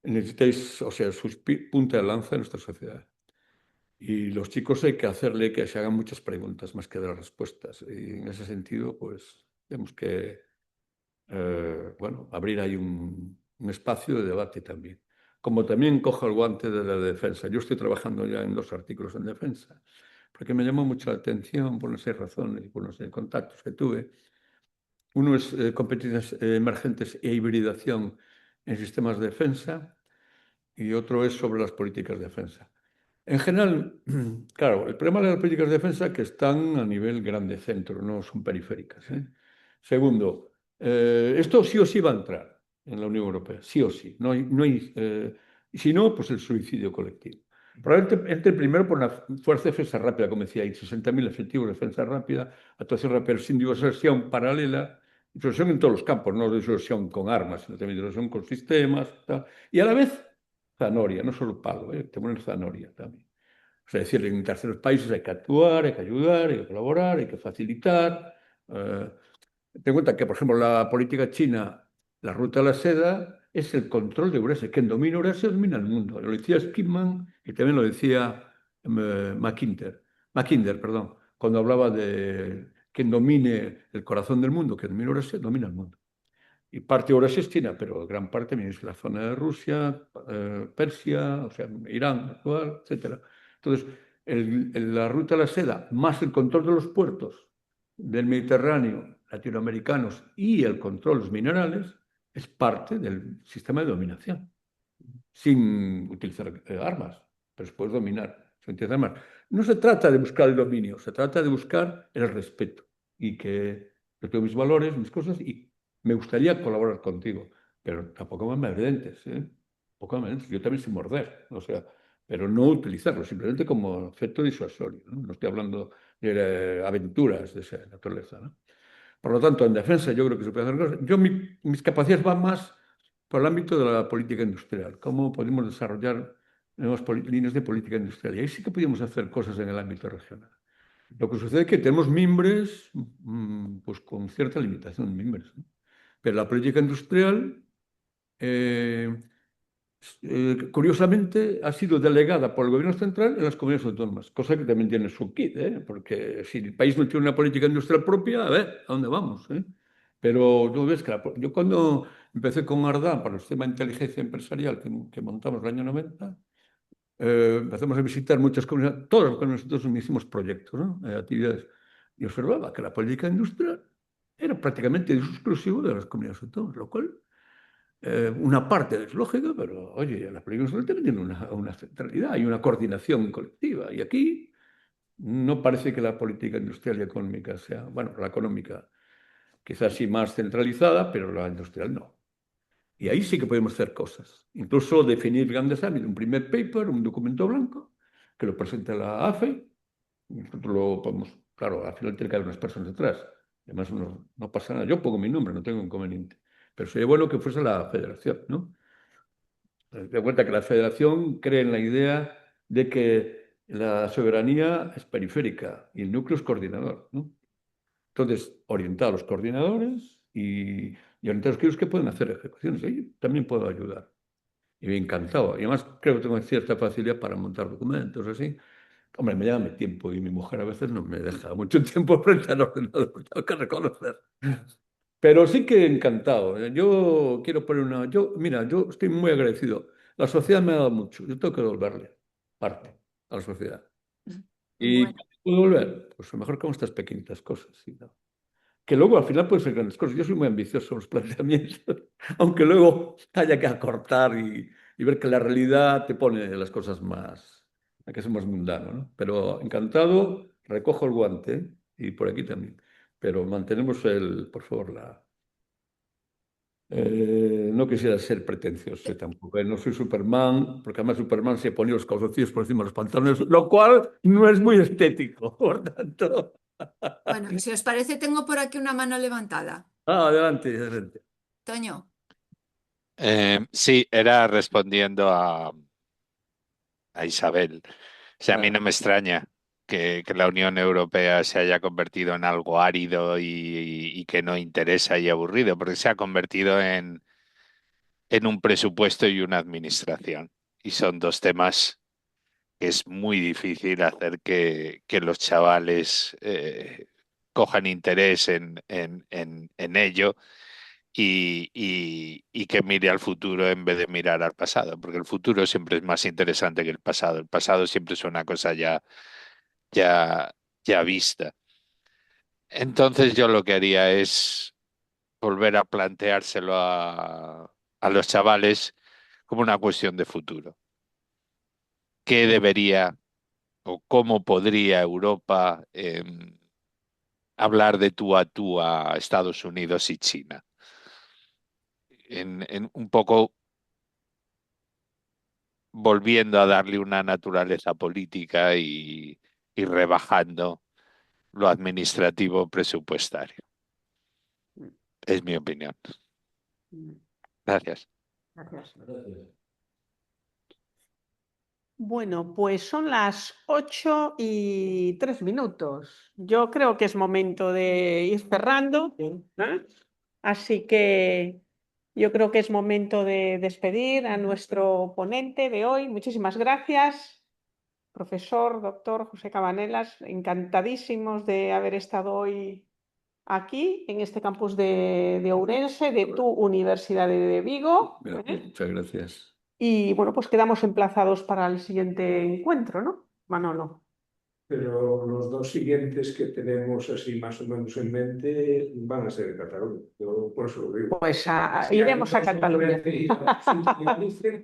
Necesitáis, o sea, punta de lanza en nuestra sociedad. Y los chicos hay que hacerle que se hagan muchas preguntas más que dar respuestas. Y en ese sentido, pues, tenemos que, bueno, abrir ahí un espacio de debate también. Como también cojo el guante de la defensa. Yo estoy trabajando ya en 2 artículos en defensa, porque me llamó mucho la atención por una serie de razones y por unos contactos que tuve. Uno es competencias emergentes e hibridación en sistemas de defensa y otro es sobre las políticas de defensa. En general, claro, el problema de las políticas de defensa es que están a nivel grande centro, no son periféricas, ¿eh? Segundo, esto sí o sí va a entrar en la Unión Europea, sí o sí. Y si no, pues el suicidio colectivo. Probablemente entre primero por una fuerza de defensa rápida, como decía, hay 60.000 efectivos de defensa rápida, actuación rápida, sin disuasión paralela, disuasión en todos los campos, no disuasión con armas, sino también disuasión con sistemas, tal. Y a la vez zanoria, no solo palo, te ponen zanoria también. O sea, es decir, en terceros países hay que actuar, hay que ayudar, hay que colaborar, hay que facilitar. Ten en cuenta que, por ejemplo, la política china, la ruta de la seda, es el control de Eurasia. Quien domina Eurasia domina el mundo. Lo decía Skidman y también lo decía Mackinder, perdón, cuando hablaba de quien domine el corazón del mundo, que domina Eurasia, domina el mundo. Y parte de Eurasia es China, pero gran parte también es la zona de Rusia, Persia, o sea, Irán actual, etc. Entonces, la ruta de la seda, más el control de los puertos del Mediterráneo, latinoamericanos y el control de los minerales, es parte del sistema de dominación, sin utilizar armas, pero se puede dominar sin utilizar armas. No se trata de buscar el dominio, se trata de buscar el respeto y que respeto mis valores, mis cosas y me gustaría colaborar contigo, pero tampoco me amedrentes, ¿eh? Tampoco me amedrentes. Yo también sé morder, o sea, pero no utilizarlo, simplemente como efecto disuasorio, ¿no? No estoy hablando de aventuras de esa naturaleza, ¿no? Por lo tanto, en defensa yo creo que se puede hacer cosas. Mis capacidades van más por el ámbito de la política industrial, cómo podemos desarrollar nuevas líneas de política industrial. Y ahí sí que podemos hacer cosas en el ámbito regional. Lo que sucede es que tenemos mimbres, pues con cierta limitación de mimbres, ¿no? Pero la política industrial, curiosamente, ha sido delegada por el gobierno central en las comunidades autónomas, cosa que también tiene su kit, ¿eh? Porque si el país no tiene una política industrial propia, a ver, ¿a dónde vamos? ¿Eh? Pero tú ves que yo cuando empecé con Ardán para el sistema de inteligencia empresarial que montamos en el año 90, empezamos a visitar muchas comunidades, todas las comunidades autónomas hicimos proyectos, ¿no? Actividades, y observaba que la política industrial era prácticamente exclusivo de las comunidades autónomas, lo cual una parte es lógica, pero oye, las políticas industriales tienen una centralidad y una coordinación colectiva. Y aquí no parece que la política industrial y económica sea, bueno, la económica quizás sí más centralizada, pero la industrial no. Y ahí sí que podemos hacer cosas. Incluso definir grandes ámbitos, un primer paper, un documento blanco, que lo presente la AFE. Nosotros lo podemos, claro, al final tiene que haber unas personas detrás. Además, no pasa nada. Yo pongo mi nombre, no tengo inconveniente. Pero sería bueno que fuese la federación, ¿no? De cuenta que la federación cree en la idea de que la soberanía es periférica y el núcleo es coordinador, ¿no? Entonces, orientar a los coordinadores y orientar a los que pueden hacer ejecuciones. Ahí también puedo ayudar. Y me encantado. Y además creo que tengo cierta facilidad para montar documentos, así. Hombre, me lleva mi tiempo y mi mujer a veces no me deja mucho tiempo frente al ordenador, tengo que reconocer. Pero sí que encantado. Yo quiero poner mira, yo estoy muy agradecido. La sociedad me ha dado mucho. Yo tengo que devolverle parte a la sociedad. ¿Y Bueno, cómo puedo devolver? Pues a lo mejor con estas pequeñitas cosas, ¿sí? ¿No? que luego al final pueden ser grandes cosas. Yo soy muy ambicioso en los planteamientos, aunque luego haya que acortar y ver que la realidad te pone las cosas más, a que es más mundano, ¿no? Pero encantado, recojo el guante y por aquí también. Pero mantenemos por favor, no quisiera ser pretencioso tampoco. No soy Superman, porque además Superman se ponía los calzoncillos por encima de los pantalones, lo cual no es muy estético. Por tanto, Bueno, si os parece, tengo por aquí una mano levantada. adelante, adelante. Toño. Sí, era respondiendo a Isabel. O sea, a mí no me extraña que la Unión Europea se haya convertido en algo árido y que no interesa y aburrido, porque se ha convertido en un presupuesto y una administración. Y son dos temas que es muy difícil hacer que los chavales cojan interés en ello y que mire al futuro en vez de mirar al pasado, porque el futuro siempre es más interesante que el pasado. El pasado siempre es una cosa ya, ya vista. Entonces yo lo que haría es volver a planteárselo a los chavales como una cuestión de futuro. ¿Qué debería o cómo podría Europa hablar de tú a Estados Unidos y China? En un poco volviendo a darle una naturaleza política y rebajando lo administrativo presupuestario. Es mi opinión. Gracias. Gracias. Bueno, pues son las 8:03. Yo creo que es momento de ir cerrando, ¿eh? Así que yo creo que es momento de despedir a nuestro ponente de hoy. Muchísimas gracias, profesor, doctor José Cabanelas. Encantadísimos de haber estado hoy aquí, en este campus de Ourense, de tu Universidad de Vigo, ¿eh? Muchas gracias. Y bueno, pues quedamos emplazados para el siguiente encuentro, ¿no, Manolo? Pero los dos siguientes que tenemos así más o menos en mente van a ser de Cataluña. Yo por eso lo digo. Pues Si iremos a hay dos en Cataluña. mente y a Galicia,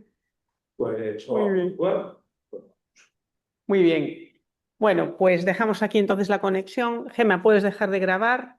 pues Muy bien. bueno, Muy bien. Bueno, pues dejamos aquí entonces la conexión. Gemma, ¿puedes dejar de grabar?